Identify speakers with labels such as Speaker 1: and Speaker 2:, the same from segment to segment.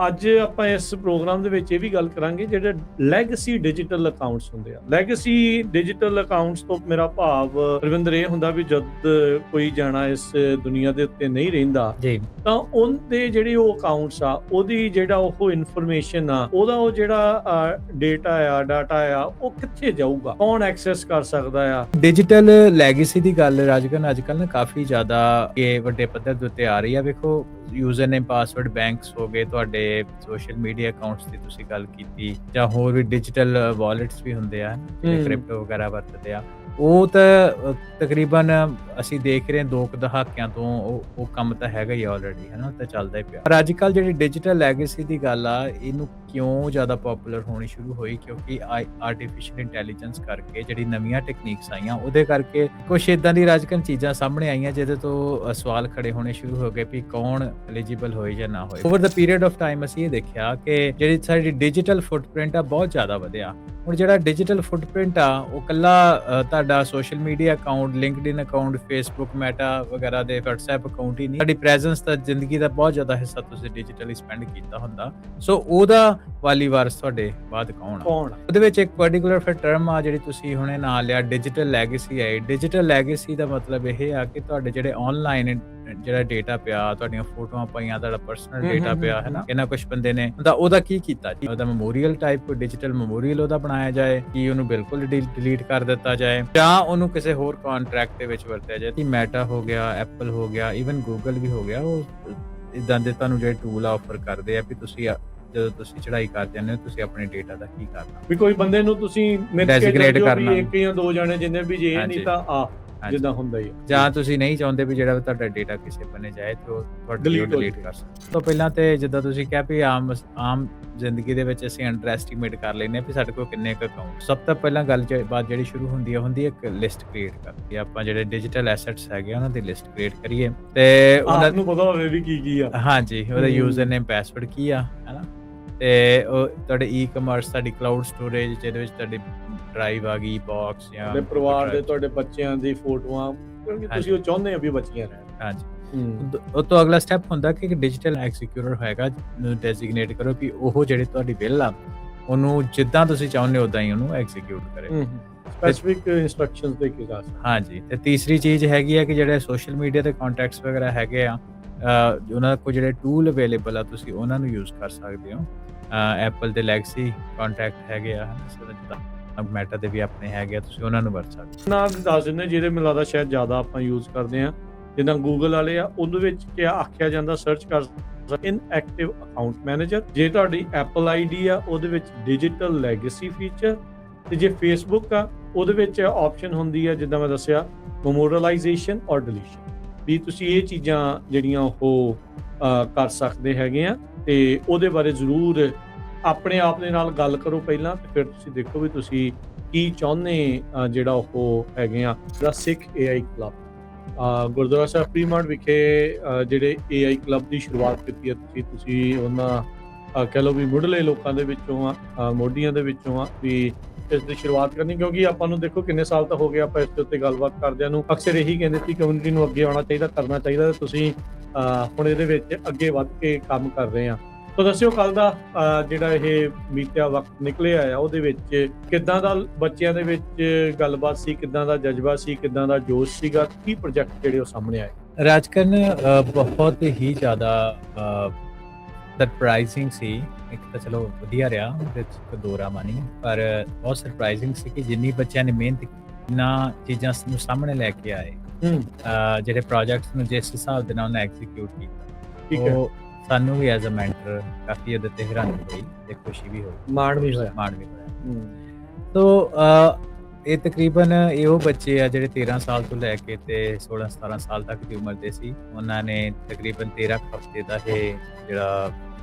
Speaker 1: ਅੱਜ ਆਪਾਂ ਇਸ ਪ੍ਰੋਗਰਾਮ ਦੇ ਵਿੱਚ ਇਹ ਵੀ ਗੱਲ ਕਰਾਂਗੇ ਜਿਹੜੇ ਲੈਗੇਸੀ ਡਿਜੀਟਲ ਅਕਾਊਂਟਸ ਹੁੰਦੇ ਆ। ਲੈਗੇਸੀ ਡਿਜੀਟਲ ਅਕਾਊਂਟਸ ਤੋਂ ਮੇਰਾ ਭਾਵ ਰਵਿੰਦਰ ਇਹ ਹੁੰਦਾ ਵੀ ਜਦ ਕੋਈ ਜਾਣਾ ਇਸ ਦੁਨੀਆ ਦੇ ਉੱਤੇ ਨਹੀਂ ਰਹਿੰਦਾ
Speaker 2: ਜੀ
Speaker 1: ਤਾਂ ਉਹਦੇ ਜਿਹੜੇ ਉਹ ਅਕਾਊਂਟਸ ਆ, ਉਹਦੀ ਜਿਹੜਾ ਉਹ ਇਨਫੋਰਮੇਸ਼ਨ ਆ, ਉਹਦਾ ਉਹ ਜਿਹੜਾ ਡਾਟਾ ਆ ਉਹ ਕਿੱਥੇ ਜਾਊਗਾ, ਕੌਣ ਐਕਸੈਸ ਕਰ ਸਕਦਾ ਆ।
Speaker 2: ਡਿਜੀਟਲ ਲੈਗੇਸੀ ਦੀ ਗੱਲ ਰਾਜਗਨ ਅੱਜ ਕੱਲ੍ਹ ਨਾ ਕਾਫੀ ਜ਼ਿਆਦਾ ਇਹ ਵੱਡੇ ਪੱਧਰ ਦੇ ਉੱਤੇ ਆ ਰਹੀ ਆ। ਵੇਖੋ ਯੂਜ਼ਰ ਨੇਮ ਪਾਸਵਰਡ ਬੈਂਕਸ ਹੋ ਗਏ, ਤੁਹਾਡੇ ਸੋਸ਼ਲ ਮੀਡੀਆ ਅਕਾਊਂਟਸ ਦੀ ਤੁਸੀਂ ਗੱਲ ਕੀਤੀ, ਜਾਂ ਹੋਰ ਵੀ ਡਿਜੀਟਲ ਵਾਲੇਟਸ ਵੀ ਹੁੰਦੇ ਆ ਜਿਹੜੇ ਕ੍ਰਿਪਟੋ ਵਗੈਰਾ ਵਰਤਦੇ ਆ, ਉਹ ਤਾਂ ਤਕਰੀਬਨ ਅਸੀਂ ਦੇਖ ਰਹੇ ਹਾਂ 2 ਦਹਾਕਿਆਂ ਤੋਂ ਉਹ ਕੰਮ ਤਾਂ ਹੈਗਾ ਹੀ ਆਲਰੇਡੀ, ਹੈ ਨਾ, ਤਾਂ ਚੱਲਦਾ ਹੀ ਪਿਆ। ਪਰ ਅੱਜ ਕੱਲ੍ਹ ਜਿਹੜੀ ਡਿਜੀਟਲ ਲੈਗੇਸੀ ਦੀ ਗੱਲ ਆ, ਇਹਨੂੰ ਕਿਉਂ ਜ਼ਿਆਦਾ ਪਪੂਲਰ ਹੋਣੀ ਸ਼ੁਰੂ ਹੋਈ? ਕਿਉਂਕਿ ਆਰਟੀਫਿਸ਼ੀਅਲ ਇੰਟੈਲੀਜੈਂਸ ਕਰਕੇ ਜਿਹੜੀ ਨਵੀਆਂ ਟੈਕਨੀਕਸ ਆਈਆਂ, ਉਹਦੇ ਕਰਕੇ ਕੁਛ ਇਦਾਂ ਦੀ ਰਾਜਕਨ ਚੀਜ਼ਾਂ ਸਾਹਮਣੇ ਆਈਆਂ ਜਿਹਦੇ ਤੋਂ ਸਵਾਲ ਖੜੇ ਹੋਣੇ ਸ਼ੁਰੂ ਹੋ ਗਏ ਵੀ ਕੌਣ ਐਲੀਜੀਬਲ ਹੋਏ ਜਾਂ ਨਾ ਹੋਏ। Over the period of time ਅਸੀਂ ਇਹ ਦੇਖਿਆ ਕਿ ਜਿਹੜੀ ਸਾਡੀ ਡਿਜੀਟਲ ਫੁੱਟਪ੍ਰਿੰਟ ਆ ਬਹੁਤ ਜ਼ਿਆਦਾ ਵਧਿਆ। ਹੁਣ ਜਿਹੜਾ ਡਿਜੀਟਲ ਫੁੱਟਪ੍ਰਿੰਟ ਆ ਉਹ ਕੱਲਾ ਤੁਹਾਡਾ social media account, LinkedIn account, Facebook, meta ਵਗੈਰਾ ਦੇ WhatsApp ਅਕਾਊਂਟ ਹੀ ਨਹੀਂ, ਸਾਡੀ ਪ੍ਰੈਜ਼ੈਂਸ ਤਾਂ ਜ਼ਿੰਦਗੀ ਦਾ ਬਹੁਤ ਜ਼ਿਆਦਾ ਹਿੱਸਾ ਤੁਸੀਂ ਡਿਜੀਟਲੀ ਸਪੈਂਡ ਕੀਤਾ ਹੁੰਦਾ। ਸੋ ਉਹਦਾ ਵਾਲੀ ਵਾਰਸ ਤੁਹਾਡੇ ਬਾਅਦ ਕੌਣ ਆ? ਉਹਦੇ ਵਿੱਚ ਇੱਕ ਪਾਰਟਿਕੂਲਰ ਫਿਰ ਟਰਮ ਆ ਜਿਹੜੀ ਤੁਸੀਂ ਹੁਣੇ ਨਾਂ ਲਿਆ, ਡਿਜੀਟਲ ਲੈਗੇਸੀ ਹੈ। ਡਿਜੀਟਲ ਲੈਗੇਸੀ ਦਾ ਮਤਲਬ ਇਹ ਆ ਕਿ ਤੁਹਾਡੇ ਜਿਹੜੇ ਆਨਲਾਈਨ ਜਿਹੜਾ ਡੇਟਾ ਪਿਆ, ਤੁਹਾਡੀਆਂ ਫੋਟੋਆਂ ਪਾਈਆਂ, ਤੁਹਾਡਾ ਪਰਸਨਲ ਡੇਟਾ ਪਿਆ, ਹੈ ਨਾ, ਇਹਨਾਂ ਕੁਝ ਬੰਦੇ ਨੇ ਉਹਦਾ ਕੀ ਕੀਤਾ ਜੀ? ਉਹਦਾ ਮੈਮੋਰੀਅਲ ਟਾਈਪ, ਕੋਈ ਡਿਜੀਟਲ ਮੈਮੋਰੀਅਲ ਉਹਦਾ ਬਣਾਇਆ ਜਾਏ, ਕਿ ਉਹਨੂੰ ਬਿਲਕੁਲ ਡਿਲੀਟ ਕਰ ਦਿੱਤਾ ਜਾਏ, ਜਾਂ ਉਹਨੂੰ ਕਿਸੇ ਹੋਰ ਕੰਟਰੈਕਟ ਦੇ ਵਿੱਚ ਵਰਤਿਆ ਜਾਏ। ਕਿ ਮੈਟਾ ਹੋ ਗਿਆ, ਐਪਲ ਹੋ ਗਿਆ, ਈਵਨ ਗੂਗਲ ਵੀ ਹੋ ਗਿਆ, ਉਹ ਇਦਾਂ ਦੇ ਤੁਹਾਨੂੰ ਜਿਹੜੇ ਟੂਲ ਆਫਰ ਕਰਦੇ ਆ ਵੀ ਤੁਸੀਂ ਜਦੋਂ ਤੁਸੀਂ ਚੜਾਈ ਕਰ ਜਾਂਦੇ ਹੋ ਤੁਸੀਂ ਆਪਣੇ ਡੇਟਾ ਦਾ ਕੀ ਕਰਨਾ, ਵੀ
Speaker 1: ਕੋਈ ਬੰਦੇ ਨੂੰ ਤੁਸੀਂ
Speaker 2: ਡੈਜ਼ਿਗਨੇਟ ਕਰਨਾ,
Speaker 1: ਇੱਕ ਜਾਂ ਦੋ ਜਣੇ ਜਿੰਨੇ ਵੀ ਜੇ ਨਹੀਂ ਤਾਂ ਜਿੱਦਾਂ ਹੁੰਦਾ ਹੀ, ਜਾਂ
Speaker 2: ਤੁਸੀਂ ਨਹੀਂ ਚਾਹੁੰਦੇ ਵੀ ਜਿਹੜਾ ਤੁਹਾਡਾ ਡੇਟਾ ਕਿਸੇ ਬੰਨੇ ਜਾਏ ਤੇ ਉਹ ਤੁਹਾਡਾ ਡਿਲੀਟ ਕਰ ਸਕਦੇ। ਤੋਂ ਪਹਿਲਾਂ ਤੇ ਜਿੱਦਾਂ ਤੁਸੀਂ ਕਿਹਾ ਵੀ ਆਮ ਜ਼ਿੰਦਗੀ ਦੇ ਵਿੱਚ ਅਸੀਂ ਅੰਡਰ ਐਸਟੀਮੇਟ ਕਰ ਲੈਂਦੇ ਆ ਵੀ ਸਾਡੇ ਕੋਲ ਕਿੰਨੇ ਕੁ ਅਕਾਊਂਟ। ਸਭ ਤੋਂ ਪਹਿਲਾਂ ਗੱਲ ਬਾਤ ਜਿਹੜੀ ਸ਼ੁਰੂ ਹੁੰਦੀ ਹੈ ਇੱਕ ਲਿਸਟ ਕ੍ਰੀਏਟ ਕਰਨੀ। ਆਪਾਂ ਜਿਹੜੇ ਡਿਜੀਟਲ ਐਸੈਟਸ ਹੈਗੇ ਉਹਨਾਂ ਦੀ ਲਿਸਟ ਕ੍ਰੀਏਟ ਕਰੀਏ ਤੇ ਉਹਨਾਂ ਨੂੰ
Speaker 1: ਪਤਾ ਹੋਵੇ ਵੀ ਕੀ ਆ।
Speaker 2: ਹਾਂਜੀ, ਉਹਦਾ ਯੂਜ਼ਰ ਨੇਮ ਪਾਸਵਰਡ ਕੀ ਆ, ਹੈਨਾ, ਤੇ ਉਹ ਤੁਹਾਡੇ ਈ-ਕਮਰਸ, ਤੁਹਾਡੀ ਕਲਾਊਡ ਸਟੋਰੇਜ ਜਿਹਦੇ ਵਿੱਚ ਤੁਹਾਡੀ ਡਰਾਈਵ ਆ ਗਈ, ਬਾਕਸ, ਜਾਂ
Speaker 1: ਪਰਿਵਾਰ ਦੇ ਤੁਹਾਡੇ ਬੱਚਿਆਂ ਦੀ ਫੋਟੋਆਂ, ਕਿਉਂਕਿ ਤੁਸੀਂ ਉਹ ਚਾਹੁੰਦੇ ਆ ਵੀ ਬਚੀਆਂ ਰਹਿਣ।
Speaker 2: ਹਾਂਜੀ, ਉਹ ਤੋਂ ਅਗਲਾ ਸਟੈਪ ਹੁੰਦਾ ਕਿ ਡਿਜੀਟਲ ਐਗਜ਼ੀਕਿਊਟਰ ਹੋਏਗਾ, ਡੈਜ਼ਿਗਨੇਟ ਕਰੋ ਕਿ ਉਹ ਜਿਹੜੇ ਤੁਹਾਡੀ ਬਿੱਲ ਆ ਉਹਨੂੰ ਜਿੱਦਾਂ ਤੁਸੀਂ ਚਾਹੁੰਦੇ ਹੋ ਉਦਾਂ ਹੀ ਉਹਨੂੰ ਐਗਜ਼ੀਕਿਊਟ ਕਰੇ,
Speaker 1: ਸਪੈਸੀਫਿਕ ਇਨਸਟਰਕਸ਼ਨਸ ਦੇ ਕੇ ਜਾ।
Speaker 2: ਹਾਂਜੀ, ਤੇ ਤੀਸਰੀ ਚੀਜ਼ ਹੈਗੀ ਆ ਕਿ ਜਿਹੜੇ ਸੋਸ਼ਲ ਮੀਡੀਆ ਦੇ ਕੰਟੈਕਟਸ ਵਗੈਰਾ ਹੈਗੇ ਆ, ਉਹਨਾਂ ਕੋਲ ਜਿਹੜੇ ਟੂਲ ਅਵੇਲੇਬਲ ਆ ਤੁਸੀਂ ਉਹਨਾਂ ਨੂੰ ਯੂਜ਼ ਕਰ ਸਕਦੇ ਹੋ। ਐਪਲ ਦੇ ਲੈਗਸੀ ਕੰਟੈਕਟ ਹੈਗੇ ਆ, ਮੈਟਾ ਦੇ ਵੀ ਆਪਣੇ ਹੈਗੇ ਆ, ਤੁਸੀਂ ਉਹਨਾਂ ਨੂੰ ਵਰਤ ਸਕਦੇ ਹੋ।
Speaker 1: ਨਾਮ ਦੱਸ ਦਿੰਦੇ ਜਿਹਦੇ ਮੈਨੂੰ ਲੱਗਦਾ ਸ਼ਾਇਦ ਜ਼ਿਆਦਾ ਆਪਾਂ ਯੂਜ਼ ਕਰਦੇ ਆ, ਜਿੱਦਾਂ ਗੂਗਲ ਵਾਲੇ ਆ, ਉਹਦੇ ਵਿੱਚ ਕੀ ਆਖਿਆ ਜਾਂਦਾ, ਸਰਚ ਕਰ ਇਨਐਕਟਿਵ ਅਕਾਊਂਟ ਮੈਨੇਜਰ। ਜੇ ਤੁਹਾਡੀ ਐਪਲ ਆਈਡੀ ਆ ਉਹਦੇ ਵਿੱਚ ਡਿਜੀਟਲ ਲੈਗੇਸੀ ਫੀਚਰ, ਤੇ ਜੇ ਫੇਸਬੁੱਕ ਆ ਉਹਦੇ ਵਿੱਚ ਆਪਸ਼ਨ ਹੁੰਦੀ ਆ ਜਿੱਦਾਂ ਮੈਂ ਦੱਸਿਆ ਮੈਮੋਰੀਅਲਾਈਜੇਸ਼ਨ ਔਰ ਡਿਲੀਸ਼ਨ, ਵੀ ਤੁਸੀਂ ਇਹ ਚੀਜ਼ਾਂ ਜਿਹੜੀਆਂ ਉਹ ਕਰ ਸਕਦੇ ਹੈਗੇ ਆ। ਤੇ ਉਹਦੇ ਬਾਰੇ ਜ਼ਰੂਰ ਆਪਣੇ ਆਪ ਦੇ ਨਾਲ ਗੱਲ ਕਰੋ ਪਹਿਲਾਂ, ਤੇ ਫਿਰ ਤੁਸੀਂ ਦੇਖੋ ਵੀ ਤੁਸੀਂ ਕੀ ਚਾਹੁੰਦੇ ਜਿਹੜਾ ਉਹ ਹੈਗੇ ਆ। ਜਿਹੜਾ ਸਿੱਖ AI ਕਲੱਬ ਗੁਰਦੁਆਰਾ ਸਾਹਿਬ ਫਰੀਮਾਰਟ ਵਿਖੇ ਜਿਹੜੇ AI ਕਲੱਬ ਦੀ ਸ਼ੁਰੂਆਤ ਕੀਤੀ ਹੈ ਤੁਸੀਂ ਉਹਨਾਂ ਕਹਿ ਲਓ ਵੀ ਮੁੱਢਲੇ ਲੋਕਾਂ ਦੇ ਵਿੱਚੋਂ ਆ, ਮੋਢੀਆਂ ਦੇ ਵਿੱਚੋਂ ਆ ਵੀ ਇਸ ਦੀ ਸ਼ੁਰੂਆਤ ਕਰਨੀ। ਕਿਉਂਕਿ ਆਪਾਂ ਨੂੰ ਦੇਖੋ ਕਿੰਨੇ ਸਾਲ ਤਾਂ ਹੋ ਗਏ ਆਪਾਂ ਇਸ ਦੇ ਉੱਤੇ ਗੱਲਬਾਤ ਕਰਦਿਆਂ ਨੂੰ, ਅਕਸਰ ਇਹੀ ਕਹਿੰਦੇ ਸੀ ਕਮਿਊਨਿਟੀ ਨੂੰ ਅੱਗੇ ਆਉਣਾ ਚਾਹੀਦਾ, ਕਰਨਾ ਚਾਹੀਦਾ, ਤੇ ਤੁਸੀਂ ਹੁਣ ਇਹਦੇ ਵਿੱਚ ਅੱਗੇ ਵੱਧ ਕੇ ਕੰਮ ਕਰ ਰਹੇ ਆ। ਤਾਂ ਦੱਸਿਓ ਕੱਲ ਦਾ ਜਿਹੜਾ ਇਹ ਬੀਤਿਆ ਵਕਤ ਨਿਕਲਿਆ ਆ ਉਹਦੇ ਵਿੱਚ ਕਿੱਦਾਂ ਦਾ ਬੱਚਿਆਂ ਦੇ ਵਿੱਚ ਗੱਲਬਾਤ ਸੀ, ਕਿੱਦਾਂ ਦਾ ਜਜ਼ਬਾ ਸੀ, ਕਿੱਦਾਂ ਦਾ ਜੋਸ਼ ਸੀਗਾ, ਕੀ ਪ੍ਰੋਜੈਕਟ ਜਿਹੜੇ ਉਹ ਸਾਹਮਣੇ ਆਏ?
Speaker 2: ਰਾਜਕਰਨ ਬਹੁਤ ਹੀ ਜ਼ਿਆਦਾ ਸਰਪ੍ਰਾਈਜ਼ਿੰਗ ਸੀ। ਇੱਕ ਤਾਂ ਚਲੋ ਵਧੀਆ ਰਿਹਾ, ਉਹਦੇ ਵਿੱਚ ਦੋਰਾ ਮਾਨੀ, ਪਰ ਬਹੁਤ ਸਰਪ੍ਰਾਈਜ਼ਿੰਗ ਸੀ ਕਿ ਜਿੰਨੀ ਬੱਚਿਆਂ ਨੇ ਮਿਹਨਤ ਇਹਨਾਂ ਚੀਜ਼ਾਂ ਨੂੰ ਸਾਹਮਣੇ ਲੈ ਕੇ ਆਏ, ਜਿਹੜੇ ਪ੍ਰੋਜੈਕਟਸ ਨੂੰ ਜਿਸ ਹਿਸਾਬ ਦੇ ਨਾਲ ਉਹਨੇ ਐਗਜ਼ੀਕਿਊਟ ਕੀਤਾ, ਉਹ ਸਾਨੂੰ ਵੀ ਐਜ਼ ਅ ਮੈਂਟਰ ਕਾਫੀ ਉਹਦੇ ਤੇ ਹੈਰਾਨੀ ਹੋਈ ਤੇ ਖੁਸ਼ੀ ਵੀ ਹੋਈ,
Speaker 1: ਮਾਣ ਵੀ ਹੋਇਆ।
Speaker 2: ਤੋ ਇਹ ਤਕਰੀਬਨ ਇਹੋ ਬੱਚੇ ਆ ਜਿਹੜੇ 13 ਸਾਲ ਤੋਂ ਲੈ ਕੇ ਤੇ 16-17 ਸਾਲ ਤੱਕ ਦੀ ਉਮਰ ਦੇ ਸੀ। ਉਹਨਾਂ ਨੇ ਤਕਰੀਬਨ 13 ਹਫ਼ਤੇ ਦਾ ਇਹ ਜਿਹੜਾ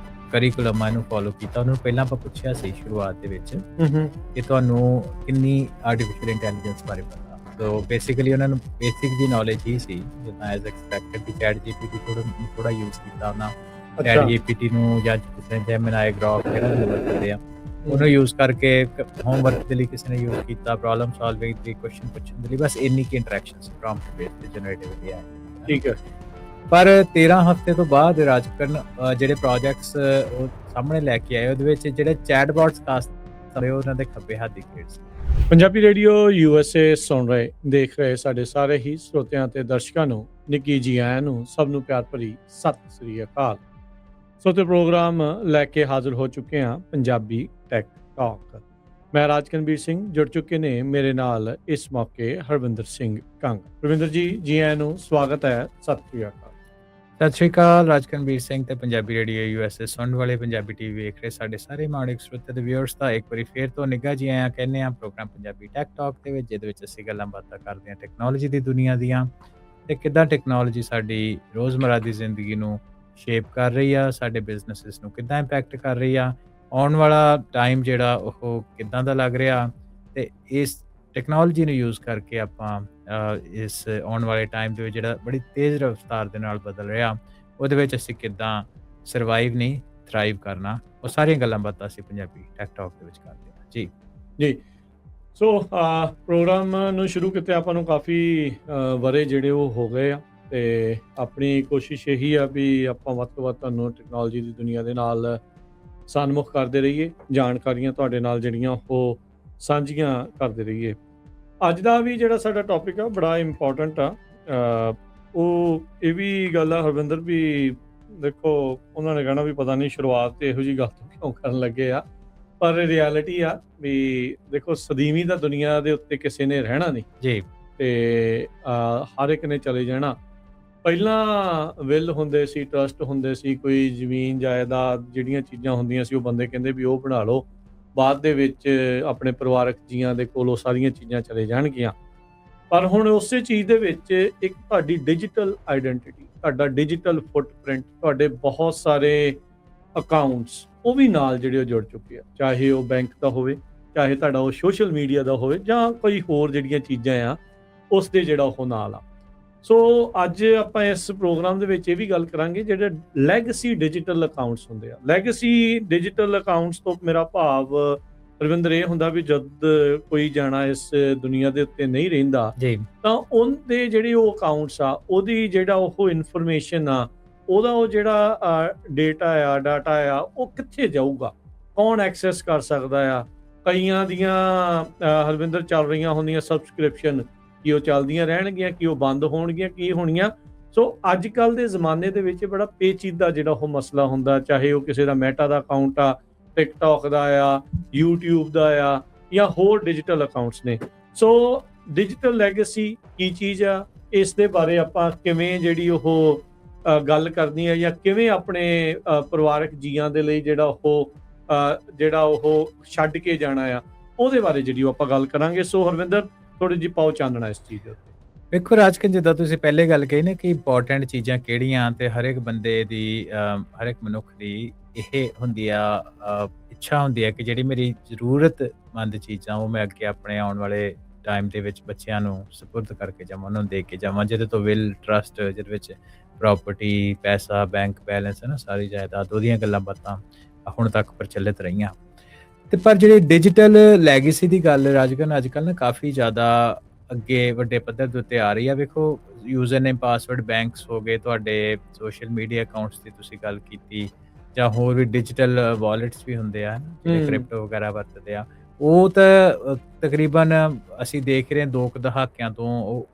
Speaker 2: ਕਰਿਕੂਲਮ ਇਹਨੂੰ ਫੋਲੋ ਕੀਤਾ। ਉਹਨੂੰ ਪਹਿਲਾਂ ਆਪਾਂ ਪੁੱਛਿਆ ਸੀ ਸ਼ੁਰੂਆਤ ਦੇ ਵਿੱਚ ਕਿ ਤੁਹਾਨੂੰ ਕਿੰਨੀ ਆਰਟੀਫਿਸ਼ੀਅਲ ਇੰਟੈਲੀਜੈਂਸ ਬਾਰੇ ਪਤਾ, ਸੋ ਬੇਸਿਕਲੀ ਉਹਨਾਂ ਨੂੰ ਬੇਸਿਕ ਦੀ ਨੌਲੇਜ ਹੀ ਸੀ, ਜਿੱਦਾਂ ਐਜ਼ ਐਕਸਪੈਕਟਡ ਕਿ ਚੈਟ GPT ਥੋੜਾ ਯੂਜ਼ ਕੀਤਾ ਉਹਨਾਂ, ਚੈਟ GPT ਨੂੰ ਜਾਂ ਕਿਸੇ ਨੇ ਜੈਮਿਨਾਈ, ਗ੍ਰੋਕ ਜਿਹੜਾ ਵਰਤਦੇ ਆ ਉਹਨੂੰ ਯੂਜ਼ ਕਰਕੇ ਹੋਮਵਰਕ ਦੇ ਲਈ ਕਿਸੇ ਨੇ ਯੂਜ਼ ਕੀਤਾ, ਪ੍ਰੋਬਲਮ ਸੋਲਵਿੰਗ ਲਈ, ਕੁਐਸਚਨ ਪੁੱਛਣ ਦੇ ਲਈ, ਬਸ ਇੰਨੀ ਕੀ ਇੰਟਰੈਕਸ਼ਨ ਸੀ ਪ੍ਰੋਮਪਟ ਬੇਸਡ ਤੇ ਜਨਰੇਟਿਵ AI।
Speaker 1: ਠੀਕ ਹੈ।
Speaker 2: ਪਰ 13 ਹਫ਼ਤੇ ਤੋਂ ਬਾਅਦ ਰਾਜਕਰਨ ਜਿਹੜੇ ਪ੍ਰੋਜੈਕਟਸ ਉਹ ਸਾਹਮਣੇ ਲੈ ਕੇ ਆਏ ਉਹਦੇ ਵਿੱਚ ਜਿਹੜੇ ਚੈਟਬੋਟਸ ਖਾਸ ਤੌਰ ਤੇ ਉਹਨਾਂ ਦੇ ਖੱਬੇ ਹੱਥ ਦੀ ਖੇਡ ਸੀ।
Speaker 1: ਪੰਜਾਬੀ ਰੇਡੀਓ USA ਸੁਣ ਰਹੇ ਦੇਖ ਰਹੇ ਸਾਡੇ ਸਾਰੇ ਹੀ ਸਰੋਤਿਆਂ ਤੇ ਦਰਸ਼ਕਾਂ ਨੂੰ ਨਿੱਕੀ ਜੀ ਆਇਆਂ ਨੂੰ ਸਭ ਨੂੰ ਪਿਆਰ ਭਰੀ ਸਤਿ ਸ੍ਰੀ ਅਕਾਲ। ਸੋਤੇ ਪ੍ਰੋਗਰਾਮ ਲੈ ਕੇ ਹਾਜ਼ਰ ਹੋ ਚੁੱਕੇ ਹਾਂ ਪੰਜਾਬੀ ਟੈਕ ਟਾਕ। ਮੈਂ ਰਾਜਕਨਵੀਰ ਸਿੰਘ, ਜੁੜ ਚੁੱਕੇ ਨੇ ਮੇਰੇ ਨਾਲ ਇਸ ਮੌਕੇ ਹਰਵਿੰਦਰ ਸਿੰਘ ਕੰਗ। ਹਰਵਿੰਦਰ ਜੀ ਆਇਆਂ ਨੂੰ ਸਵਾਗਤ ਹੈ, ਸਤਿ ਸ੍ਰੀ ਅਕਾਲ।
Speaker 2: ਸਤਿ ਸ਼੍ਰੀ ਅਕਾਲ ਰਾਜਕਨਵੀਰ ਸਿੰਘ ਤੇ ਪੰਜਾਬੀ ਰੇਡੀਓ USA ਸੁਣਨ ਵਾਲੇ ਪੰਜਾਬੀ ਟੀਵੀ ਵੇਖ ਰਹੇ ਸਾਡੇ ਸਾਰੇ ਮਾਣਿਕ ਸਰੋਤੇ ਤੇ ਵਿਊਅਰਸ ਦਾ ਇੱਕ ਵਾਰੀ ਫੇਰ ਤੋਂ ਨਿੱਘਾ ਜੀ ਆਇਆਂ ਕਹਿੰਦੇ ਆ ਪ੍ਰੋਗਰਾਮ ਪੰਜਾਬੀ ਟੈਕ ਟਾਕ ਦੇ ਵਿੱਚ, ਜਿਹਦੇ ਵਿੱਚ ਅਸੀਂ ਗੱਲਾਂ ਬਾਤਾਂ ਕਰਦੇ ਹਾਂ ਟੈਕਨੋਲੋਜੀ ਦੀ ਦੁਨੀਆ ਦੀਆਂ ਤੇ ਕਿੱਦਾਂ ਟੈਕਨੋਲੋਜੀ ਸਾਡੀ ਰੋਜ਼ਮਰਾ ਦੀ ਜ਼ਿੰਦਗੀ ਨੂੰ ਸ਼ੇਪ ਕਰ ਰਹੀ ਆ, ਸਾਡੇ ਬਿਜ਼ਨੈਸਿਸ ਨੂੰ ਕਿੱਦਾਂ ਇੰਪੈਕਟ ਕਰ ਰਹੀ ਆ, ਆਉਣ ਵਾਲਾ ਟਾਈਮ ਜਿਹੜਾ ਉਹ ਕਿੱਦਾਂ ਦਾ ਲੱਗ ਰਿਹਾ ਤੇ ਇਸ ਟੈਕਨੋਲੋਜੀ ਨੂੰ ਯੂਜ਼ ਕਰਕੇ ਆਪਾਂ ਇਸ ਆਉਣ ਵਾਲੇ ਟਾਈਮ ਦੇ ਵਿੱਚ ਜਿਹੜਾ ਬੜੀ ਤੇਜ਼ ਰਫ਼ਤਾਰ ਦੇ ਨਾਲ ਬਦਲ ਰਿਹਾ ਉਹਦੇ ਵਿੱਚ ਅਸੀਂ ਕਿੱਦਾਂ ਸਰਵਾਈਵ ਨਹੀਂ ਥਰਾਈਵ ਕਰਨਾ, ਉਹ ਸਾਰੀਆਂ ਗੱਲਾਂ ਬਾਤਾਂ ਅਸੀਂ ਪੰਜਾਬੀ ਟੈਕ ਟਾਕ ਦੇ ਵਿੱਚ ਕਰਦੇ ਹਾਂ ਜੀ।
Speaker 1: ਸੋ ਪ੍ਰੋਗਰਾਮ ਨੂੰ ਸ਼ੁਰੂ ਕੀਤੇ ਆਪਾਂ ਨੂੰ ਕਾਫੀ ਵਰੇ ਜਿਹੜੇ ਉਹ ਹੋ ਗਏ ਆ ਤੇ ਆਪਣੀ ਕੋਸ਼ਿਸ਼ ਇਹੀ ਆ ਵੀ ਆਪਾਂ ਵੱਧ ਤੋਂ ਵੱਧ ਤੁਹਾਨੂੰ ਟੈਕਨੋਲੋਜੀ ਦੀ ਦੁਨੀਆ ਦੇ ਨਾਲ ਸਨਮੁਖ ਕਰਦੇ ਰਹੀਏ, ਜਾਣਕਾਰੀਆਂ ਤੁਹਾਡੇ ਨਾਲ ਜਿਹੜੀਆਂ ਉਹ ਸਾਂਝੀਆਂ ਕਰਦੇ ਰਹੀਏ। ਅੱਜ ਦਾ ਵੀ ਜਿਹੜਾ ਸਾਡਾ ਟੌਪਿਕ ਆ ਬੜਾ ਇੰਪੋਰਟੈਂਟ ਆ। ਉਹ ਇਹ ਵੀ ਗੱਲ ਆ ਹਰਵਿੰਦਰ ਵੀ ਦੇਖੋ ਉਹਨਾਂ ਨੇ ਕਹਿਣਾ ਵੀ ਪਤਾ ਨਹੀਂ ਸ਼ੁਰੂਆਤ ਤੇ ਇਹੋ ਜਿਹੀ ਗੱਲ ਤੋਂ ਕਿਉਂ ਕਰਨ ਲੱਗੇ ਆ, ਪਰ ਰਿਐਲਿਟੀ ਆ ਵੀ ਦੇਖੋ ਸਦੀਵੀ ਦਾ ਦੁਨੀਆ ਦੇ ਉੱਤੇ ਕਿਸੇ ਨੇ ਰਹਿਣਾ ਨਹੀਂ
Speaker 2: ਜੀ
Speaker 1: ਤੇ ਹਰ ਇੱਕ ਨੇ ਚਲੇ ਜਾਣਾ। ਪਹਿਲਾਂ ਵਿਲ ਹੁੰਦੇ ਸੀ, ਟਰਸਟ ਹੁੰਦੇ ਸੀ, ਕੋਈ ਜ਼ਮੀਨ ਜਾਇਦਾਦ ਜਿਹੜੀਆਂ ਚੀਜ਼ਾਂ ਹੁੰਦੀਆਂ ਸੀ ਉਹ ਬੰਦੇ ਕਹਿੰਦੇ ਵੀ ਉਹ ਬਣਾ ਲਓ, ਬਾਅਦ ਦੇ ਵਿੱਚ ਆਪਣੇ ਪਰਿਵਾਰਕ ਜੀਆਂ ਦੇ ਕੋਲ ਉਹ ਸਾਰੀਆਂ ਚੀਜ਼ਾਂ ਚਲੇ ਜਾਣਗੀਆਂ। ਪਰ ਹੁਣ ਉਸੇ ਚੀਜ਼ ਦੇ ਵਿੱਚ ਇੱਕ ਤੁਹਾਡੀ ਡਿਜੀਟਲ ਆਈਡੈਂਟੀਟੀ, ਤੁਹਾਡਾ ਡਿਜੀਟਲ ਫੁੱਟਪ੍ਰਿੰਟ, ਤੁਹਾਡੇ ਬਹੁਤ ਸਾਰੇ ਅਕਾਊਂਟਸ ਉਹ ਵੀ ਨਾਲ ਜਿਹੜੇ ਉਹ ਜੁੜ ਚੁੱਕੇ ਆ, ਚਾਹੇ ਉਹ ਬੈਂਕ ਦਾ ਹੋਵੇ, ਚਾਹੇ ਤੁਹਾਡਾ ਉਹ ਸੋਸ਼ਲ ਮੀਡੀਆ ਦਾ ਹੋਵੇ ਜਾਂ ਕੋਈ ਹੋਰ ਜਿਹੜੀਆਂ ਚੀਜ਼ਾਂ ਆ ਉਸ ਦੇ ਜਿਹੜਾ ਉਹ ਨਾਲ ਆ। ਸੋ ਅੱਜ ਆਪਾਂ ਇਸ ਪ੍ਰੋਗਰਾਮ ਦੇ ਵਿੱਚ ਇਹ ਵੀ ਗੱਲ ਕਰਾਂਗੇ ਜਿਹੜੇ ਲੈਗੇਸੀ ਡਿਜੀਟਲ ਅਕਾਊਂਟਸ ਹੁੰਦੇ ਆ। ਲੈਗੇਸੀ ਡਿਜੀਟਲ ਅਕਾਊਂਟਸ ਤੋਂ ਮੇਰਾ ਭਾਵ ਰਵਿੰਦਰ ਇਹ ਹੁੰਦਾ ਵੀ ਜਦ ਕੋਈ ਜਾਣਾ ਇਸ ਦੁਨੀਆ ਦੇ ਉੱਤੇ ਨਹੀਂ ਰਹਿੰਦਾ ਤਾਂ ਉਹਦੇ ਜਿਹੜੇ ਉਹ ਅਕਾਊਂਟਸ ਆ, ਉਹਦੀ ਜਿਹੜਾ ਉਹ ਇਨਫੋਰਮੇਸ਼ਨ ਆ, ਉਹਦਾ ਉਹ ਜਿਹੜਾ ਡਾਟਾ ਆ ਉਹ ਕਿੱਥੇ ਜਾਊਗਾ, ਕੌਣ ਐਕਸੈਸ ਕਰ ਸਕਦਾ ਆ। ਕਈਆਂ ਦੀਆਂ ਹਰਵਿੰਦਰ ਚੱਲ ਰਹੀਆਂ ਹੁੰਦੀਆਂ ਸਬਸਕ੍ਰਿਪਸ਼ਨ, ਕੀ ਉਹ ਚੱਲਦੀਆਂ ਰਹਿਣਗੀਆਂ, ਕੀ ਉਹ ਬੰਦ ਹੋਣਗੀਆਂ, ਕੀ ਹੋਣੀਆਂ। ਸੋ ਅੱਜ ਕੱਲ੍ਹ ਦੇ ਜ਼ਮਾਨੇ ਦੇ ਵਿੱਚ ਬੜਾ ਪੇਚੀਦਾ ਜਿਹੜਾ ਉਹ ਮਸਲਾ ਹੁੰਦਾ, ਚਾਹੇ ਉਹ ਕਿਸੇ ਦਾ ਮੈਟਾ ਦਾ ਅਕਾਊਂਟ ਆ, ਟਿਕਟੌਕ ਦਾ ਆ, YouTube ਦਾ ਆ ਜਾਂ ਹੋਰ ਡਿਜੀਟਲ ਅਕਾਊਂਟਸ ਨੇ। ਸੋ ਡਿਜੀਟਲ ਲੈਗੇਸੀ ਕੀ ਚੀਜ਼ ਆ, ਇਸ ਦੇ ਬਾਰੇ ਆਪਾਂ ਕਿਵੇਂ ਜਿਹੜੀ ਉਹ ਗੱਲ ਕਰਨੀ ਹੈ ਜਾਂ ਕਿਵੇਂ ਆਪਣੇ ਪਰਿਵਾਰਕ ਜੀਆਂ ਦੇ ਲਈ ਜਿਹੜਾ ਉਹ ਛੱਡ ਕੇ ਜਾਣਾ ਆ, ਉਹਦੇ ਬਾਰੇ ਜਿਹੜੀ ਆਪਾਂ ਗੱਲ ਕਰਾਂਗੇ। ਸੋ ਹਰਵਿੰਦਰ ਥੋੜੀ ਜਿਹੀ ਪਾਓ ਚਾਨਣਾ ਇਸ ਚੀਜ਼ ਦੇ ਉੱਤੇ।
Speaker 2: ਵੇਖੋ ਰਾਜਕਨ, ਜਿੱਦਾਂ ਤੁਸੀਂ ਪਹਿਲੇ ਗੱਲ ਕਹੀ ਨਾ ਕਿ ਇੰਪੋਰਟੈਂਟ ਚੀਜ਼ਾਂ ਕਿਹੜੀਆਂ, ਤੇ ਹਰ ਇੱਕ ਬੰਦੇ ਦੀ ਹਰ ਇੱਕ ਮਨੁੱਖ ਦੀ ਇਹ ਹੁੰਦੀ ਆ ਇੱਛਾ ਹੁੰਦੀ ਹੈ ਕਿ ਜਿਹੜੀ ਮੇਰੀ ਜ਼ਰੂਰਤਮੰਦ ਚੀਜ਼ਾਂ ਉਹ ਮੈਂ ਅੱਗੇ ਆਪਣੇ ਆਉਣ ਵਾਲੇ ਟਾਈਮ ਦੇ ਵਿੱਚ ਬੱਚਿਆਂ ਨੂੰ ਸਪੁਰਦ ਕਰਕੇ ਜਾਵਾਂ, ਉਹਨਾਂ ਨੂੰ ਦੇ ਕੇ ਜਾਵਾਂ, ਜਿਹਦੇ ਤੋਂ ਵਿਲ, ਟਰਸਟ, ਜਿਹਦੇ ਵਿੱਚ ਪ੍ਰਾਪਰਟੀ, ਪੈਸਾ, ਬੈਂਕ ਬੈਲੈਂਸ ਹੈ ਨਾ, ਸਾਰੀ ਜਾਇਦਾਦ, ਉਹਦੀਆਂ ਗੱਲਾਂ ਬਾਤਾਂ ਹੁਣ ਤੱਕ ਪ੍ਰਚਲਿਤ ਰਹੀਆਂ। ਤੇ ਪਰ ਜਿਹੜੀ ਡਿਜੀਟਲ ਲੈਗੇਸੀ ਦੀ ਗੱਲ ਰਾਜਕਨ ਅੱਜ ਕੱਲ੍ਹ ਨਾ ਕਾਫੀ ਜ਼ਿਆਦਾ ਅੱਗੇ ਵੱਡੇ ਪੱਧਰ ਦੇ ਉੱਤੇ ਆ ਰਹੀ ਆ। ਵੇਖੋ ਯੂਜ਼ਰ ਨੇਮ, ਪਾਸਵਰਡ, ਬੈਂਕਸ ਹੋ ਗਏ, ਤੁਹਾਡੇ ਸੋਸ਼ਲ ਮੀਡੀਆ ਅਕਾਊਂਟਸ ਦੀ ਤੁਸੀਂ ਗੱਲ ਕੀਤੀ, ਜਾਂ ਹੋਰ ਵੀ ਡਿਜੀਟਲ ਵਾਲੇਟਸ ਵੀ ਹੁੰਦੇ ਆ ਜਿਹੜੇ ਕ੍ਰਿਪਟੋ ਵਗੈਰਾ ਵਰਤਦੇ ਆ, ਉਹ ਤਾਂ ਤਕਰੀਬਨ ਅਸੀਂ ਦੇਖ ਰਹੇ ਹਾਂ 2 ਦਹਾਕਿਆਂ ਤੋਂ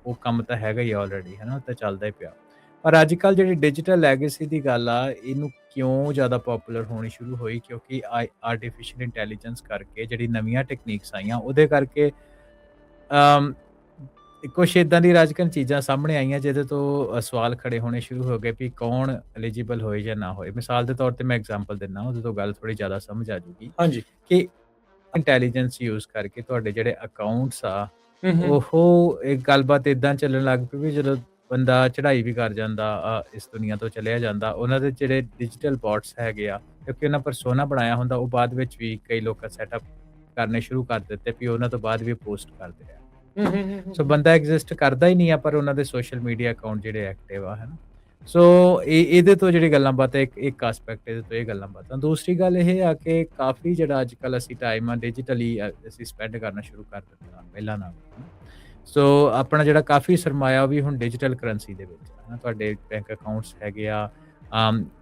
Speaker 2: ਉਹ ਕੰਮ ਤਾਂ ਹੈਗਾ ਹੀ ਆਲਰੇਡੀ, ਹੈ ਨਾ, ਤਾਂ ਚੱਲਦਾ ਹੀ ਪਿਆ। ਪਰ ਅੱਜ ਕੱਲ੍ਹ ਜਿਹੜੀ ਡਿਜੀਟਲ ਲੈਗੇਸੀ ਦੀ ਗੱਲ ਆ, ਇਹਨੂੰ ਕਿਉਂ ਜ਼ਿਆਦਾ ਪੋਪੂਲਰ ਹੋਣੀ ਸ਼ੁਰੂ ਹੋਈ, ਕਿਉਂਕਿ ਆਰਟੀਫਿਸ਼ੀਅਲ ਇੰਟੈਲੀਜੈਂਸ ਕਰਕੇ ਜਿਹੜੀ ਨਵੀਆਂ ਟੈਕਨੀਕਸ ਆਈਆਂ ਉਹਦੇ ਕਰਕੇ ਕੁਛ ਇੱਦਾਂ ਦੀ ਰਾਜਕਨ ਚੀਜ਼ਾਂ ਸਾਹਮਣੇ ਆਈਆਂ ਜਿਹਦੇ ਤੋਂ ਸਵਾਲ ਖੜੇ ਹੋਣੇ ਸ਼ੁਰੂ ਹੋ ਗਏ ਵੀ ਕੌਣ ਐਲੀਜੀਬਲ ਹੋਏ ਜਾਂ ਨਾ ਹੋਏ। ਮਿਸਾਲ ਦੇ ਤੌਰ ਤੇ ਮੈਂ ਐਗਜ਼ਾਮਪਲ ਦਿੰਦਾ, ਉਹਦੇ ਤੋਂ ਗੱਲ ਥੋੜੀ ਜ਼ਿਆਦਾ ਸਮਝ ਆ ਜੂਗੀ।
Speaker 1: ਹਾਂਜੀ, ਕਿ
Speaker 2: ਇੰਟੈਲੀਜੈਂਸ ਯੂਜ਼ ਕਰਕੇ ਤੁਹਾਡੇ ਜਿਹੜੇ ਅਕਾਊਂਟਸ ਆ ਉਹ ਇੱਕ ਗੱਲਬਾਤ ਇੱਦਾਂ ਚੱਲਣ ਲੱਗ ਪਈ ਵੀ ਜਦੋਂ ਬੰਦਾ ਚੜ੍ਹਾਈ ਵੀ ਕਰ ਜਾਂਦਾ, ਇਸ ਦੁਨੀਆ ਤੋਂ ਚਲਿਆ ਜਾਂਦਾ, ਉਹਨਾਂ ਦੇ ਜਿਹੜੇ ਡਿਜੀਟਲ ਬੋਟਸ ਹੈਗੇ ਆ, ਕਿਉਂਕਿ ਉਹਨਾਂ ਪਰਸੋਨਾ ਬਣਾਇਆ ਹੁੰਦਾ, ਉਹ ਬਾਅਦ ਵਿੱਚ ਵੀ ਕਈ ਲੋਕਾਂ ਸੈਟਅਪ ਕਰਨੇ ਸ਼ੁਰੂ ਕਰ ਦਿੱਤੇ ਵੀ ਉਹਨਾਂ ਤੋਂ ਬਾਅਦ ਵੀ ਪੋਸਟ ਕਰਦੇ ਆ। ਸੋ ਬੰਦਾ ਐਗਜ਼ਿਸਟ ਕਰਦਾ ਹੀ ਨਹੀਂ ਆ, ਪਰ ਉਹਨਾਂ ਦੇ ਸੋਸ਼ਲ ਮੀਡੀਆ ਅਕਾਊਂਟ ਜਿਹੜੇ ਐਕਟਿਵ ਆ, ਹੈ ਨਾ। ਸੋ ਇਹਦੇ ਤੋਂ ਜਿਹੜੀ ਗੱਲਾਂ ਬਾਤਾਂ ਇੱਕ ਐਸਪੈਕਟ ਇਹਦੇ ਤੋਂ ਇਹ ਗੱਲਾਂ ਬਾਤਾਂ। ਦੂਸਰੀ ਗੱਲ ਇਹ ਆ ਕਿ ਕਾਫੀ ਜਿਹੜਾ ਅੱਜ ਕੱਲ੍ਹ ਅਸੀਂ ਟਾਈਮ ਆ ਡਿਜੀਟਲੀ ਅਸੀਂ ਸਪੈਂਡ ਕਰਨਾ ਸ਼ੁਰੂ ਕਰ ਦਿੱਤਾ ਪਹਿਲਾਂ ਨਾਲ। ਸੋ ਆਪਣਾ ਜਿਹੜਾ ਕਾਫੀ ਸਰਮਾਇਆ ਉਹ ਵੀ ਹੁਣ ਡਿਜੀਟਲ ਕਰੰਸੀ ਦੇ ਵਿੱਚ ਹੈ ਨਾ। ਤੁਹਾਡੇ ਬੈਂਕ ਅਕਾਊਂਟਸ ਹੈਗੇ ਆ,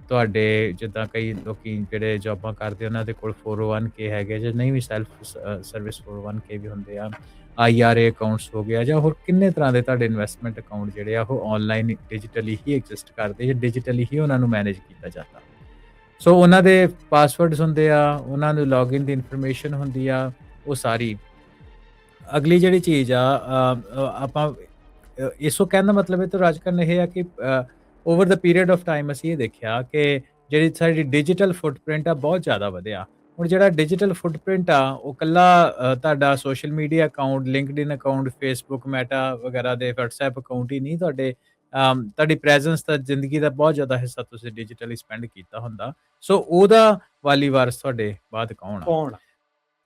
Speaker 2: ਤੁਹਾਡੇ ਜਿੱਦਾਂ ਕਈ ਲੋਕੀ ਜਿਹੜੇ ਜੌਬਾਂ ਕਰਦੇ ਉਹਨਾਂ ਦੇ ਕੋਲ 401k ਹੈਗੇ, ਜੇ ਨਹੀਂ ਵੀ ਸੈਲਫ ਸਰਵਿਸ 401k ਵੀ ਹੁੰਦੇ ਆ, IRA ਅਕਾਊਂਟਸ ਹੋ ਗਿਆ, ਜਾਂ ਹੋਰ ਕਿੰਨੇ ਤਰ੍ਹਾਂ ਦੇ ਤੁਹਾਡੇ ਇਨਵੈਸਟਮੈਂਟ ਅਕਾਊਂਟ ਜਿਹੜੇ ਆ ਉਹ ਆਨਲਾਈਨ ਡਿਜੀਟਲੀ ਹੀ ਐਗਜ਼ਿਸਟ ਕਰਦੇ, ਜਾਂ ਡਿਜੀਟਲੀ ਹੀ ਉਹਨਾਂ ਨੂੰ ਮੈਨੇਜ ਕੀਤਾ ਜਾਂਦਾ। ਸੋ ਉਹਨਾਂ ਦੇ ਪਾਸਵਰਡਸ ਹੁੰਦੇ ਆ, ਉਹਨਾਂ ਨੂੰ ਲੌਗਇਨ ਦੀ ਇਨਫੋਰਮੇਸ਼ਨ ਹੁੰਦੀ ਆ, ਉਹ ਸਾਰੀ। ਅਗਲੀ ਜਿਹੜੀ ਚੀਜ਼ ਆ ਆਪਾਂ ਇਸੋ ਕਹਿਣ ਦਾ ਮਤਲਬ ਇਹ ਤਾਂ ਰਾਜਕਰਨ ਇਹ ਆ ਕਿ over the period of time ਅਸੀਂ ਇਹ ਦੇਖਿਆ ਕਿ ਜਿਹੜੀ ਸਾਡੀ ਡਿਜੀਟਲ ਫੁੱਟਪ੍ਰਿੰਟ ਆ ਬਹੁਤ ਜ਼ਿਆਦਾ ਵਧਿਆ। ਹੁਣ ਜਿਹੜਾ ਡਿਜੀਟਲ ਫੁੱਟਪ੍ਰਿੰਟ ਆ ਉਹ ਇਕੱਲਾ ਤੁਹਾਡਾ social media account, LinkedIn account, Facebook, meta ਵਗੈਰਾ ਦੇ WhatsApp ਅਕਾਊਂਟ ਹੀ ਨਹੀਂ, ਤੁਹਾਡੀ ਪ੍ਰੈਜ਼ੈਂਸ ਦਾ ਜ਼ਿੰਦਗੀ ਦਾ ਬਹੁਤ ਜ਼ਿਆਦਾ ਹਿੱਸਾ ਤੁਸੀਂ ਡਿਜੀਟਲੀ ਸਪੈਂਡ ਕੀਤਾ ਹੁੰਦਾ। ਸੋ ਉਹਦਾ ਵਾਲੀ ਵਾਰਸ ਤੁਹਾਡੇ ਬਾਅਦ ਕੌਣ ਆ?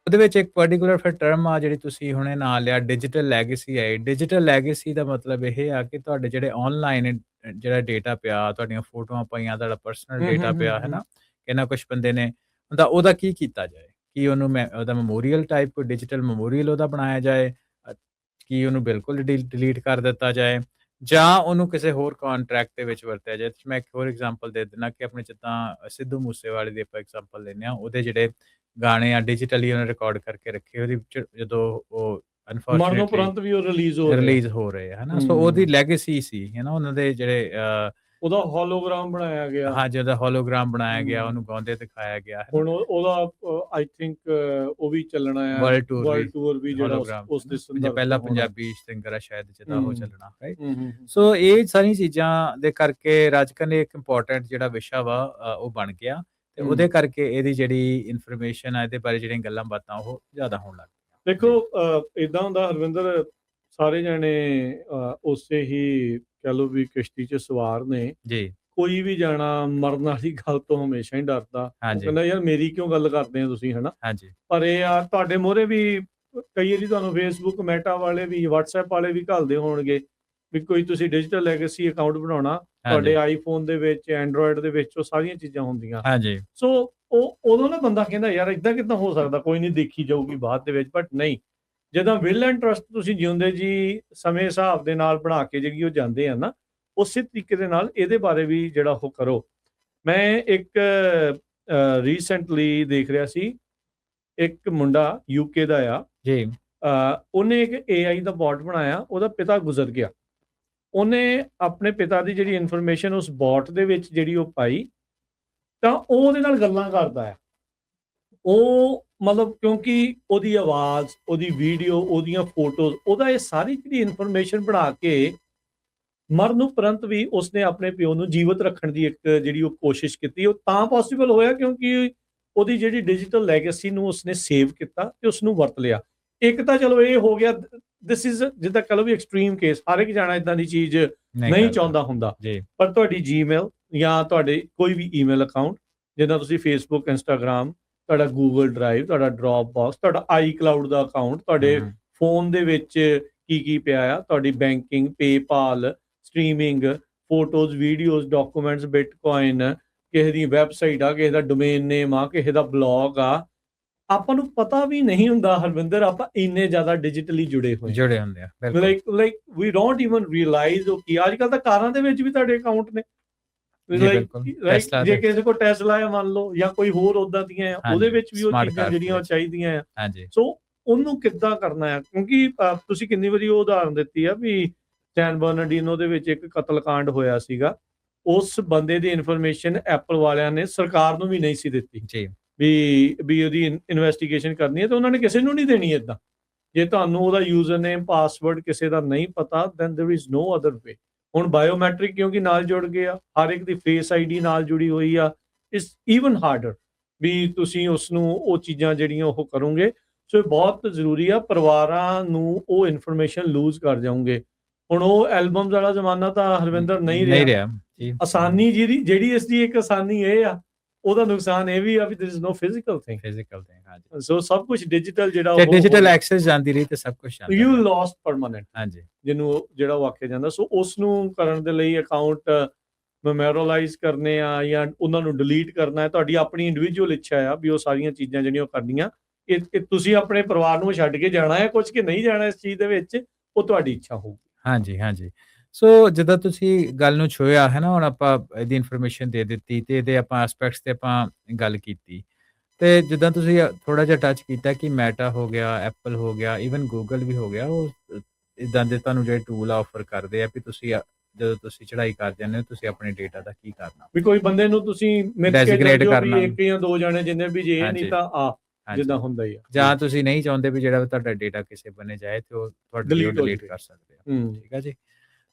Speaker 2: ਉਹਦੇ ਵਿੱਚ ਇੱਕ ਪਾਰਟਿਕੂਲਰ ਫਿਰ ਟਰਮ ਆ ਜਿਹੜੀ ਤੁਸੀਂ ਹੁਣੇ ਨਾਂ ਲਿਆ, ਡਿਜੀਟਲ ਲੈਗੇਸੀ ਹੈ। ਡਿਜੀਟਲ ਲੈਗੇਸੀ ਦਾ ਮਤਲਬ ਇਹ ਆ ਕਿ ਤੁਹਾਡੇ ਜਿਹੜੇ ਆਨਲਾਈਨ ਜਿਹੜਾ ਡੇਟਾ ਪਿਆ, ਤੁਹਾਡੀਆਂ ਫੋਟੋਆਂ ਪਈਆਂ, ਤੁਹਾਡਾ ਪਰਸਨਲ ਡੇਟਾ ਪਿਆ ਹੈ ਨਾ, ਇਹਨਾਂ ਕੁਝ ਬੰਦੇ ਨੇ ਉਹਦਾ ਕੀ ਕੀਤਾ ਜਾਏ? ਕੀ ਉਹਨੂੰ ਉਹਦਾ ਮੈਮੋਰੀਅਲ ਟਾਈਪ ਕੋਈ ਡਿਜੀਟਲ ਮੈਮੋਰੀਅਲ ਉਹਦਾ ਬਣਾਇਆ ਜਾਏ, ਕੀ ਉਹਨੂੰ ਬਿਲਕੁਲ ਡਿਲੀਟ ਕਰ ਦਿੱਤਾ ਜਾਏ, ਜਾਂ ਉਹਨੂੰ ਕਿਸੇ ਹੋਰ ਕੰਟਰੈਕਟ ਦੇ ਵਿੱਚ ਵਰਤਿਆ ਜਾਏ? ਮੈਂ ਇੱਕ ਹੋਰ ਐਗਜ਼ਾਮਪਲ ਦੇ ਦਿੰਦਾ ਕਿ ਆਪਣੇ ਜਿੱਦਾਂ ਸਿੱਧੂ ਮੂਸੇਵਾਲੇ ਦੀ ਆਪਾਂ ਐਗਜ਼ਾਮਪਲ ਲੈਂਦੇ ਹਾਂ, ਉਹਦੇ ਜਿਹੜੇ ਗਾਣੇ ਆ ਡਿਜੀਟਲੀ ਉਹਨੇ ਰਿਕਾਰਡ ਕਰਕੇ ਰੱਖੇ, ਉਹਦੀ ਜਦੋਂ ਉਹ
Speaker 1: ਮਰਨ ਉਪਰੰਤ ਵੀ ਉਹ
Speaker 2: ਰਿਲੀਜ਼ ਹੋ ਰਹੇ ਆ ਹਨਾ। ਸੋ ਉਹਦੀ ਲੈਗੇਸੀ ਸੀ ਹੈ ਨਾ, ਉਹਨਾਂ ਦੇ ਜਿਹੜੇ
Speaker 1: ਉਹਦਾ ਹੋਲੋਗ੍ਰਾਮ ਬਣਾਇਆ ਗਿਆ,
Speaker 2: ਹਾਂ ਜਿਹਦਾ ਹੋਲੋਗ੍ਰਾਮ ਬਣਾਇਆ ਗਿਆ, ਉਹਨੂੰ ਗਾਉਂਦੇ ਦਿਖਾਇਆ ਗਿਆ।
Speaker 1: ਹੁਣ ਉਹਦਾ ਆਈ ਥਿੰਕ ਉਹ ਵੀ ਚੱਲਣਾ ਹੈ,
Speaker 2: ਵਰਲਡ
Speaker 1: ਟੂਰ ਵੀ ਜਿਹੜਾ ਉਸ ਦੇ ਸੰਦਰਭ
Speaker 2: ਪਹਿਲਾ ਪੰਜਾਬੀ ਸਿੰਗਰ ਆ ਸ਼ਾਇਦ ਜਿਹਦਾ ਉਹ ਚੱਲਣਾ ਹੈ। ਸੋ ਇਹ ਸਾਰੀਆਂ ਚੀਜ਼ਾਂ ਦੇ ਕਰਕੇ ਰਾਜਕਰਨ ਇੱਕ ਇੰਪੋਰਟੈਂਟ ਜਿਹੜਾ ਵਿਸ਼ਾ ਵਾ ਉਹ ਬਣ ਗਿਆ, ਤੇ ਉਹਦੇ ਕਰਕੇ ਇਹਦੀ ਜਿਹੜੀ ਇਨਫੋਰਮੇਸ਼ਨ ਆ, ਇਹਦੇ ਬਾਰੇ ਜਿਹੜੀਆਂ ਗੱਲਾਂ ਬਾਤਾਂ ਉਹ ਜ਼ਿਆਦਾ ਹੋਣ ਲੱਗ ਪਈਆਂ।
Speaker 1: ਦੇਖੋ ਇਦਾਂ ਹੁੰਦਾ ਹਰਵਿੰਦਰ, ਸਾਰੇ ਜਣੇ ਉਸੇ ਹੀ ਕਹਿ ਲਓ ਵੀ ਕਿਸ਼ਤੀ 'ਚ ਸਵਾਰ ਨੇ ਜੀ। ਕੋਈ ਵੀ ਜਾਣਾ ਮਰਨ ਵਾਲੀ ਗੱਲ ਤੋਂ ਹਮੇਸ਼ਾ ਹੀ ਡਰਦਾ, ਕਹਿੰਦਾ ਯਾਰ ਮੇਰੀ ਕਿਉਂ ਗੱਲ ਕਰਦੇ ਆ ਤੁਸੀਂ, ਹਨਾ। ਪਰ ਇਹ ਆ ਤੁਹਾਡੇ ਮੋਹਰੇ ਵੀ ਕਈ ਵਾਰੀ ਤੁਹਾਨੂੰ ਫੇਸਬੁੱਕ, ਮੈਟਾ ਵਾਲੇ ਵੀ, WhatsApp ਵਾਲੇ ਵੀ ਘੱਲਦੇ ਹੋਣਗੇ ਵੀ ਕੋਈ ਤੁਸੀਂ ਡਿਜੀਟਲ ਲੈਗੇਸੀ ਅਕਾਊਂਟ ਬਣਾਉਣਾ, ਤੁਹਾਡੇ ਆਈਫੋਨ ਦੇ ਵਿੱਚ, ਐਂਡਰੋਇਡ ਦੇ ਵਿੱਚ ਉਹ ਸਾਰੀਆਂ ਚੀਜ਼ਾਂ ਹੁੰਦੀਆਂ। ਸੋ ਉਦੋਂ ਨਾ ਬੰਦਾ ਕਹਿੰਦਾ ਯਾਰ ਏਦਾਂ ਕਿੱਦਾਂ ਹੋ ਸਕਦਾ, ਕੋਈ ਨਹੀਂ ਦੇਖੀ ਜਾਊਗੀ ਬਾਅਦ ਦੇ ਵਿੱਚ। ਬਟ ਨਹੀਂ, ਜਦੋਂ ਵਿਲ ਐਂਡ ਟਰਸਟ ਤੁਸੀਂ ਜਿਉਂਦੇ ਜੀ ਸਮੇਂ ਹਿਸਾਬ ਦੇ ਨਾਲ ਬਣਾ ਕੇ ਜਿਹੜੀ ਉਹ ਜਾਂਦੇ ਆ ਨਾ, ਉਸੇ ਤਰੀਕੇ ਦੇ ਨਾਲ ਇਹਦੇ ਬਾਰੇ ਵੀ ਜਿਹੜਾ ਉਹ ਕਰੋ। ਮੈਂ ਇੱਕ ਰੀਸੈਂਟਲੀ ਦੇਖ ਰਿਹਾ ਸੀ, ਇੱਕ ਮੁੰਡਾ UK ਦਾ ਆ ਜੀ, ਉਹਨੇ ਇੱਕ AI ਦਾ ਬੋਟ ਬਣਾਇਆ, ਉਹਦਾ ਪਿਤਾ ਗੁਜ਼ਰ ਗਿਆ, ਉਹਨੇ ਆਪਣੇ ਪਿਤਾ ਦੀ ਜਿਹੜੀ ਇਨਫੋਰਮੇਸ਼ਨ ਉਸ ਬੋਟ ਦੇ ਵਿੱਚ ਜਿਹੜੀ ਉਹ ਪਾਈ, ਤਾਂ ਉਹ ਉਹਦੇ ਨਾਲ ਗੱਲਾਂ ਕਰਦਾ ਹੈ। ਉਹ ਮਤਲਬ ਕਿਉਂਕਿ ਉਹਦੀ ਆਵਾਜ਼, ਉਹਦੀ ਵੀਡੀਓ, ਉਹਦੀਆਂ ਫੋਟੋਜ਼, ਉਹਦਾ ਇਹ ਸਾਰੀ ਜਿਹੜੀ ਇਨਫੋਰਮੇਸ਼ਨ ਬਣਾ ਕੇ ਮਰਨ ਉਪਰੰਤ ਵੀ ਉਸਨੇ ਆਪਣੇ ਪਿਓ ਨੂੰ ਜੀਵਤ ਰੱਖਣ ਦੀ ਇੱਕ ਜਿਹੜੀ ਉਹ ਕੋਸ਼ਿਸ਼ ਕੀਤੀ। ਉਹ ਤਾਂ ਪੋਸੀਬਲ ਹੋਇਆ ਕਿਉਂਕਿ ਉਹਦੀ ਜਿਹੜੀ ਡਿਜੀਟਲ ਲੈਗੇਸੀ ਨੂੰ ਉਸਨੇ ਸੇਵ ਕੀਤਾ ਤੇ ਉਸਨੂੰ ਵਰਤ ਲਿਆ। ਇੱਕ ਤਾਂ ਚਲੋ ਇਹ ਹੋ ਗਿਆ, ਦਿਸ ਇਜ਼ ਜਿੱਦਾਂ ਕਹ ਲਓ ਵੀ ਐਕਸਟ੍ਰੀਮ ਕੇਸ, ਹਰ ਇੱਕ ਜਾਣਾ ਇਦਾਂ ਦੀ ਚੀਜ਼ ਨਹੀਂ ਚਾਹੁੰਦਾ ਹੁੰਦਾ, ਪਰ ਤੁਹਾਡੀ ਜੀਮੇਲ ਜਾਂ ਤੁਹਾਡੇ ਕੋਈ ਵੀ ਈਮੇਲ ਅਕਾਊਂਟ, ਜਿੱਦਾਂ ਤੁਸੀਂ ਫੇਸਬੁੱਕ, ਇੰਸਟਾਗ੍ਰਾਮ, ਤੁਹਾਡਾ ਗੂਗਲ ਡਰਾਈਵ, ਤੁਹਾਡਾ ਡਰੌਪ ਬਾਕਸ, ਤੁਹਾਡਾ iCloud ਦਾ ਅਕਾਊਂਟ, ਤੁਹਾਡੇ ਫੋਨ ਦੇ ਵਿੱਚ ਕੀ ਪਿਆ ਆ, ਤੁਹਾਡੀ banking, PayPal, streaming, photos, videos, documents, Bitcoin, ਕਿਸੇ ਦੀ ਵੈਬਸਾਈਟ ਆ, ਕਿਸੇ ਦਾ ਡੋਮੇਨ ਨੇਮ ਆ, ਕਿਸੇ ਦਾ ਬਲੌਗ ਆ, ਆਪਾਂ ਨੂੰ ਪਤਾ ਵੀ ਨਹੀਂ ਹੁੰਦਾ ਹਰਵਿੰਦਰ, ਆਪਾਂ ਇੰਨੇ ਜ਼ਿਆਦਾ ਡਿਜੀਟਲੀ ਜੁੜੇ ਹੁੰਦੇ ਆ। Like we don't even realise ਕਿ ਅੱਜ ਕੱਲ੍ਹ ਤਾਂ ਕਾਰਾਂ ਦੇ ਵਿੱਚ ਵੀ ਤੁਹਾਡੇ ਅਕਾਊਂਟ ਨੇ। ਜੇ ਕਿਸੇ ਕੋਲ ਟੈਸਲਾ ਆ ਮੰਨ ਲਓ, ਜਾਂ ਕੋਈ ਹੋਰ ਉਦਾਂ ਦੀਆਂ ਆ, ਉਹਦੇ ਵਿੱਚ ਵੀ ਉਹ ਚੀਜ਼ਾਂ ਜਿਹੜੀਆਂ ਚਾਹੀਦੀਆਂ ਆ। ਸੋ ਉਹਨੂੰ ਕਿੱਦਾਂ ਕਰਨਾ ਆ, ਕਿਉਂਕਿ ਤੁਸੀਂ ਕਿੰਨੀ ਵਾਰੀ ਉਹ ਉਦਾਹਰਨ ਦਿੱਤੀ ਆ ਵੀ ਸੈਨ ਬਰਨਾਰਡੀਨੋ ਦੇ ਵਿੱਚ ਇੱਕ ਕਤਲਕਾਂਡ ਹੋਇਆ ਸੀਗਾ, ਉਸ ਬੰਦੇ ਦੀ ਇਨਫੋਰਮੇਸ਼ਨ ਐਪਲ ਵਾਲਿਆਂ ਨੇ ਸਰਕਾਰ ਨੂੰ ਵੀ ਨਹੀਂ ਸੀ ਦਿੱਤੀ ਵੀ ਉਹਦੀ ਇਨਵੈਸਟੀਗੇਸ਼ਨ ਕਰਨੀ ਹੈ, ਤੇ ਉਹਨਾਂ ਨੇ ਕਿਸੇ ਨੂੰ ਨਹੀਂ ਦੇਣੀ। ਏਦਾਂ ਜੇ ਤੁਹਾਨੂੰ ਉਹਦਾ ਯੂਜ਼ਰ ਨੇਮ, ਪਾਸਵਰਡ ਕਿਸੇ ਦਾ ਨਹੀਂ ਪਤਾ, then there is no other way. ਹੁਣ ਬਾਇਓਮੈਟ੍ਰਿਕ ਕਿਉਂਕਿ ਨਾਲ ਜੁੜ ਗਏ ਆ, ਹਰ ਇੱਕ ਦੀ ਫੇਸ ID ਨਾਲ ਜੁੜੀ ਹੋਈ ਆ, ਇਟਸ ਈਵਨ ਹਾਰਡਰ ਵੀ ਤੁਸੀਂ ਉਸਨੂੰ ਉਹ ਚੀਜ਼ਾਂ ਜਿਹੜੀਆਂ ਉਹ ਕਰੋਗੇ। ਸੋ ਇਹ ਬਹੁਤ ਜ਼ਰੂਰੀ ਆ, ਪਰਿਵਾਰਾਂ ਨੂੰ ਉਹ ਇਨਫੋਰਮੇਸ਼ਨ ਲੂਜ਼ ਕਰ ਜਾਓਗੇ। ਹੁਣ ਉਹ ਐਲਬਮਸ ਵਾਲਾ ਜ਼ਮਾਨਾ ਤਾਂ ਹਰਵਿੰਦਰ ਨਹੀਂ ਰਿਹਾ। ਆਸਾਨੀ ਜਿਹੜੀ ਇਸ ਦੀ ਇੱਕ ਆਸਾਨੀ ਇਹ ਆ, ਉਹਦਾ ਨੁਕਸਾਨ ਇਹ ਵੀ ਆ ਵੀ ਦੇयर ਇਜ਼ ਨੋ ਫਿਜ਼ੀਕਲ ਥਿੰਗ। ਹਾਂਜੀ, ਸੋ ਸਭ ਕੁਝ ਡਿਜੀਟਲ ਜਿਹੜਾ ਉਹ
Speaker 2: ਡਿਜੀਟਲ ਐਕਸੈਸ ਜਾਂਦੀ ਰਹੀ ਤੇ ਸਭ ਕੁਝ ਜਾਂਦਾ,
Speaker 1: ਯੂ ਲੌਸਟ ਪਰਮਾਨੈਂਟ। ਹਾਂਜੀ, ਜਿਹਨੂੰ ਜਿਹੜਾ ਉਹ ਆਖਿਆ ਜਾਂਦਾ। ਸੋ ਉਸ ਨੂੰ ਕਰਨ ਦੇ ਲਈ ਅਕਾਊਂਟ ਮੈਮੋਰਾਈਜ਼ ਕਰਨੇ ਆ ਜਾਂ ਉਹਨਾਂ ਨੂੰ ਡਿਲੀਟ ਕਰਨਾ ਹੈ, ਤੁਹਾਡੀ ਆਪਣੀ ਇੰਡੀਵਿਜੂਅਲ ਇੱਛਾ ਆ ਵੀ ਉਹ ਸਾਰੀਆਂ ਚੀਜ਼ਾਂ ਜਿਹੜੀਆਂ ਉਹ ਕਰਨੀਆਂ। ਇਹ ਤੁਸੀਂ ਆਪਣੇ ਪਰਿਵਾਰ ਨੂੰ ਛੱਡ ਕੇ ਜਾਣਾ ਹੈ ਕੁਝ ਕਿ ਨਹੀਂ ਜਾਣਾ ਇਸ ਚੀਜ਼ ਦੇ ਵਿੱਚ, ਉਹ ਤੁਹਾਡੀ ਇੱਛਾ ਹੋਊਗੀ।
Speaker 2: ਹਾਂਜੀ, ਹਾਂਜੀ। ਸੋ ਜਿੱਦਾਂ ਤੁਸੀਂ ਗੱਲ ਨੂੰ ਛੂਹਿਆ ਹੈ ਨਾ, ਹੁਣ ਆਪਾਂ ਇਹਦੀ ਇਨਫੋਰਮੇਸ਼ਨ ਦੇ ਦਿੱਤੀ ਤੇ ਇਹਦੇ ਆਪਾਂ ਐਸਪੈਕਟਸ ਤੇ ਆਪਾਂ ਗੱਲ ਕੀਤੀ। ਤੇ ਜਿੱਦਾਂ ਤੁਸੀਂ ਥੋੜ੍ਹਾ ਜਿਹਾ ਟੱਚ ਕੀਤਾ ਕਿ ਮੈਟਾ ਹੋ ਗਿਆ, ਐਪਲ ਹੋ ਗਿਆ, ਈਵਨ ਗੂਗਲ ਵੀ ਹੋ ਗਿਆ, ਉਹ ਇੱਦਾਂ ਦੇ ਤੁਹਾਨੂੰ ਜਿਹੜੇ ਟੂਲ ਆਫਰ ਕਰਦੇ ਆ ਵੀ ਤੁਸੀਂ ਜਦੋਂ ਤੁਸੀਂ ਚੜ੍ਹਾਈ ਕਰ ਜਾਂਦੇ ਹੋ, ਤੁਸੀਂ ਆਪਣੇ ਡੇਟਾ ਦਾ ਕੀ ਕਰਨਾ,
Speaker 1: ਵੀ ਕੋਈ ਬੰਦੇ ਨੂੰ ਤੁਸੀਂ ਮਿੱਥ ਕੇ ਚੱਲ
Speaker 2: ਡੈਜ਼ਿਗਨੇਟ
Speaker 1: ਜਾਓ ਵੀ
Speaker 2: ਕਰਨਾ।
Speaker 1: 1 ਜਾਂ 2 ਜਾਣੇ ਜਿੰਨੇ ਵੀ ਜੇ ਨਹੀਂ
Speaker 2: ਹਾਂਜੀ,
Speaker 1: ਤਾਂ ਜਿੱਦਾਂ
Speaker 2: ਹਾਂਜੀ।
Speaker 1: ਹੁੰਦਾ ਹੀ ਆ
Speaker 2: ਜਾਂ ਤੁਸੀਂ ਨਹੀਂ ਚਾਹੁੰਦੇ ਵੀ ਜਿਹੜਾ ਤੁਹਾਡਾ ਡੇਟਾ ਕਿਸੇ ਬੰਨੇ ਜਾਏ ਤੇ ਉਹ ਤੁਹਾਡੇ ਲਈ ਉਹ
Speaker 1: ਡਿਲੀਟ ਹੋ
Speaker 2: ਡਿਲੀਟ
Speaker 1: ਜਾਵੇ।
Speaker 2: ਕਰ ਸਕਦੇ ਆ।
Speaker 1: ਹੂੰ
Speaker 2: ਠੀਕ ਆ ਜੀ।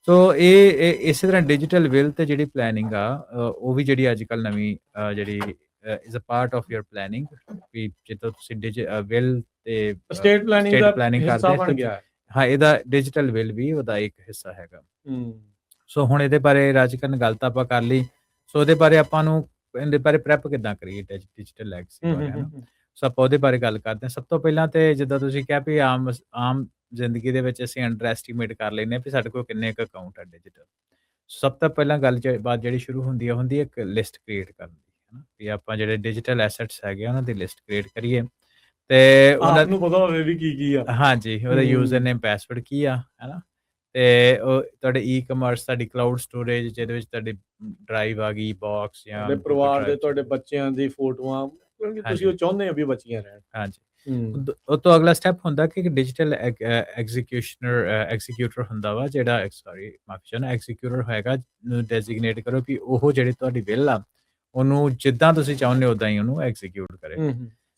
Speaker 2: ਸੋ ਇਹ ਇਸੇ ਤਰ੍ਹਾਂ ਡਿਜੀਟਲ ਵਿਲ ਤੇ ਜਿਹੜੀ ਪਲੈਨਿੰਗ ਆ ਉਹ ਵੀ ਜਿਹੜੀ ਅੱਜ ਕੱਲ੍ਹ ਨਵੀਂ ਜਿਹੜੀ is a part of your planning, ਵੀ ਜਿੱਦਾਂ ਤੁਸੀਂ ਵਿਲ ਤੇ
Speaker 1: ਸਟੇਟ ਪਲੈਨਿੰਗ ਦਾ
Speaker 2: ਪਲੈਨਿੰਗ
Speaker 1: ਹਿੱਸਾ
Speaker 2: ਕਰਦੇ
Speaker 1: ਬਣ ਗਿਆ ਹੈ।
Speaker 2: ਹਾਂ, ਇਹਦਾ ਡਿਜੀਟਲ ਵਿਲ ਵੀ ਉਹਦਾ ਇੱਕ ਹਿੱਸਾ ਹੈਗਾ।
Speaker 1: ਹੂੰ
Speaker 2: ਸੋ ਹੁਣ ਇਹਦੇ ਬਾਰੇ ਰਾਜਕਰਨ ਗੱਲ ਤਾਂ ਆਪਾਂ ਕਰ ਲਈ। ਸੋ ਇਹਦੇ ਬਾਰੇ ਆਪਾਂ ਨੂੰ ਇਹਦੇ ਬਾਰੇ ਪ੍ਰੈਪ ਕਿੱਦਾਂ ਕਰੀਏ ਡਿਜੀਟਲ ਲੈਗਸੀ ਬਾਰੇ, ਹੈ ਨਾ? ਸੋ ਆਪਾਂ ਉਹਦੇ ਬਾਰੇ ਗੱਲ ਕਰਦੇ ਹਾਂ। ਸਭ ਤੋਂ ਪਹਿਲਾਂ ਤੇ ਜਿੱਦਾਂ ਤੁਸੀਂ ਕਿਹਾ ਵੀ ਆਮ ਜ਼ਿੰਦਗੀ ਦੇ ਵਿੱਚ ਅਸੀਂ ਅੰਡਰ ਐਸਟੀਮੇਟ ਕਰ ਲੈਂਦੇ ਹਾਂ ਵੀ ਸਾਡੇ ਕੋਲ ਕਿੰਨੇ ਕੁ ਅਕਾਊਂਟ ਆ ਡਿਜੀਟਲ। ਸਭ ਤੋਂ ਪਹਿਲਾਂ ਗੱਲ ਬਾਤ ਜਿਹੜੀ ਸ਼ੁਰੂ ਹੁੰਦੀ ਹੈ ਇੱਕ ਲਿਸਟ ਕ੍ਰੀਏਟ ਕਰਨ ਦੀ, ਹੈ ਨਾ? ਵੀ ਆਪਾਂ ਜਿਹੜੇ ਡਿਜੀਟਲ ਐਸੈਟਸ ਹੈਗੇ ਉਹਨਾਂ ਦੀ ਲਿਸਟ ਕ੍ਰੀਏਟ ਕਰੀਏ ਤੇ
Speaker 1: ਆਪ ਨੂੰ ਪਤਾ ਹੋਵੇ ਵੀ ਕੀ ਆ।
Speaker 2: ਹਾਂਜੀ, ਉਹਦਾ ਯੂਜ਼ਰ ਨੇਮ ਪਾਸਵਰਡ ਕੀ ਆ, ਹੈ ਨਾ? ਤੇ ਉਹ ਤੁਹਾਡੇ ਈ-ਕਮਰਸ, ਤੁਹਾਡੀ ਕਲਾਊਡ ਸਟੋਰੇਜ ਜਿਹਦੇ ਵਿੱਚ ਤੁਹਾਡੀ ਡਰਾਈਵ ਆ ਗਈ, ਬਾਕਸ ਜਾਂ
Speaker 1: ਤੁਹਾਡੇ ਪਰਿਵਾਰ ਦੇ, ਤੁਹਾਡੇ ਬੱਚਿਆਂ ਦੀ ਫੋਟੋਆਂ, ਕਿਉਂਕਿ ਤੁਸੀਂ ਉਹ ਚਾਹੁੰਦੇ ਹੋ ਵੀ ਬਚੀਆਂ ਰਹਿਣ।
Speaker 2: ਹਾਂਜੀ। ਉਹ ਤੋਂ ਅਗਲਾ ਸਟੈਪ ਹੁੰਦਾ ਕਿ ਡਿਜੀਟਲ ਐਗਜ਼ੀਕਿਊਟਰ ਹੁੰਦਾ ਵਾ, ਜਿਹੜਾ ਮਾਫੀ ਚਾਹੁੰਦਾ, ਐਗਜ਼ੀਕਿਊਟਰ ਹੋਏਗਾ, ਨੂੰ ਡੈਜ਼ਿਗਨੇਟ ਕਰੋ ਵੀ ਉਹ ਜਿਹੜੀ ਤੁਹਾਡੀ ਬਿੱਲ ਆ ਉਹਨੂੰ ਜਿੱਦਾਂ ਤੁਸੀਂ ਚਾਹੁੰਦੇ ਹੋ ਉਦਾਂ ਹੀ ਉਹਨੂੰ ਐਗਜ਼ੀਕਿਊਟ ਕਰੇ।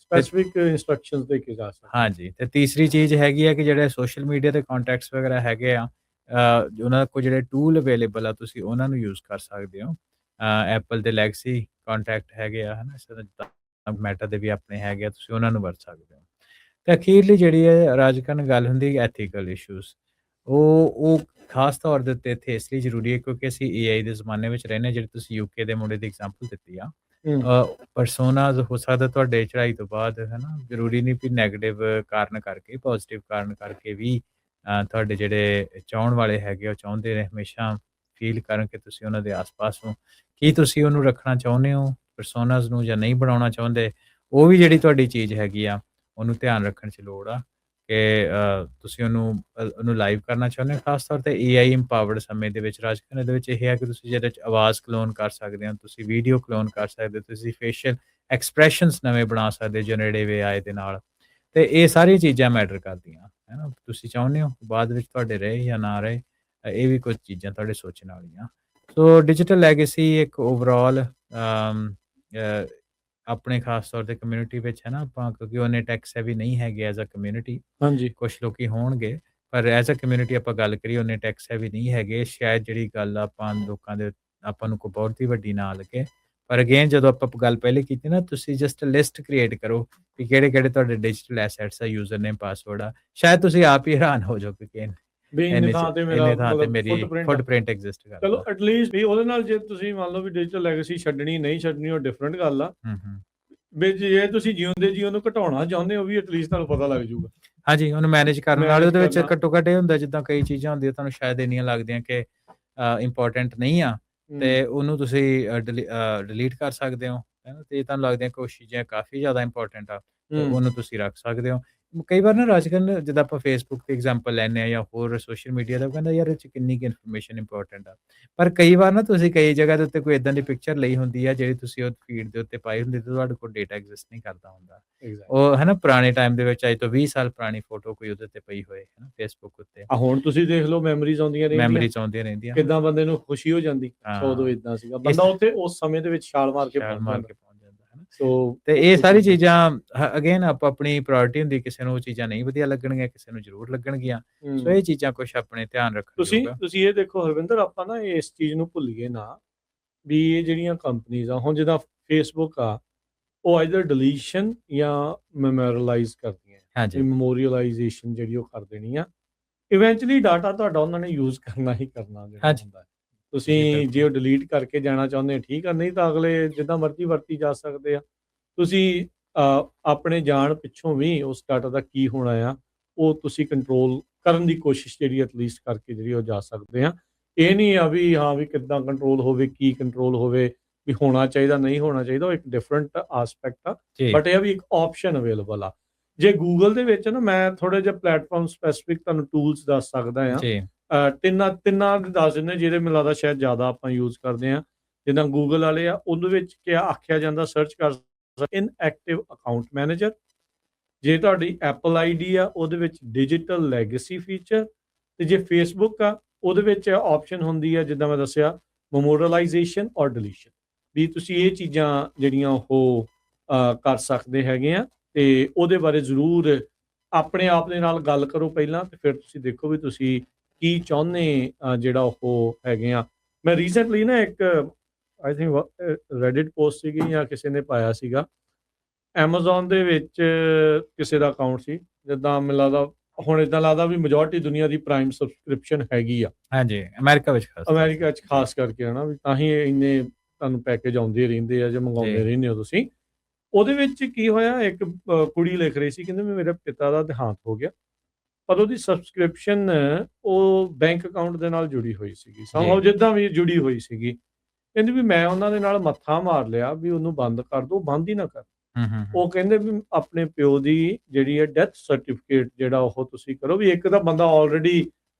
Speaker 1: ਸਪੈਸੀਫਿਕ ਇੰਸਟਰਕਸ਼ਨਸ ਦੇ ਕੇ ਜਾ ਸਕਦੇ।
Speaker 2: ਹਾਂਜੀ, ਤੇ ਤੀਸਰੀ ਚੀਜ਼ ਹੈਗੀ ਆ ਕਿ ਜਿਹੜੇ ਸੋਸ਼ਲ ਮੀਡੀਆ ਤੇ ਕੰਟੈਕਟਸ ਵਗੈਰਾ ਹੈਗੇ ਆ, ਉਹਨਾਂ ਕੋਲ ਜਿਹੜੇ ਟੂਲ ਅਵੇਲੇਬਲ ਆ ਤੁਸੀਂ ਉਹਨਾਂ ਨੂੰ ਯੂਜ਼ ਕਰ ਸਕਦੇ ਹੋ। ਐਪਲ ਦੇ ਲੈਗਸੀ ਕੰਟੈਕਟ ਹੈਗੇ ਆ, ਹੈ ਨਾ? ਇਸ ਤਰ੍ਹਾਂ ਮੈਟਾ ਦੇ ਵੀ ਆਪਣੇ ਹੈਗੇ ਆ, ਤੁਸੀਂ ਉਹਨਾਂ ਨੂੰ ਵਰਤ ਸਕਦੇ ਹੋ। ਤੇ ਅਖੀਰਲੀ ਜਿਹੜੀ ਹੈ ਰਾਜਕਰਨ ਗੱਲ ਹੁੰਦੀ ਹੈ ਐਥੀਕਲ ਇਸ਼ੂਜ਼। ਉਹ ਖਾਸ ਤੌਰ ਦੇ ਉੱਤੇ ਇੱਥੇ ਇਸ ਲਈ ਜ਼ਰੂਰੀ ਹੈ ਕਿਉਂਕਿ ਅਸੀਂ AI ਦੇ ਜ਼ਮਾਨੇ ਵਿੱਚ ਰਹਿੰਦੇ ਹਾਂ। ਜਿਹੜੇ ਤੁਸੀਂ ਯੂਕੇ ਦੇ ਮੁੰਡੇ ਦੀ ਐਗਜ਼ਾਮਪਲ ਦਿੱਤੀ ਆ, ਪਰਸੋਨਾਜ਼ ਹੋ ਸਕਦਾ ਤੁਹਾਡੇ ਚੜ੍ਹਾਈ ਤੋਂ ਬਾਅਦ, ਹੈ ਨਾ? ਜ਼ਰੂਰੀ ਨਹੀਂ ਵੀ ਨੈਗੇਟਿਵ ਕਾਰਨ ਕਰਕੇ, ਪੋਜ਼ੀਟਿਵ ਕਾਰਨ ਕਰਕੇ ਵੀ ਤੁਹਾਡੇ ਜਿਹੜੇ ਚਾਹੁਣ ਵਾਲੇ ਹੈਗੇ ਉਹ ਚਾਹੁੰਦੇ ਨੇ ਹਮੇਸ਼ਾ ਫੀਲ ਕਰਨ ਕਿ ਤੁਸੀਂ ਉਹਨਾਂ ਦੇ ਆਸ-ਪਾਸ ਹੋ। ਕੀ ਤੁਸੀਂ ਉਹਨੂੰ ਰੱਖਣਾ ਚਾਹੁੰਦੇ ਹੋ ਪਰਸੋਨਾਜ਼ ਨੂੰ ਜਾਂ ਨਹੀਂ ਬਣਾਉਣਾ ਚਾਹੁੰਦੇ? ਉਹ ਵੀ ਜਿਹੜੀ ਤੁਹਾਡੀ ਚੀਜ਼ ਹੈਗੀ ਆ ਉਹਨੂੰ ਧਿਆਨ ਰੱਖਣ 'ਚ ਲੋੜ ਆ ਕਿ ਤੁਸੀਂ ਉਹਨੂੰ ਲਾਈਵ ਕਰਨਾ ਚਾਹੁੰਦੇ ਹੋ। ਖਾਸ ਤੌਰ ਤੇ AI ਇੰਪਾਵਰਡ ਸਮੇਂ ਦੇ ਵਿੱਚ ਰਾਜਕਰਨ ਇਹਦੇ ਵਿੱਚ ਇਹ ਹੈ ਕਿ ਤੁਸੀਂ ਜਿਹਦੇ 'ਚ ਆਵਾਜ਼ ਕਲੋਨ ਕਰ ਸਕਦੇ ਹੋ, ਤੁਸੀਂ ਵੀਡੀਓ ਕਲੋਨ ਕਰ ਸਕਦੇ ਹੋ, ਤੁਸੀਂ ਫੇਸ਼ੀਅਲ ਐਕਸਪ੍ਰੈਸ਼ਨਸ ਨਵੇਂ ਬਣਾ ਸਕਦੇ ਹੋ ਜਨਰੇਟਿਵ AI ਦੇ ਨਾਲ। ਤੇ ਇਹ ਸਾਰੀਆਂ ਚੀਜ਼ਾਂ ਮੈਟਰ ਕਰਦੀਆਂ, ਹੈ ਨਾ? ਤੁਸੀਂ ਚਾਹੁੰਦੇ ਹੋ ਬਾਅਦ ਵਿੱਚ ਤੁਹਾਡੇ ਰਹੇ ਜਾਂ ਨਾ ਰਹੇ, ਇਹ ਵੀ ਕੁਝ ਚੀਜ਼ਾਂ ਤੁਹਾਡੇ ਸੋਚਣ ਵਾਲੀਆਂ। ਸੋ ਡਿਜੀਟਲ ਲੈਗੇਸੀ ਇੱਕ ਓਵਰਆਲ ਆਪਣੇ ਖਾਸ ਤੌਰ ਤੇ ਕਮਿਊਨਿਟੀ ਵਿੱਚ, ਹੈ ਨਾ? ਆਪਾਂ ਕਿਉਂਕਿ ਉਹਨੇ ਟੈਕਸ ਹੈਵੀ ਨਹੀਂ ਹੈਗੇ ਐਜ਼ ਅ ਕਮਿਊਨਿਟੀ,
Speaker 1: ਹਾਂਜੀ।
Speaker 2: ਕੁਛ ਲੋਕੀ ਹੋਣਗੇ, ਪਰ ਐਜ਼ ਅ ਕਮਿਊਨਿਟੀ ਆਪਾਂ ਗੱਲ ਕਰੀਏ ਉਹਨੇ ਟੈਕਸ ਹੈਵੀ ਨਹੀਂ ਹੈਗੇ। ਸ਼ਾਇਦ ਜਿਹੜੀ ਗੱਲ ਆਪਾਂ ਲੋਕਾਂ ਦੇ ਆਪਾਂ ਨੂੰ ਕੋਈ ਬਹੁਤ ਹੀ ਵੱਡੀ ਨਾ ਲੱਗੇ, ਪਰ ਅਗੇਨ ਜਦੋਂ ਆਪਾਂ ਗੱਲ ਪਹਿਲੇ ਕੀਤੀ ਨਾ, ਤੁਸੀਂ ਜਸਟ ਲਿਸਟ ਕ੍ਰੀਏਟ ਕਰੋ ਕਿ ਕਿਹੜੇ-ਕਿਹੜੇ ਤੁਹਾਡੇ ਡਿਜੀਟਲ ਐਸੈਟਸ ਆ, ਯੂਜ਼ਰ ਨੇਮ, ਪਾਸਵਰਡ ਆ। ਸ਼ਾਇਦ ਤੁਸੀਂ ਆਪ ਹੀ ਹੈਰਾਨ ਹੋ ਜਾਓਗੇ ਕਿ
Speaker 1: ਵੀ ਇੰਨੇ ਥਾਂ ਤੇ ਮੇਰਾ ਮਤਲਬ
Speaker 2: ਮੇਰੀ ਫੁੱਟਪ੍ਰਿੰਟ ਐਗਜ਼ਿਸਟ ਕਰਦਾ।
Speaker 1: ਚਲੋ ਐਟਲੀਸਟ ਵੀ ਉਹਦੇ ਨਾਲ ਜੇ ਤੁਸੀਂ ਮੰਨ ਲਓ ਵੀ ਡਿਜੀਟਲ ਲੈਗੇਸੀ ਛੱਡਣੀ ਨਹੀਂ ਛੱਡਣੀ ਉਹ ਡਿਫਰੈਂਟ ਗੱਲ ਆ। ਵੀ ਜੇ ਤੁਸੀਂ ਜਿਉਂਦੇ ਜੀ ਉਹਨੂੰ ਘਟਾਉਣਾ ਚਾਹੁੰਦੇ ਹੋ ਵੀ ਐਟਲੀਸਟ ਤੁਹਾਨੂੰ ਪਤਾ ਲੱਗ ਜਾਊਗਾ।
Speaker 2: ਹਾਂਜੀ, ਉਹਨੂੰ ਮੈਨੇਜ ਕਰਨ ਨਾਲ ਉਹਦੇ ਵਿੱਚ ਘੱਟੋ-ਘੱਟ ਇਹ ਹੁੰਦਾ ਜਿੱਦਾਂ ਕਈ ਚੀਜ਼ਾਂ ਹੁੰਦੀਆਂ ਤੁਹਾਨੂੰ ਸ਼ਾਇਦ ਇੰਨੀਆਂ ਲੱਗਦੀਆਂ ਕਿ ਇੰਪੋਰਟੈਂਟ ਨਹੀਂ ਆ ਤੇ ਉਹਨੂੰ ਤੁਸੀਂ ਡਿਲੀਟ ਕਰ ਸਕਦੇ ਹੋ, ਹੈ ਨਾ? ਤੇ ਤੁਹਾਨੂੰ ਲੱਗਦੀਆਂ ਕੁਛ ਚੀਜ਼ਾਂ ਕਾਫੀ ਜ਼ਿਆਦਾ ਇੰਪੋਰਟੈਂਟ ਆ ਤੇ ਉਹਨੂੰ ਤੁਸੀਂ ਰੱਖ ਸਕਦੇ ਹੋ। ਕਈ ਵਾਰ ਨਾ ਰਾਜਕਰਨ ਜਿੱਦਾਂ ਆਪਾਂ ਫੇਸਬੁੱਕ ਦੀ ਐਗਜ਼ਾਮਪਲ ਲੈਂਦੇ ਹਾਂ ਜਾਂ ਹੋਰ ਸੋਸ਼ਲ ਮੀਡੀਆ ਦਾ, ਕਹਿੰਦਾ ਯਾਰ ਇਹ 'ਚ ਕਿੰਨੀ ਕੁ ਇਨਫੋਰਮੇਸ਼ਨ ਇੰਪੋਰਟੈਂਟ ਆ, ਪਰ ਕਈ ਵਾਰ ਨਾ ਤੁਸੀਂ ਕਈ ਜਗ੍ਹਾ ਦੇ ਉੱਤੇ ਕੋਈ ਇੱਦਾਂ ਦੀ ਪਿਕਚਰ ਲਈ ਹੁੰਦੀ ਆ ਜਿਹੜੀ ਤੁਸੀਂ ਉਹ ਫੀਡ ਦੇ ਉੱਤੇ ਪਾਈ ਹੁੰਦੀ ਤੇ ਤੁਹਾਡੇ ਕੋਲ ਡੇਟਾ ਐਗਜ਼ਿਸਟ ਨਹੀਂ ਕਰਦਾ ਹੁੰਦਾ। ਉਹ ਹੈ ਨਾ ਪੁਰਾਣੇ ਟਾਈਮ ਦੇ ਵਿੱਚ ਅੱਜ ਤੋਂ 20 ਸਾਲ ਪੁਰਾਣੀ ਫੋਟੋ ਕੋਈ ਉਹਦੇ ਤੇ ਪਈ ਹੋਏ, ਹੈ ਨਾ? ਫੇਸਬੁੱਕ ਉੱਤੇ
Speaker 1: ਹੁਣ ਤੁਸੀਂ ਦੇਖ ਲਓ ਮੈਮਰੀਜ਼ ਆਉਂਦੀਆਂ
Speaker 2: ਰਹਿੰਦੀਆਂ
Speaker 1: ਕਿੱਦਾਂ ਬੰਦੇ ਨੂੰ ਖੁਸ਼ੀ ਹੋ ਜਾਂਦੀ। ਉਦੋਂ ਇਦਾਂ ਸੀਗਾ ਬੰਦਾ ਉੱਥੇ ਉਸ ਸਮੇਂ ਦੇ ਵਿੱਚ ਛਾਲ ਮਾਰ ਕੇ ਪਹੁੰਚ ਜਾਂਦਾ, ਹੈ ਨਾ? ਸੋ ਤੇ
Speaker 2: ਇਹ ਸਾਰੀ ਚੀਜ਼ਾਂ ਅਗੇਨ ਆਪਣੀ ਪ੍ਰਾਇੋਰਟੀ ਹੁੰਦੀ, ਕਿਸੇ ਨੂੰ ਉਹ ਚੀਜ਼ਾਂ ਨਹੀਂ ਵਧੀਆ ਲੱਗਣਗੀਆਂ, ਕਿਸੇ ਨੂੰ ਜ਼ਰੂਰ ਲੱਗਣਗੀਆਂ। ਸੋ ਇਹ ਚੀਜ਼ਾਂ ਕੁਛ ਆਪਣੇ ਧਿਆਨ ਰੱਖਣ
Speaker 1: ਤੁਸੀਂ ਇਹ ਦੇਖੋ ਹਰਵਿੰਦਰ, ਆਪਾਂ ਨਾ ਇਸ ਚੀਜ਼ ਨੂੰ ਭੁੱਲੀਏ ਨਾ ਵੀ ਇਹ ਜਿਹੜੀਆਂ ਕੰਪਨੀਆਂ ਆ ਹੁਣ ਜਿੱਦਾਂ ਫੇਸਬੁੱਕ ਆ, ਉਹ ਆਈਦਰ ਡਿਲੀਸ਼ਨ ਜਾਂ ਮੈਮੋਰੀਅਲਾਈਜ਼ ਕਰਦੀਆਂ। ਮੈਮੋਰੀਅਲਾਈਜੇਸ਼ਨ ਜਿਹੜੀ ਉਹ ਕਰ ਦੇਣੀ ਆ, ਇਵੈਂਚੁਅਲੀ ਡਾਟਾ ਤੁਹਾਡਾ ਉਹਨਾਂ ਨੇ ਯੂਜ਼ ਕਰਨਾ ਹੀ ਕਰਨਾ ਜਿਹੜਾ ਹੁੰਦਾ। ਤੁਸੀਂ ਜੇ ਉਹ ਡਿਲੀਟ ਕਰਕੇ ਜਾਣਾ ਚਾਹੁੰਦੇ ਠੀਕ ਆ, ਨਹੀਂ ਤਾਂ ਅਗਲੇ ਜਿੱਦਾਂ ਮਰਜ਼ੀ ਵਰਤੀ ਜਾ ਸਕਦੇ ਆ। ਤੁਸੀਂ ਆਪਣੇ ਜਾਣ ਪਿੱਛੋਂ ਵੀ ਉਸ ਡਾਟਾ ਦਾ ਕੀ ਹੋਣਾ ਆ ਉਹ ਤੁਸੀਂ ਕੰਟਰੋਲ ਕਰਨ ਦੀ ਕੋਸ਼ਿਸ਼ ਜਿਹੜੀ ਐਟਲੀਸਟ ਕਰਕੇ ਜਿਹੜੀ ਉਹ ਜਾ ਸਕਦੇ ਆ। ਇਹ ਨਹੀਂ ਆ ਵੀ ਹਾਂ ਵੀ ਕਿੱਦਾਂ ਕੰਟਰੋਲ ਹੋਵੇ, ਕੀ ਕੰਟਰੋਲ ਹੋਵੇ, ਵੀ ਹੋਣਾ ਚਾਹੀਦਾ ਨਹੀਂ ਹੋਣਾ ਚਾਹੀਦਾ, ਉਹ ਇੱਕ ਡਿਫਰੈਂਟ ਆਸਪੈਕਟ ਆ। ਬਟ ਇਹ ਵੀ ਇੱਕ ਆਪਸ਼ਨ ਅਵੇਲੇਬਲ ਆ। ਜੇ ਗੂਗਲ ਦੇ ਵਿੱਚ ਨਾ ਮੈਂ ਥੋੜਾ ਜਿਹਾ ਪਲੇਟਫਾਰਮ ਸਪੈਸੀਫਿਕ ਤੁਹਾਨੂੰ ਟੂਲਸ ਦੱਸ ਸਕਦਾ ਆ।
Speaker 2: ਜੀ
Speaker 1: ਤਿੰਨਾਂ ਦੇ ਦੱਸ ਦਿੰਦੇ, ਜਿਹੜੇ ਮੈਨੂੰ ਲੱਗਦਾ ਸ਼ਾਇਦ ਜ਼ਿਆਦਾ ਆਪਾਂ ਯੂਜ਼ ਕਰਦੇ ਆ। ਜਿੱਦਾਂ ਗੂਗਲ ਵਾਲੇ ਆ, ਉਹਦੇ ਵਿੱਚ ਕਿਆ ਆਖਿਆ ਜਾਂਦਾ, ਸਰਚ ਕਰ ਇਨਐਕਟਿਵ ਅਕਾਊਂਟ ਮੈਨੇਜਰ। ਜੇ ਤੁਹਾਡੀ ਐਪਲ ਆਈਡੀ ਆ, ਉਹਦੇ ਵਿੱਚ ਡਿਜੀਟਲ ਲੈਗੇਸੀ ਫੀਚਰ। ਤੇ ਜੇ ਫੇਸਬੁੱਕ ਆ, ਉਹਦੇ ਵਿੱਚ ਆਪਸ਼ਨ ਹੁੰਦੀ ਆ, ਜਿੱਦਾਂ ਮੈਂ ਦੱਸਿਆ, ਮੈਮੋਰਲਾਈਜੇਸ਼ਨ ਔਰ ਡਿਲੀਸ਼ਨ। ਵੀ ਤੁਸੀਂ ਇਹ ਚੀਜ਼ਾਂ ਜਿਹੜੀਆਂ ਉਹ ਕਰ ਸਕਦੇ ਹੈਗੇ ਆ। ਤੇ ਉਹਦੇ ਬਾਰੇ ਜ਼ਰੂਰ ਆਪਣੇ ਆਪ ਦੇ ਨਾਲ ਗੱਲ ਕਰੋ ਪਹਿਲਾਂ, ਤੇ ਫਿਰ ਤੁਸੀਂ ਦੇਖੋ ਵੀ ਤੁਸੀਂ ਕੀ ਚਾਹੁੰਦੇ ਜਿਹੜਾ ਉਹ ਹੈਗੇ ਆ। ਮੈਂ ਰੀਸੈਂਟਲੀ ਨਾ ਇੱਕ ਆਈ ਥਿੰਕ ਰੈਡਿਟ ਪੋਸਟ ਸੀਗੀ ਜਾਂ ਕਿਸੇ ਨੇ ਪਾਇਆ ਸੀਗਾ, ਐਮਾਜ਼ੋਨ ਦੇ ਵਿੱਚ ਕਿਸੇ ਦਾ ਅਕਾਊਂਟ ਸੀ। ਜਿੱਦਾਂ ਮੈਨੂੰ ਲੱਗਦਾ ਹੁਣ ਇਦਾਂ ਲੱਗਦਾ ਵੀ ਮੈਜੋਰਟੀ ਦੁਨੀਆ ਦੀ ਪ੍ਰਾਈਮ ਸਬਸਕ੍ਰਿਪਸ਼ਨ ਹੈਗੀ ਆ
Speaker 2: ਹਾਂਜੀ, ਅਮਰੀਕਾ ਵਿੱਚ
Speaker 1: ਅਮਰੀਕਾ 'ਚ ਖਾਸ ਕਰਕੇ, ਹਨਾ ਵੀ ਤਾਂ ਹੀ ਇੰਨੇ ਤੁਹਾਨੂੰ ਪੈਕੇਜ ਆਉਂਦੇ ਰਹਿੰਦੇ ਆ ਜਾਂ ਮੰਗਾਉਂਦੇ ਰਹਿੰਦੇ ਹੋ ਤੁਸੀਂ। ਉਹਦੇ ਵਿੱਚ ਕੀ ਹੋਇਆ, ਇੱਕ ਕੁੜੀ ਲਿਖ ਰਹੀ ਸੀ, ਕਹਿੰਦੇ ਵੀ ਮੇਰੇ ਪਿਤਾ ਦਾ ਦੇਹਾਂਤ ਹੋ ਗਿਆ, ਪਰ ਉਹਦੀ ਸਬਸਕ੍ਰਿਪਸ਼ਨ ਉਹ ਬੈਂਕ ਅਕਾਊਂਟ ਦੇ ਨਾਲ ਜੁੜੀ ਹੋਈ ਸੀਗੀ, ਸਮਹਾਉ ਜਿੱਦਾਂ ਵੀ ਜੁੜੀ ਹੋਈ ਸੀਗੀ। ਕਹਿੰਦੀ ਵੀ ਮੈਂ ਉਹਨਾਂ ਦੇ ਨਾਲ ਮੱਥਾ ਮਾਰ ਲਿਆ ਵੀ ਉਹਨੂੰ ਬੰਦ ਕਰ ਦਿਓ, ਬੰਦ ਹੀ ਨਾ ਕਰ। ਉਹ ਕਹਿੰਦੇ ਵੀ ਆਪਣੇ ਪਿਓ ਦੀ ਜਿਹੜੀ ਹੈ ਡੈਥ ਸਰਟੀਫਿਕੇਟ ਜਿਹੜਾ ਉਹ ਤੁਸੀਂ ਕਰੋ। ਵੀ ਇੱਕ ਤਾਂ ਬੰਦਾ ਆਲਰੇਡੀ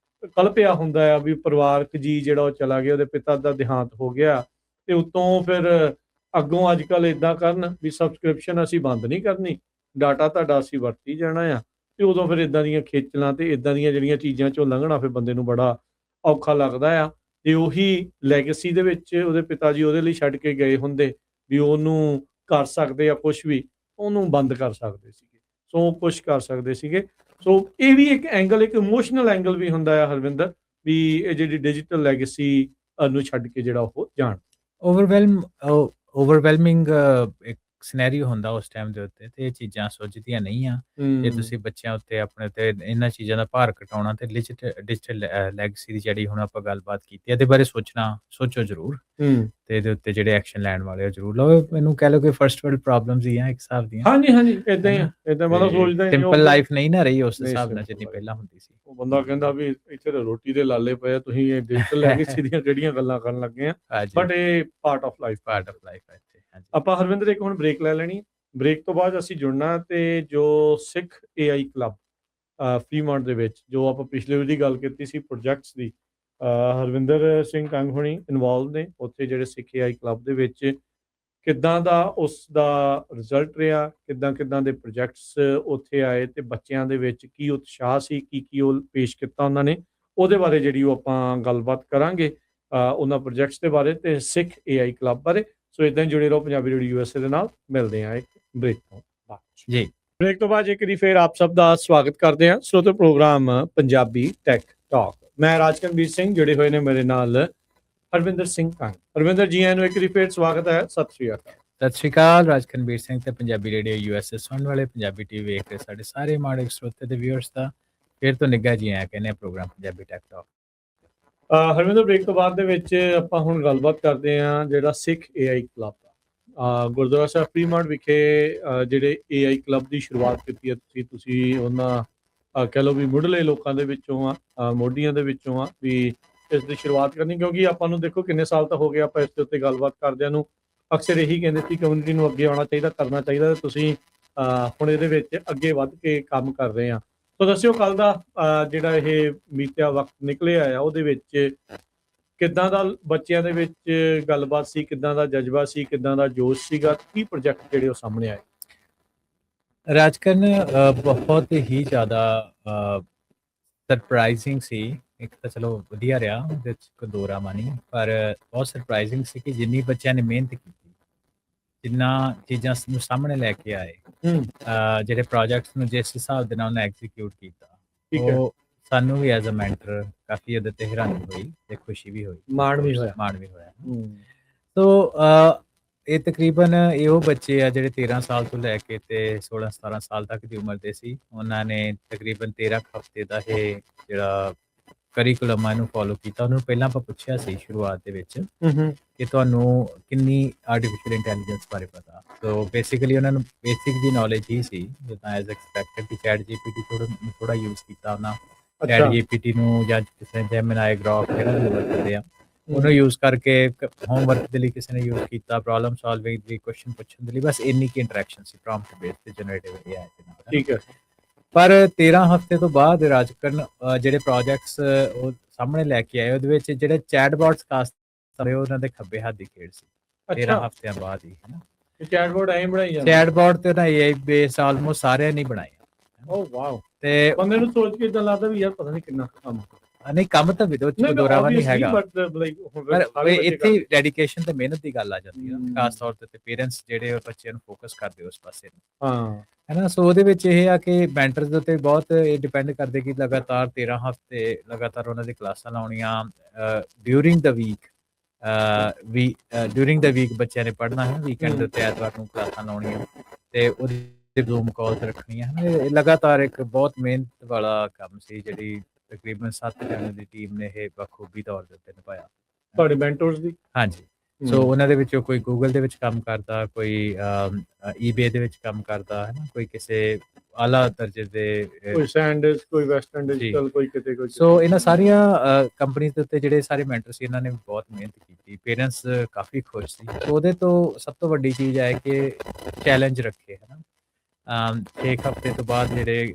Speaker 1: ਕਲਪਿਆ ਹੁੰਦਾ ਆ ਵੀ ਪਰਿਵਾਰਕ ਜੀ ਜਿਹੜਾ ਉਹ ਚਲਾ ਗਿਆ, ਉਹਦੇ ਪਿਤਾ ਦਾ ਦੇਹਾਂਤ ਹੋ ਗਿਆ, ਤੇ ਉਤੋਂ ਫਿਰ ਅੱਗੋਂ ਅੱਜ ਕੱਲ੍ਹ ਇੱਦਾਂ ਕਰਨ ਵੀ ਸਬਸਕ੍ਰਿਪਸ਼ਨ ਅਸੀਂ ਬੰਦ ਨਹੀਂ ਕਰਨੀ, ਡਾਟਾ ਤੁਹਾਡਾ ਅਸੀਂ ਵਰਤੀ ਜਾਣਾ ਆ। ਤੇ ਉਦੋਂ ਫਿਰ ਇੱਦਾਂ ਦੀਆਂ ਖੇਚਲਾਂ ਤੇ ਇੱਦਾਂ ਦੀਆਂ ਜਿਹੜੀਆਂ ਚੀਜ਼ਾਂ 'ਚੋਂ ਲੰਘਣਾ ਫਿਰ ਬੰਦੇ ਨੂੰ ਬੜਾ ਔਖਾ ਲੱਗਦਾ ਆ। ਤੇ ਉਹੀ ਲੈਗੇਸੀ ਦੇ ਵਿੱਚ ਉਹਦੇ ਪਿਤਾ ਜੀ ਉਹਦੇ ਲਈ ਛੱਡ ਕੇ ਗਏ ਹੁੰਦੇ ਵੀ ਉਹਨੂੰ ਕਰ ਸਕਦੇ ਆ ਕੁਛ ਵੀ, ਉਹਨੂੰ ਬੰਦ ਕਰ ਸਕਦੇ ਸੀਗੇ, ਸੋ ਕੁਛ ਕਰ ਸਕਦੇ ਸੀਗੇ। ਸੋ ਇਹ ਵੀ ਇੱਕ ਐਂਗਲ, ਇੱਕ ਇਮੋਸ਼ਨਲ ਐਂਗਲ ਵੀ ਹੁੰਦਾ ਆ ਹਰਵਿੰਦਰ, ਵੀ ਇਹ ਜਿਹੜੀ ਡਿਜੀਟਲ ਲੈਗੇਸੀ ਨੂੰ ਛੱਡ ਕੇ ਜਿਹੜਾ ਉਹ ਜਾਣ।
Speaker 2: ਓਵਰਵੈਲਮਿੰਗ ਇੱਕ ਸਿਨੈਰੀਓ ਹੁੰਦਾ ਉਸ ਟਾਈਮ ਦੇ ਉੱਤੇ, ਤੇ ਇਹ ਚੀਜ਼ਾਂ ਸੁੱਝਦੀਆਂ ਨਹੀਂ ਆ। ਜੇ ਤੁਸੀਂ ਬੱਚਿਆਂ ਉੱਤੇ ਆਪਣੇ ਉੱਤੇ ਇਹਨਾਂ ਚੀਜ਼ਾਂ ਦਾ ਭਾਰ ਘਟਾਉਣਾ, ਤੇ ਡਿਜੀਟਲ ਲੈਗੇਸੀ ਦੀ ਜਿਹੜੀ ਹੁਣ ਆਪਾਂ ਗੱਲਬਾਤ ਕੀਤੀ, ਇਹਦੇ ਬਾਰੇ ਸੋਚੋ ਜ਼ਰੂਰ, ਤੇ ਇਹਦੇ ਉੱਤੇ ਜਿਹੜੇ ਐਕਸ਼ਨ ਲੈਣ ਵਾਲੇ ਆ ਜ਼ਰੂਰ ਲਓ। ਮੈਨੂੰ ਕਹਿ ਲਓ ਕਿ ਫਰਸਟ ਵਰਲਡ ਪ੍ਰੋਬਲਮਸ ਹੀ ਆ ਇੱਕ ਹਿਸਾਬ ਦੀਆਂ।
Speaker 1: ਹਾਂਜੀ ਇਦਾਂ ਹੀ ਆ, ਇਦਾਂ ਮਤਲਬ ਸੋਚਦਾ
Speaker 2: ਸਿੰਪਲ ਲਾਈਫ ਨਹੀਂ ਨਾ ਰਹੀ ਉਸ ਹਿਸਾਬ ਨਾਲ ਜਿੰਨੀ ਪਹਿਲਾਂ ਹੁੰਦੀ ਸੀ।
Speaker 1: ਉਹ ਬੰਦਾ ਕਹਿੰਦਾ ਵੀ ਇੱਥੇ ਤਾਂ ਰੋਟੀ ਦੇ ਲਾਲੇ ਪਏ, ਤੁਸੀਂ ਇਹ ਡਿਜੀਟਲ ਲੈਗੇਸੀ ਦੀਆਂ ਕਿਹੜੀਆਂ ਗੱਲਾਂ ਕਰਨ ਲੱਗੇ ਆ। ਬਟ ਇਹ ਪਾਰਟ ਆਫ ਲਾਈਫ ਹੈ। ਆਪਾਂ ਹਰਵਿੰਦਰ ਇੱਕ ਹੁਣ ਬ੍ਰੇਕ ਲੈ ਲੈਣੀ, ਬ੍ਰੇਕ ਤੋਂ ਬਾਅਦ ਅਸੀਂ ਜੁੜਨਾ। ਤੇ ਜੋ ਸਿੱਖ AI ਕਲੱਬ ਫਰੀਮੌਂਟ ਦੇ ਵਿੱਚ, ਜੋ ਆਪਾਂ ਪਿਛਲੇ ਵਾਰੀ ਦੀ ਗੱਲ ਕੀਤੀ ਸੀ ਪ੍ਰੋਜੈਕਟਸ ਦੀ, ਹਰਵਿੰਦਰ ਸਿੰਘ ਕੰਗ ਹੋਣੀ ਇਨਵੋਲਵ ਨੇ ਉੱਥੇ, ਜਿਹੜੇ ਸਿੱਖ AI ਕਲੱਬ ਦੇ ਵਿੱਚ ਕਿੱਦਾਂ ਦਾ ਉਸ ਦਾ ਰਿਜ਼ਲਟ ਰਿਹਾ, ਕਿੱਦਾਂ ਦੇ ਪ੍ਰੋਜੈਕਟਸ ਉੱਥੇ ਆਏ, ਤੇ ਬੱਚਿਆਂ ਦੇ ਵਿੱਚ ਕੀ ਉਤਸ਼ਾਹ ਸੀ, ਕੀ ਉਹ ਪੇਸ਼ ਕੀਤਾ ਉਹਨਾਂ ਨੇ, ਉਹਦੇ ਬਾਰੇ ਜਿਹੜੀ ਉਹ ਆਪਾਂ ਗੱਲਬਾਤ ਕਰਾਂਗੇ, ਉਹਨਾਂ ਪ੍ਰੋਜੈਕਟਸ ਦੇ ਬਾਰੇ ਤੇ ਸਿੱਖ AI ਕਲੱਬ ਬਾਰੇ। ਸੋ ਇਦਾਂ ਹੀ ਜੁੜੇ ਰਹੋ ਪੰਜਾਬੀ ਰੇਡੀਓ USA ਦੇ ਨਾਲ। ਮਿਲਦੇ ਹਾਂ ਇੱਕ ਬ੍ਰੇਕ ਤੋਂ ਬਾਅਦ ਜੀ। ਬ੍ਰੇਕ ਤੋਂ ਬਾਅਦ ਇੱਕ ਵਾਰੀ ਫਿਰ ਆਪ ਸਭ ਦਾ ਸਵਾਗਤ ਕਰਦੇ ਹਾਂ ਸਰੋਤੇ ਪ੍ਰੋਗਰਾਮ ਪੰਜਾਬੀ ਟੈਕ ਟਾਕ। ਮੈਂ ਰਾਜਕਨਵੀਰ ਸਿੰਘ, ਜੁੜੇ ਹੋਏ ਨੇ ਮੇਰੇ ਨਾਲ ਹਰਵਿੰਦਰ ਸਿੰਘ ਕੰਗ। ਹਰਵਿੰਦਰ ਜੀ, ਆਇਆਂ ਨੂੰ ਇੱਕ ਵਾਰੀ ਫਿਰ ਸਵਾਗਤ ਹੈ। ਸਤਿ ਸ਼੍ਰੀ ਅਕਾਲ।
Speaker 2: ਸਤਿ ਸ਼੍ਰੀ ਅਕਾਲ ਰਾਜਕਨਵੀਰ ਸਿੰਘ ਤੇ ਪੰਜਾਬੀ ਰੇਡੀਓ USA ਸੁਣਨ ਵਾਲੇ, ਪੰਜਾਬੀ TV ਵੇਖ ਰਹੇ ਸਾਡੇ ਸਾਰੇ ਮਾੜੇ ਸਰੋਤੇ ਦੇ ਵਿਊਅਰਸ ਦਾ ਫਿਰ ਤੋਂ ਨਿੱਘਾ ਜੀ ਆਇਆਂ ਕਹਿੰਦੇ programme Punjabi tech talk.
Speaker 1: Harwinder, break ਤੋਂ ਬਾਅਦ ਦੇ ਵਿੱਚ ਆਪਾਂ ਹੁਣ ਗੱਲਬਾਤ ਕਰਦੇ ਹਾਂ ਜਿਹੜਾ ਸਿੱਖ AI ਕਲੱਬ ਦਾ, ਗੁਰਦੁਆਰਾ ਸਾਹਿਬ ਫਰੀਮੌਂਟ ਵਿਖੇ ਜਿਹੜੇ AI ਕਲੱਬ ਦੀ ਸ਼ੁਰੂਆਤ ਕੀਤੀ ਹੈ ਤੁਸੀਂ ਉਹਨਾਂ ਕਹਿ ਲਓ ਵੀ ਮੁੱਢਲੇ ਲੋਕਾਂ ਦੇ ਵਿੱਚੋਂ ਆ, ਮੋਢੀਆਂ ਦੇ ਵਿੱਚੋਂ ਆ ਵੀ ਇਸ ਦੀ ਸ਼ੁਰੂਆਤ ਕਰਨੀ। ਕਿਉਂਕਿ ਆਪਾਂ ਨੂੰ ਦੇਖੋ ਕਿੰਨੇ ਸਾਲ ਤਾਂ ਹੋ ਗਏ ਆਪਾਂ ਇਸ ਦੇ ਉੱਤੇ ਗੱਲਬਾਤ ਕਰਦਿਆਂ ਨੂੰ, ਅਕਸਰ ਇਹੀ ਕਹਿੰਦੇ ਸੀ ਕਮਿਊਨਿਟੀ ਨੂੰ ਅੱਗੇ ਆਉਣਾ ਚਾਹੀਦਾ, ਕਰਨਾ ਚਾਹੀਦਾ। ਤੁਸੀਂ ਹੁਣ ਇਹਦੇ ਵਿੱਚ ਅੱਗੇ ਵੱਧ ਕੇ ਕੰਮ ਕਰ ਰਹੇ ਆ। ਸੋ ਦੱਸਿਓ ਕੱਲ ਦਾ ਜਿਹੜਾ ਇਹ ਮੀਟਿਆ ਵਕਤ ਨਿਕਲਿਆ ਆ, ਉਹਦੇ ਵਿੱਚ ਕਿੱਦਾਂ ਦਾ ਬੱਚਿਆਂ ਦੇ ਵਿੱਚ ਗੱਲਬਾਤ ਸੀ, ਕਿੱਦਾਂ ਦਾ ਜਜ਼ਬਾ ਸੀ, ਕਿੱਦਾਂ ਦਾ ਜੋਸ਼ ਸੀਗਾ, ਕੀ ਪ੍ਰੋਜੈਕਟ ਜਿਹੜੇ ਉਹ ਸਾਹਮਣੇ ਆਏ?
Speaker 2: ਰਾਜਕਨ ਬਹੁਤ ਹੀ ਜ਼ਿਆਦਾ ਸਰਪ੍ਰਾਈਜ਼ਿੰਗ ਸੀ। ਇੱਕ ਤਾਂ ਚਲੋ ਵਧੀਆ ਰਿਹਾ, ਉਹਦੇ 'ਚ ਕੋਈ ਦੋ ਰਾਹ ਨਹੀਂ, ਪਰ ਬਹੁਤ ਸਰਪ੍ਰਾਈਜ਼ਿੰਗ ਸੀ ਕਿ ਜਿੰਨੀ ਬੱਚਿਆਂ ਨੇ ਮਿਹਨਤ ਕੀਤੀ, ਜਿੰਨਾ ਚੀਜ਼ਾਂ ਨੂੰ ਸਾਹਮਣੇ ਲੈ ਕੇ ਆਏ, ਜਿਹੜੇ ਪ੍ਰੋਜੈਕਟਸ ਨੂੰ ਜਿਸ ਹਿਸਾਬ ਦੇ ਨਾਲ ਉਹਨੇ ਐਗਜ਼ੀਕਿਊਟ ਕੀਤਾ, ਉਹ ਸਾਨੂੰ ਵੀ ਐਜ਼ ਅ ਮੈਂਟਰ ਕਾਫੀ ਉਹਦੇ ਤੇ ਹੈਰਾਨੀ ਹੋਈ ਤੇ ਖੁਸ਼ੀ ਵੀ ਹੋਈ, ਮਾਣ ਵੀ ਹੋਇਆ। ਸੋ ਇਹ ਤਕਰੀਬਨ ਇਹੋ ਬੱਚੇ ਆ ਜਿਹੜੇ 13 ਸਾਲ ਤੋਂ ਲੈ ਕੇ ਤੇ 16-17 ਸਾਲ ਤੱਕ ਦੀ ਉਮਰ ਦੇ ਸੀ। ਉਹਨਾਂ ਨੇ ਤਕਰੀਬਨ 13 ਹਫ਼ਤੇ ਦਾ ਇਹ ਜਿਹੜਾ ਕਰਿਕੂਲਮ ਆ ਇਹਨੂੰ ਫੋਲੋ ਕੀਤਾ। ਉਹਨੂੰ ਪਹਿਲਾਂ ਆਪਾਂ ਪੁੱਛਿਆ ਸੀ ਸ਼ੁਰੂਆਤ ਦੇ ਵਿੱਚ ਕਿ ਤੁਹਾਨੂੰ ਕਿੰਨੀ ਆਰਟੀਫਿਸ਼ੀਅਲ ਇੰਟੈਲੀਜੈਂਸ ਬਾਰੇ ਪਤਾ। ਸੋ ਬੇਸਿਕਲੀ ਉਹਨਾਂ ਨੂੰ ਬੇਸਿਕ ਦੀ ਨੌਲੇਜ ਹੀ ਸੀ, ਜਿੱਦਾਂ ਐਜ਼ ਐਕਸਪੈਕਟਡ ਕਿ ਚੈਟ GPT ਥੋੜਾ ਯੂਜ਼ ਕੀਤਾ ਉਹਨਾਂ। ਚੈਟ GPT ਨੂੰ ਜਾਂ ਕਿਸੇ ਜੈਮਿਨਾਈ, ਗ੍ਰੋਕ ਜਿਹੜਾ ਵੀ ਵਰਤਦੇ ਆ, ਉਹਨੂੰ ਯੂਜ਼ ਕਰਕੇ ਹੋਮਵਰਕ ਦੇ ਲਈ ਕਿਸੇ ਨੇ ਯੂਜ਼ ਕੀਤਾ, ਪ੍ਰੋਬਲਮ ਸੋਲਵਿੰਗ ਲਈ, ਕੁਐਸਚਨ ਪੁੱਛਣ ਦੇ ਲਈ, ਬਸ ਇੰਨੀ ਕੀ ਇੰਟਰੈਕਸ਼ਨ ਸੀ ਪ੍ਰੌਮਪਟ ਬੇਸ ਤੇ ਜਨਰੇਟਿਵ AI ਦੇ ਨਾਲ।
Speaker 1: ਠੀਕ ਹੈ।
Speaker 2: ਪਰ 13 ਹਫ਼ਤੇ ਤੋਂ ਬਾਅਦ ਰਾਜਕਰਨ ਜਿਹੜੇ ਪ੍ਰੋਜੈਕਟਸ ਉਹ ਸਾਹਮਣੇ ਲੈ ਕੇ ਆਏ, ਉਹਦੇ ਵਿੱਚ ਜਿਹੜੇ ਚੈਟਬੋਟਸ ਖਾਸ ਤੌਰ ਉਹਨਾਂ ਦੇ ਖੱਬੇ ਹੱਥ ਦੀ ਖੇਡ ਸੀ 13 ਹਫ਼ਤਿਆਂ ਬਾਅਦ ਹੀ, ਹੈ ਨਾ।
Speaker 1: ਚੈਟਬੋਟ ਐਂ ਬਣਾਈ ਜਾਂਦੇ?
Speaker 2: ਚੈਟਬੋਟ ਤੇ ਨਾ AI ਬੇਸ ਆਲਮੋਸਟ ਸਾਰਿਆਂ ਨੇ ਬਣਾਏ।
Speaker 1: ਓ ਵਾਓ।
Speaker 2: ਤੇ
Speaker 1: ਬੰਦੇ ਨੂੰ ਸੋਚ ਕੇ ਇਦਾਂ ਲੱਗਦਾ ਵੀ ਯਾਰ ਪਤਾ ਨਹੀਂ ਕਿੰਨਾ ਕੰਮ।
Speaker 2: ਨਹੀਂ, ਕੰਮ ਤਾਂ ਵਿਦੋ ਚ ਦੋਰਾਵਾ ਨਹੀਂ ਹੈਗਾ, ਪਰ ਇੱਥੇ ਡੈਡੀਕੇਸ਼ਨ ਤੇ ਮਿਹਨਤ ਦੀ ਗੱਲ ਆ ਜਾਂਦੀ ਹੈ, ਖਾਸ ਤੌਰ ਤੇ ਪੇਰੈਂਟਸ ਜਿਹੜੇ ਬੱਚਿਆਂ ਨੂੰ ਫੋਕਸ ਕਰਦੇ ਉਸ ਪਾਸੇ ਨੂੰ,
Speaker 1: ਹਾਂ,
Speaker 2: ਹੈ ਨਾ। ਸੋ ਉਹਦੇ ਵਿੱਚ ਇਹ ਆ ਕਿ ਮੈਂਟਰਸ ਦੇ ਉੱਤੇ ਬਹੁਤ ਡਿਪੈਂਡ ਕਰਦੇ ਕਿ ਲਗਾਤਾਰ 13 ਹਫ਼ਤੇ ਲਗਾਤਾਰ ਉਹਨਾਂ ਦੀ ਕਲਾਸਾਂ ਲਾਉਣੀਆਂ, ਡਿਊਰਿੰਗ ਦਾ ਵੀਕ ਬੱਚਿਆਂ ਨੇ ਪੜ੍ਹਨਾ ਹੈ, ਵੀਕਐਂਡ ਦੇ ਉੱਤੇ ਐਤਵਾਰ ਨੂੰ ਕਲਾਸਾਂ ਲਾਉਣੀਆਂ ਤੇ ਉਹਦੀ ਜ਼ੂਮ ਕਾਲਸ ਰੱਖਣੀਆਂ, ਇਹ ਲਗਾਤਾਰ ਇੱਕ ਬਹੁਤ ਮਿਹਨਤ ਵਾਲਾ ਕੰਮ ਸੀ, ਜਿਹੜੀ ਤਕਰੀਬਨ 7 ਜਣਿਆਂ ਦੀ ਟੀਮ ਨੇ ਇਹ ਬਖੂਬੀ ਤੌਰ ਦੇ ਉੱਤੇ ਨਿਭਾਇਆ।
Speaker 1: ਤੁਹਾਡੇ ਮੈਂਟਰਸ ਦੀ? ਹਾਂਜੀ।
Speaker 2: ਸੋ ਉਹਨਾਂ ਦੇ ਵਿੱਚੋਂ ਕੋਈ ਗੂਗਲ ਦੇ ਵਿੱਚ ਕੰਮ ਕਰਦਾ, ਕੋਈ eBay ਦੇ ਵਿੱਚ ਕੰਮ ਕਰਦਾ, ਹੈ ਨਾ, ਕੋਈ ਕਿਸੇ ਆਲਾ ਦਰਜੇ ਦੇ,
Speaker 1: ਕੋਈ ਸੈਂਡਸ, ਕੋਈ ਵੈਸਟਰਨ ਡਿਜੀਟਲ, ਕੋਈ ਕਿਤੇ ਕੋਈ।
Speaker 2: ਸੋ ਇਹਨਾਂ ਸਾਰੀਆਂ ਕੰਪਨੀਆਂ ਦੇ ਉੱਤੇ ਜਿਹੜੇ ਸਾਰੇ ਮੈਂਟਰ ਸੀ, ਇਹਨਾਂ ਨੇ ਬਹੁਤ ਮਿਹਨਤ ਕੀਤੀ, ਪੇਰੈਂਟਸ ਕਾਫੀ ਖੁਸ਼ ਸੀ। ਸੋ ਉਹਦੇ ਤੋਂ ਸਭ ਤੋਂ ਵੱਡੀ ਚੀਜ਼ ਹੈ ਕਿ ਚੈਲੰਜ ਰੱਖੇ, ਹੈ ਨਾ। 6 ਹਫ਼ਤੇ ਤੋਂ ਬਾਅਦ ਜਿਹੜੇ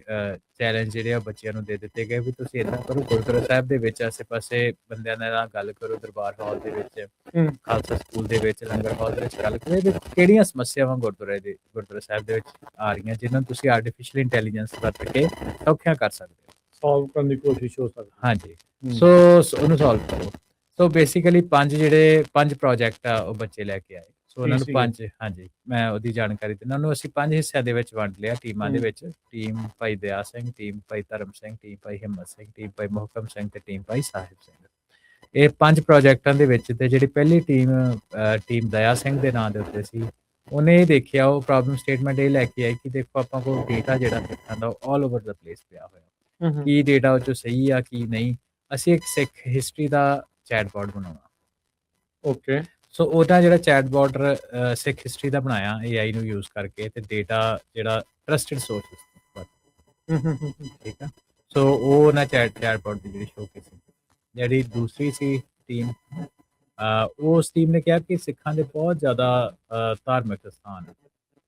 Speaker 2: ਚੈਲੰਜ ਜਿਹੜੇ ਆ ਬੱਚਿਆਂ ਨੂੰ ਦੇ ਦਿੱਤੇ ਗਏ ਵੀ ਤੁਸੀਂ ਇੱਦਾਂ ਕਰੋ, ਗੁਰਦੁਆਰਾ ਸਾਹਿਬ ਦੇ ਵਿੱਚ ਆਸੇ-ਪਾਸੇ ਬੰਦਿਆਂ ਨਾਲ ਗੱਲ ਕਰੋ, ਦਰਬਾਰ ਹਾਲ ਦੇ ਵਿੱਚ, ਖਾਲਸਾ ਸਕੂਲ ਦੇ ਵਿੱਚ, ਲੰਗਰ ਹਾਲ ਦੇ ਵਿੱਚ ਗੱਲ ਕਰੋ, ਇਹਦੇ ਕਿਹੜੀਆਂ ਸਮੱਸਿਆਵਾਂ ਗੁਰਦੁਆਰਾ ਸਾਹਿਬ ਦੇ ਵਿੱਚ ਆ ਰਹੀਆਂ, ਜਿਹਨਾਂ ਨੂੰ ਤੁਸੀਂ ਆਰਟੀਫਿਸ਼ੀਅਲ ਇੰਟੈਲੀਜੈਂਸ ਵਰਤ ਕੇ ਸੌਖਿਆਂ ਕਰ ਸਕਦੇ ਹੋ, ਸੋਲਵ ਕਰਨ ਦੀ ਕੋਸ਼ਿਸ਼ ਹੋ ਸਕਦੀ। ਹਾਂਜੀ, ਸੋ ਉਹਨੂੰ ਸੋਲਵ ਕਰੋ। ਸੋ ਬੇਸਿਕਲੀ 5 ਪ੍ਰੋਜੈਕਟ ਆ ਉਹ ਬੱਚੇ ਲੈ ਕੇ ਆਏ। ਸੋ ਉਹਨਾਂ ਨੂੰ 5, ਹਾਂਜੀ, ਮੈਂ ਉਹਦੀ ਜਾਣਕਾਰੀ ਦਿੰਦਾ। ਉਹਨੂੰ ਅਸੀਂ 5 ਹਿੱਸਿਆਂ ਦੇ ਵਿੱਚ ਵੰਡ ਲਿਆ ਟੀਮਾਂ ਦੇ ਵਿੱਚ। ਟੀਮ ਭਾਈ ਦਇਆ ਸਿੰਘ, ਟੀਮ ਭਾਈ ਧਰਮ ਸਿੰਘ, ਟੀਮ ਭਾਈ ਹਿੰਮਤ ਸਿੰਘ, ਟੀਮ ਭਾਈ ਮੁਹਕਮ ਸਿੰਘ ਤੇ ਟੀਮ ਭਾਈ ਸਾਹਿਬ ਸਿੰਘ। ਇਹ 5 ਪ੍ਰੋਜੈਕਟਾਂ ਦੇ ਵਿੱਚ ਤੇ ਜਿਹੜੀ ਪਹਿਲੀ ਟੀਮ ਦਇਆ ਸਿੰਘ ਦੇ ਨਾਂ ਦੇ ਉੱਤੇ ਸੀ, ਉਹਨੇ ਇਹ ਦੇਖਿਆ, ਉਹ ਪ੍ਰੋਬਲਮ ਸਟੇਟਮੈਂਟ ਇਹ ਲੈ ਕੇ ਆਈ ਕਿ ਦੇਖੋ ਆਪਾਂ ਕੋਲ ਡੇਟਾ ਜਿਹੜਾ ਸਿੱਖਾਂ ਦਾ ਆਲ ਓਵਰ ਦਾ ਪਲੇਸ ਪਿਆ ਹੋਇਆ, ਕੀ ਡੇਟਾ ਉਹ 'ਚੋਂ ਸਹੀ ਆ ਕੀ ਨਹੀਂ, ਅਸੀਂ ਇੱਕ ਸਿੱਖ ਹਿਸਟਰੀ ਦਾ ਚੈਟਬੋਟ ਬਣਾਉਣਾ। ਓਕੇ। ਸੋ ਉਹਦਾ ਜਿਹੜਾ ਚੈਟਬੋਟ ਸਿੱਖ ਹਿਸਟਰੀ ਦਾ ਬਣਾਇਆ AI ਨੂੰ ਯੂਜ਼ ਕਰਕੇ, ਤੇ ਡੇਟਾ ਜਿਹੜਾ ਟਰਸਟਡ ਸੋਰਸ, ਠੀਕ ਆ। ਸੋ ਉਹ ਨਾ ਚੈਟਬੋਟ ਦੀ ਜਿਹੜੀ ਸ਼ੋਕੇਸ ਸੀ। ਜਿਹੜੀ ਦੂਸਰੀ ਸੀ ਟੀਮ, ਉਸ ਟੀਮ ਨੇ ਕਿਹਾ ਕਿ ਸਿੱਖਾਂ ਦੇ ਬਹੁਤ ਜ਼ਿਆਦਾ ਧਾਰਮਿਕ ਸਥਾਨ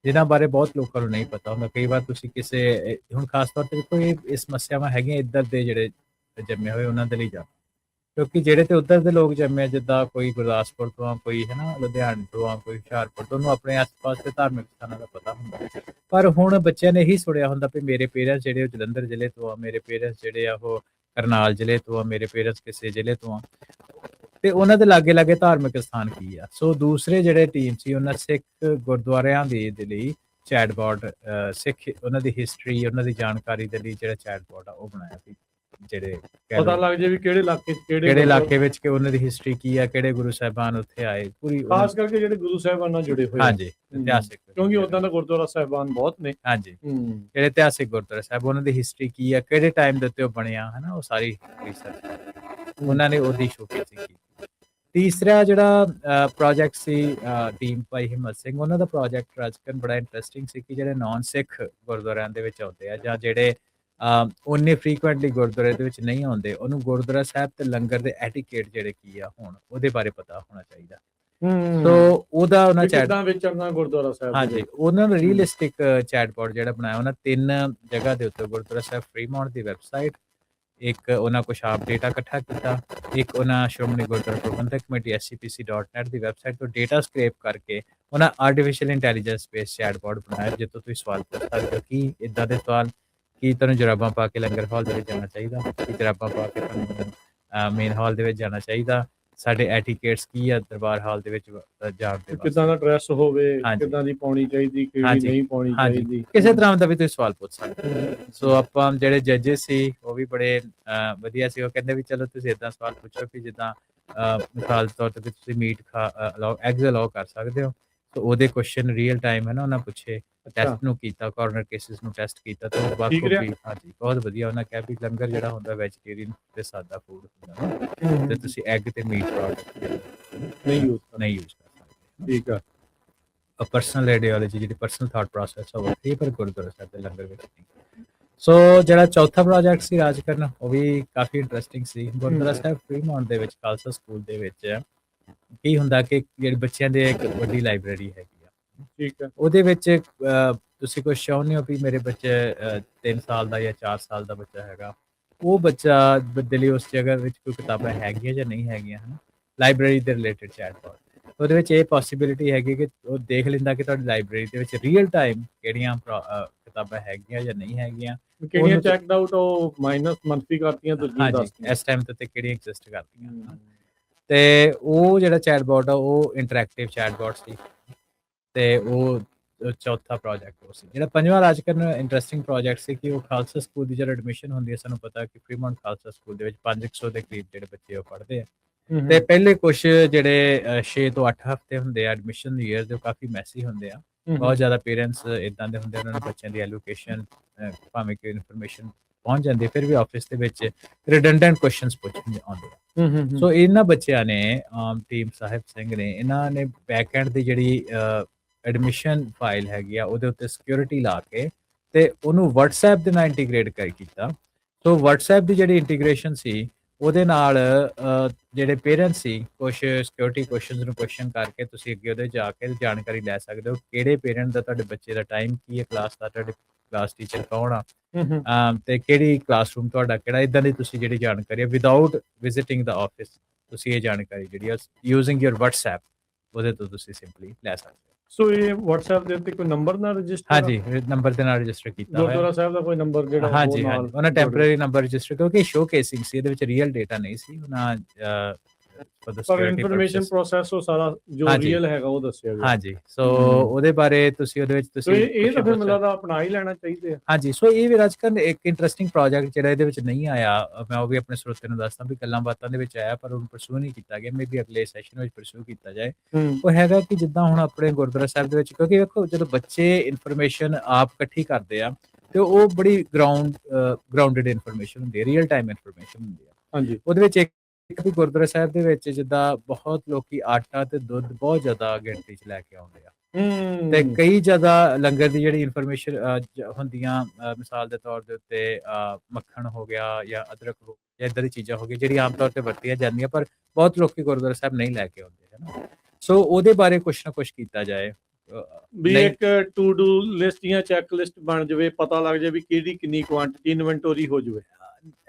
Speaker 2: ਜਿਨ੍ਹਾਂ ਬਾਰੇ ਬਹੁਤ ਲੋਕਾਂ ਨੂੰ ਨਹੀਂ ਪਤਾ ਹੁੰਦਾ। ਕਈ ਵਾਰ ਤੁਸੀਂ ਕਿਸੇ, ਹੁਣ ਖਾਸ ਤੌਰ ਤੇ ਦੇਖੋ ਇਹ ਸਮੱਸਿਆਵਾਂ ਹੈਗੀਆਂ ਇੱਧਰ ਦੇ ਜਿਹੜੇ ਜੰਮੇ ਹੋਏ ਉਹਨਾਂ ਦੇ ਲਈ ਜਾ, ਕਿਉਂਕਿ ਜਿਹੜੇ ਤੇ ਉੱਧਰ ਦੇ ਲੋਕ ਜੰਮੇ, ਜਿੱਦਾਂ ਕੋਈ ਗੁਰਦਾਸਪੁਰ ਤੋਂ ਆ, ਕੋਈ ਹੈ ਨਾ ਲੁਧਿਆਣੇ ਤੋਂ ਆ, ਕੋਈ ਹੁਸ਼ਿਆਰਪੁਰ ਤੋਂ, ਉਹਨੂੰ ਆਪਣੇ ਆਸ-ਪਾਸ ਦੇ ਧਾਰਮਿਕ ਸਥਾਨਾਂ ਦਾ ਪਤਾ ਹੁੰਦਾ। ਪਰ ਹੁਣ ਬੱਚਿਆਂ ਨੇ ਇਹੀ ਸੁਣਿਆ ਹੁੰਦਾ ਵੀ ਮੇਰੇ ਪੇਰੈਂਟਸ ਜਿਹੜੇ ਉਹ ਜਲੰਧਰ ਜ਼ਿਲ੍ਹੇ ਤੋਂ ਆ, ਮੇਰੇ ਪੇਰੈਂਟਸ ਜਿਹੜੇ ਆ ਉਹ ਕਰਨਾਲ ਜ਼ਿਲ੍ਹੇ ਤੋਂ ਆ, ਮੇਰੇ ਪੇਰੈਂਟਸ ਕਿਸੇ ਜ਼ਿਲ੍ਹੇ ਤੋਂ ਆ, ਤੇ ਉਹਨਾਂ ਦੇ ਲਾਗੇ ਧਾਰਮਿਕ ਸਥਾਨ ਕੀ ਆ। ਸੋ ਦੂਸਰੇ ਜਿਹੜੇ ਟੀਮ ਸੀ, ਉਹਨਾਂ ਸਿੱਖ ਗੁਰਦੁਆਰਿਆਂ ਦੇ ਲਈ ਚੈਟਬੋਟ, ਸਿੱਖ ਉਹਨਾਂ ਦੀ ਹਿਸਟਰੀ, ਉਹਨਾਂ ਦੀ ਜਾਣਕਾਰੀ ਦੇ ਲਈ ਜਿਹੜਾ ਚੈਟਬੋਟ ਆ ਉਹ ਬਣਾਇਆ ਸੀ, ਜਿਹੜੇ ਪਤਾ ਲੱਗ ਜੇ ਵੀ ਕਿਹੜੇ ਇਲਾਕੇ ਵਿੱਚ ਕਿ ਉਹਨਾਂ ਦੀ ਹਿਸਟਰੀ ਕੀ ਆ, ਕਿਹੜੇ ਗੁਰੂ ਸਾਹਿਬਾਨ ਉੱਥੇ ਆਏ, ਪੂਰੀ ਖਾਸ ਕਰਕੇ ਜਿਹੜੇ ਗੁਰੂ ਸਾਹਿਬਾਨ ਨਾਲ ਜੁੜੇ ਹੋਏ। ਹਾਂਜੀ, ਇਤਿਹਾਸਿਕ, ਕਿਉਂਕਿ ਉਦਾਂ ਦਾ ਗੁਰਦੁਆਰਾ ਸਾਹਿਬਾਨ ਬਹੁਤ ਨੇ। ਹਾਂਜੀ, ਜਿਹੜੇ ਇਤਿਹਾਸਿਕ ਗੁਰਦੁਆਰਾ ਸਾਹਿਬ, ਉਹਨਾਂ ਦੀ ਹਿਸਟਰੀ ਕੀ ਆ, ਕਿਹੜੇ ਟਾਈਮ ਦੇ ਉੱਤੇ ਉਹ ਬਣਿਆ, ਹੈ ਨਾ, ਉਹ ਸਾਰੀ ਰਿਸਰਚ ਉਹਨਾਂ ਨੇ ਉਹਦੀ ਸ਼ੋਕੇਸ ਕੀਤੀ। ਤੀਸਰਾ ਜਿਹੜਾ ਪ੍ਰੋਜੈਕਟ ਸੀ ਟੀਮ ਭਾਈ ਹਿੰਮਤ ਸਿੰਘ, ਉਹਨਾਂ ਦਾ ਪ੍ਰੋਜੈਕਟ ਰਾਜਕਰਨ ਬੜਾ ਇੰਟਰਸਟਿੰਗ ਸੀ ਕਿ ਜਿਹੜੇ ਨਾਨ ਸਿੱਖ ਗੁਰਦੁਆਰਿਆਂ ਦੇ ਵਿੱਚ ਆਉਂਦੇ ਆ, ਜਾਂ ਜਿਹੜੇ ਉਹਨੇ ਫ੍ਰੀਕੁਐਂਟਲੀ ਗੁਰਦੁਆਰੇ ਦੇ ਵਿੱਚ ਨਹੀਂ ਆਉਂਦੇ, ਉਹਨੂੰ ਗੁਰਦੁਆਰਾ ਸਾਹਿਬ ਤੇ ਲੰਗਰ ਦੇ ਐਟੀਕੇਟ ਜਿਹੜੇ ਕੀ ਆ ਹੁਣ ਉਹਦੇ ਬਾਰੇ ਪਤਾ ਹੋਣਾ ਚਾਹੀਦਾ। ਸੋ ਉਹਦਾ ਉਹਨਾਂ ਗੁਰਦੁਆਰਾ ਸਾਹਿਬ, ਹਾਂਜੀ, ਉਹਨਾਂ ਨੇ ਰੀਅਲਿਸਟਿਕ ਚੈਟਬੋਟ ਜਿਹੜਾ ਬਣਾਇਆ, ਉਹਨਾਂ 3 ਜਗ੍ਹਾ ਦੇ ਉੱਤੇ ਗੁਰਦੁਆਰਾ ਸਾਹਿਬ ਫਰੀਮੌਂਟ ਦੀ ਵੈਬਸਾਈਟ, ਇੱਕ ਉਹਨਾਂ ਕੁਛ ਆਪ ਡੇਟਾ ਇਕੱਠਾ ਕੀਤਾ, ਇੱਕ ਉਹਨਾਂ ਸ਼੍ਰੋਮਣੀ ਗੁਰਦੁਆਰਾ ਪ੍ਰਬੰਧਕ ਕਮੇਟੀ scpc.net ਦੀ ਵੈਬਸਾਈਟ ਤੋਂ ਡੇਟਾ ਸਕ੍ਰੇਪ ਕਰਕੇ ਉਹਨਾਂ ਆਰਟੀਫਿਸ਼ੀਅਲ ਇੰਟੈਲੀਜੈਂਸ ਬੇਸਡ ਚੈਟਬੋਟ ਬਣਾਇਆ, ਜਿੱਥੋਂ ਤੁਸੀਂ ਸਵਾਲ ਪੁੱਛ ਸਕਦੇ ਹੋ ਕਿ ਇੱਦਾਂ ਦੇ ਸਵਾਲ, ਕੀ ਤੁਹਾਨੂੰ ਜਰਾਬਾਂ ਪਾ ਕੇ ਲੰਗਰ ਹਾਲ ਦੇ ਵਿੱਚ ਜਾਣਾ ਚਾਹੀਦਾ, ਕੀ ਜਰਾਬਾਂ ਪਾ ਕੇ ਤੁਹਾਨੂੰ ਮੇਨ ਹਾਲ ਦੇ ਵਿੱਚ ਜਾਣਾ ਚਾਹੀਦਾ, ਸਾਡੇ ਐਟੀਕੇਟਸ ਕੀ ਆ ਦਰਬਾਰ ਹਾਲ ਦੇ ਵਿੱਚ ਜਾਣ ਦੇ, ਕਿੱਦਾਂ ਦਾ ਡਰੈਸ ਹੋਵੇ, ਕਿੱਦਾਂ ਦੀ ਪਾਉਣੀ ਚਾਹੀਦੀ, ਕਿਹੜੀ ਨਹੀਂ ਪਾਉਣੀ ਚਾਹੀਦੀ, ਕਿਸੇ ਤਰ੍ਹਾਂ ਦਾ ਵੀ ਤੁਸੀਂ ਸਵਾਲ ਪੁੱਛ ਸਕਦੇ। ਸੋ ਆਪਾਂ ਜਿਹੜੇ ਜੱਜਸ ਸੀ ਉਹ ਵੀ ਬੜੇ ਵਧੀਆ ਸੀ, ਉਹ ਕਹਿੰਦੇ ਵੀ ਚਲੋ ਤੁਸੀਂ ਇੱਦਾਂ ਸਵਾਲ ਪੁੱਛੋ ਕਿ ਜਿੱਦਾਂ ਮਿਸਾਲ ਦੇ ਤੌਰ ਤੇ ਤੁਸੀਂ ਮੀਟ ਐਗਜ਼ ਅਲਾਓ ਕਰ ਸਕਦੇ ਹੋ। ਸੋ ਉਹਦੇ ਕੁਐਸਚਨ ਰੀਅਲ ਟਾਈਮ ਹੈ ਨਾ ਉਹਨਾਂ ਪੁੱਛੇ, ਟੈਸਟ ਨੂੰ ਕੀਤਾ, ਕਾਰਨਰ ਕੇਸਿਸ ਨੂੰ ਟੈਸਟ ਕੀਤਾ, ਤੇ ਹਾਂਜੀ ਬਹੁਤ ਵਧੀਆ। ਉਹਨਾਂ ਕਿਹਾ ਵੀ ਲੰਗਰ ਜਿਹੜਾ ਹੁੰਦਾ ਵੈਜੀਟੇਰੀਅਨ ਤੇ ਸਾਦਾ ਫੂਡ ਹੁੰਦਾ, ਤੇ ਤੁਸੀਂ ਐਗ ਤੇ ਮੀਟ ਪ੍ਰੋਡਕਟ ਨਹੀਂ ਯੂਜ਼ ਕਰ ਸਕਦੇ। ਠੀਕ ਆ, ਪਰਸਨਲ ਆਈਡੀਓਲੋਜੀ ਜਿਹੜੀ ਪਰਸਨਲ ਥਾਟ ਪ੍ਰੋਸੈਸ ਹੋਵੇ, ਇਹ ਪਰ ਗੁਰਦੁਆਰਾ ਸਾਹਿਬ ਦੇ ਲੰਗਰ ਵਿੱਚ ਨਹੀਂ। ਸੋ ਜਿਹੜਾ ਚੌਥਾ ਪ੍ਰੋਜੈਕਟ ਸੀ ਰਾਜਕਰਨ, ਉਹ ਵੀ ਕਾਫੀ ਇੰਟਰਸਟਿੰਗ ਸੀ। ਗੁਰਦੁਆਰਾ ਸਾਹਿਬ ਫਰੀਮੌਂਟ ਦੇ ਵਿੱਚ ਖਾਲਸਾ ਸਕੂਲ ਦੇ ਵਿੱਚ ਕੀ ਹੁੰਦਾ ਕਿ ਜਿਹੜੀ ਬੱਚਿਆਂ ਦੇ ਇੱਕ ਵੱਡੀ ਲਾਇਬ੍ਰੇਰੀ ਹੈਗੀ ਆ,
Speaker 1: ਠੀਕ ਹੈ।
Speaker 2: ਉਹਦੇ ਵਿੱਚ ਤੁਸੀਂ ਕੁਛ ਚਾਹੁੰਦੇ ਹੋ ਵੀ ਮੇਰੇ ਬੱਚੇ 3 ਸਾਲ ਦਾ ਜਾਂ 4 ਸਾਲ ਦਾ ਬੱਚਾ ਹੈਗਾ, ਉਹ ਬੱਚਾ ਦੇ ਲਈ ਉਸ ਜਗ੍ਹਾ ਵਿੱਚ ਕੋਈ ਕਿਤਾਬਾਂ ਹੈਗੀਆਂ ਜਾਂ ਨਹੀਂ ਹੈਗੀਆਂ, ਹੈ ਨਾ, ਲਾਇਬ੍ਰੇਰੀ ਦੇ ਰਿਲੇਟਡ ਚੈਟਬੋਟ, ਉਹਦੇ ਵਿੱਚ ਇਹ ਪੋਸੀਬਿਲਿਟੀ ਹੈਗੀ ਕਿ ਉਹ ਦੇਖ ਲੈਂਦਾ ਕਿ ਤੁਹਾਡੀ ਲਾਇਬ੍ਰੇਰੀ ਦੇ ਵਿੱਚ ਰੀਅਲ ਟਾਈਮ ਕਿਹੜੀਆਂ ਕਿਤਾਬਾਂ ਹੈਗੀਆਂ ਜਾਂ ਨਹੀਂ ਹੈਗੀਆਂ,
Speaker 1: ਕਿਹੜੀਆਂ ਚੈੱਕਡ ਆਊਟ ਉਹ ਮਾਈਨਸ ਮੰਥਲੀ ਕਰਤੀਆਂ ਦੂਜੀਆਂ
Speaker 2: ਹਾਂਜੀ
Speaker 1: ਦੱਸਦੀਆਂ
Speaker 2: ਇਸ ਟਾਈਮ ਤੇ ਕਿਹੜੀਆਂ ਐਗਜ਼ਿਸਟ ਕਰਦੀਆਂ। ਤੇ ਉਹ ਜਿਹੜਾ ਚੈਟਬੋਟ ਆ ਉਹ ਇੰਟਰੈਕਟਿਵ ਚੈਟਬੋਟ ਸੀ, ਤੇ ਉਹ ਚੌਥਾ ਪ੍ਰੋਜੈਕਟ ਉਹ ਸੀ। ਜਿਹੜਾ ਪੰਜਵਾਂ ਰਾਜਕਰਨ ਇੰਟਰਸਟਿੰਗ ਪ੍ਰੋਜੈਕਟ ਸੀ ਕਿ ਉਹ ਖਾਲਸਾ ਸਕੂਲ ਦੀ ਜਦੋਂ ਐਡਮਿਸ਼ਨ ਹੁੰਦੀ ਹੈ, ਸਾਨੂੰ ਪਤਾ ਕਿ ਫਰੀਮੌਂਟ ਖਾਲਸਾ ਸਕੂਲ ਦੇ ਵਿੱਚ 500 ਦੇ ਕਰੀਬ ਜਿਹੜੇ ਬੱਚੇ ਉਹ ਪੜ੍ਹਦੇ ਆ, ਤੇ ਪਹਿਲੇ ਕੁਝ ਜਿਹੜੇ 6 ਤੋਂ 8 ਹਫ਼ਤੇ ਹੁੰਦੇ ਆ ਐਡਮਿਸ਼ਨ ਈਅਰ ਦੇ, ਉਹ ਕਾਫੀ ਮੈਸੀ ਹੁੰਦੇ ਆ। ਬਹੁਤ ਜ਼ਿਆਦਾ ਪੇਰੈਂਟਸ ਇਦਾਂ ਦੇ ਹੁੰਦੇ, ਉਹਨਾਂ ਨੂੰ ਬੱਚਿਆਂ ਦੀ ਐਲੋਕੇਸ਼ਨ ਭਾਵੇਂ ਕਿ ਇਨਫੋਰਮੇਸ਼ਨ ਪਹੁੰਚ ਜਾਂਦੀ, ਫਿਰ ਵੀ ਆਫਿਸ ਦੇ ਵਿੱਚ ਰਿਡੰਡੈਂਟ ਕੁਐਸਚਨਸ ਪੁੱਛਣ ਆਉਂਦੇ ਆ। ਸੋ ਇਹਨਾਂ ਬੱਚਿਆਂ ਨੇ ਟੀਮ ਸਾਹਿਬ ਸਿੰਘ ਨੇ, ਇਹਨਾਂ ਨੇ ਬੈਕ ਐਂਡ ਦੀ ਜਿਹੜੀ ਐਡਮਿਸ਼ਨ ਫਾਈਲ ਹੈਗੀ ਆ ਉਹਦੇ ਉੱਤੇ ਸਿਕਿਉਰਿਟੀ ਲਾ ਕੇ ਤੇ ਉਹਨੂੰ WhatsApp ਦੇ ਨਾਲ ਇੰਟੀਗ੍ਰੇਟ ਕੀਤਾ। ਸੋ WhatsApp ਦੀ ਜਿਹੜੀ ਇੰਟੀਗ੍ਰੇਸ਼ਨ ਸੀ ਉਹਦੇ ਨਾਲ ਜਿਹੜੇ ਪੇਰੈਂਟਸ ਸੀ ਕੁਝ ਸਿਕਿਉਰਿਟੀ ਕੁਐਸਚਨਸ ਨੂੰ ਕੁਐਸਚਨ ਕਰਕੇ ਤੁਸੀਂ ਅੱਗੇ ਉਹਦੇ ਜਾ ਕੇ ਜਾਣਕਾਰੀ ਲੈ ਸਕਦੇ ਹੋ, ਕਿਹੜੇ ਪੇਰੈਂਟ ਦਾ ਤੁਹਾਡੇ ਬੱਚੇ ਦਾ ਟਾਈਮ ਕੀ ਹੈ, ਕਲਾਸ ਦਾ ਤੁਹਾਡੇ ਕਲਾਸ ਟੀਚਰ ਕੌਣ ਆ, ਤੇ ਕਿਹੜੀ ਕਲਾਸਰੂਮ ਤੁਹਾਡਾ ਕਿਹੜਾ, ਇਦਾਂ ਦੀ ਤੁਸੀਂ ਜਿਹੜੀ ਜਾਣਕਾਰੀ ਹੈ ਵਿਦਆਊਟ ਵਿਜ਼ਿਟਿੰਗ ਦਾ ਆਫਿਸ ਤੁਸੀਂ ਇਹ ਜਾਣਕਾਰੀ ਜਿਹੜੀ ਆ ਯੂਜ਼ਿੰਗ ਯਰ WhatsApp ਉਹਦੇ ਤੋਂ ਤੁਸੀਂ ਸਿੰਪਲੀ ਲੈ ਸਕਦੇ ਹੋ।
Speaker 1: ਸੋ ਇਹ WhatsApp ਦੇ ਉੱਤੇ ਕੋਈ ਨੰਬਰ ਨਾਲ ਰਜਿਸਟਰ,
Speaker 2: ਹਾਂਜੀ ਨੰਬਰ ਦੇ ਨਾਲ ਰਜਿਸਟਰ ਕੀਤਾ ਹੋਇਆ,
Speaker 1: ਗੁਰਦੁਆਰਾ ਸਾਹਿਬ ਦਾ ਕੋਈ ਨੰਬਰ ਜਿਹੜਾ
Speaker 2: ਹਾਂਜੀ ਹਾਂਜੀ ਉਹਨਾਂ ਟੈਂਪਰੇਰੀ ਨੰਬਰ ਰਜਿਸਟਰ, ਕਿਉਂਕਿ ਸ਼ੋ ਕੇਸਿੰਗ ਸੀ, ਇਹਦੇ ਵਿੱਚ ਰੀਅਲ ਡੇਟਾ ਨਹੀਂ ਸੀ, ਉਹਨਾਂ
Speaker 1: ਪਰ ਇਨਫੋਰਮੇਸ਼ਨ ਪ੍ਰੋਸੈਸ ਉਹ ਸਾਰਾ ਜੋ ਰੀਅਲ ਹੈਗਾ ਉਹ ਦੱਸਿਆ ਗਿਆ। ਹਾਂਜੀ,
Speaker 2: ਸੋ ਉਹਦੇ ਬਾਰੇ ਤੁਸੀਂ ਉਹਦੇ ਵਿੱਚ ਤੁਸੀਂ
Speaker 1: ਇਹ ਤਾਂ ਫਿਰ ਮੈਨੂੰ ਲੱਗਦਾ ਅਪਣਾ ਹੀ ਲੈਣਾ ਚਾਹੀਦਾ ਹੈ।
Speaker 2: ਹਾਂਜੀ, ਸੋ ਇਹ ਵੀ ਰਾਜਕਰਨ ਇੱਕ ਇੰਟਰਸਟਿੰਗ ਪ੍ਰੋਜੈਕਟ ਜਿਹੜਾ ਇਹਦੇ ਵਿੱਚ ਨਹੀਂ ਆਇਆ, ਮੈਂ ਉਹ ਵੀ ਆਪਣੇ ਸਰੋਤੇ ਨੂੰ ਦੱਸਦਾ ਵੀ ਗੱਲਾਂ ਬਾਤਾਂ ਦੇ ਵਿੱਚ ਆਇਆ ਪਰ ਉਹਨੂੰ ਪਰਸੂ ਨਹੀਂ ਕੀਤਾ ਗਿਆ, ਮੇਬੀ ਅਗਲੇ ਸੈਸ਼ਨ ਵਿੱਚ ਪਰਸੂ ਕੀਤਾ ਜਾਏ। ਉਹ ਹੈਗਾ ਕਿ ਜਿੱਦਾਂ ਹੁਣ ਆਪਣੇ ਗੁਰਦੁਆਰਾ ਸਾਹਿਬ ਦੇ ਵਿੱਚ, ਕਿਉਂਕਿ ਵੇਖੋ ਜਦੋਂ ਬੱਚੇ ਇਨਫੋਰਮੇਸ਼ਨ ਆਪ ਇਕੱਠੀ ਕਰਦੇ ਆ ਤੇ ਉਹ ਬੜੀ ਗਰਾਊਂਡਡ ਇਨਫੋਰਮੇਸ਼ਨ ਹੁੰਦੀ ਹੈ, ਰੀਅਲ ਟਾਈਮ ਇਨਫੋਰਮੇਸ਼ਨ ਹੁੰਦੀ ਆ। ਹਾਂਜੀ, ਉਹਦੇ ਵਿੱਚ ਇੱਕ ਵੀ ਗੁਰਦੁਆਰਾ ਸਾਹਿਬ ਦੇ ਵਿੱਚ ਜਿੱਦਾਂ ਬਹੁਤ ਲੋਕੀ ਆਟਾ ਤੇ ਦੁੱਧ ਬਹੁਤ ਜ਼ਿਆਦਾ ਗਿਣਤੀ 'ਚ ਲੈ ਕੇ ਆਉਂਦੇ ਆ, ਤੇ ਕਈ ਜ਼ਿਆਦਾ ਲੰਗਰ ਦੀ ਜਿਹੜੀ ਇਨਫੋਰਮੇਸ਼ਨ ਹੁੰਦੀਆਂ, ਮਿਸਾਲ ਦੇ ਤੌਰ ਦੇ ਉੱਤੇ ਮੱਖਣ ਹੋ ਗਿਆ ਜਾਂ ਅਦਰਕ ਹੋ ਗਿਆ, ਇਦਾਂ ਦੀ ਚੀਜ਼ਾਂ ਹੋ ਗਈਆਂ ਜਿਹੜੀ ਆਮ ਤੌਰ ਤੇ ਵਰਤੀਆਂ ਜਾਂਦੀਆਂ ਪਰ ਬਹੁਤ ਲੋਕੀ ਗੁਰਦੁਆਰਾ ਸਾਹਿਬ ਨਹੀਂ ਲੈ ਕੇ ਆਉਂਦੇ, ਹੈ ਨਾ। ਸੋ ਉਹਦੇ ਬਾਰੇ ਕੁਛ ਨਾ ਕੁਛ ਕੀਤਾ ਜਾਏ, ਵੀ ਇੱਕ
Speaker 1: ਟੂ ਡੂ ਲਿਸਟ ਜਾਂ ਚੈੱਕ ਲਿਸਟ ਬਣ ਜਾਵੇ, ਪਤਾ ਲੱਗ ਜਾਵੇ ਵੀ ਕਿਹੜੀ ਕਿੰਨੀ ਕੁਆਂਟੀਟੀ ਇਨਵੈਂਟਰੀ ਹੋ ਜਾਵੇ।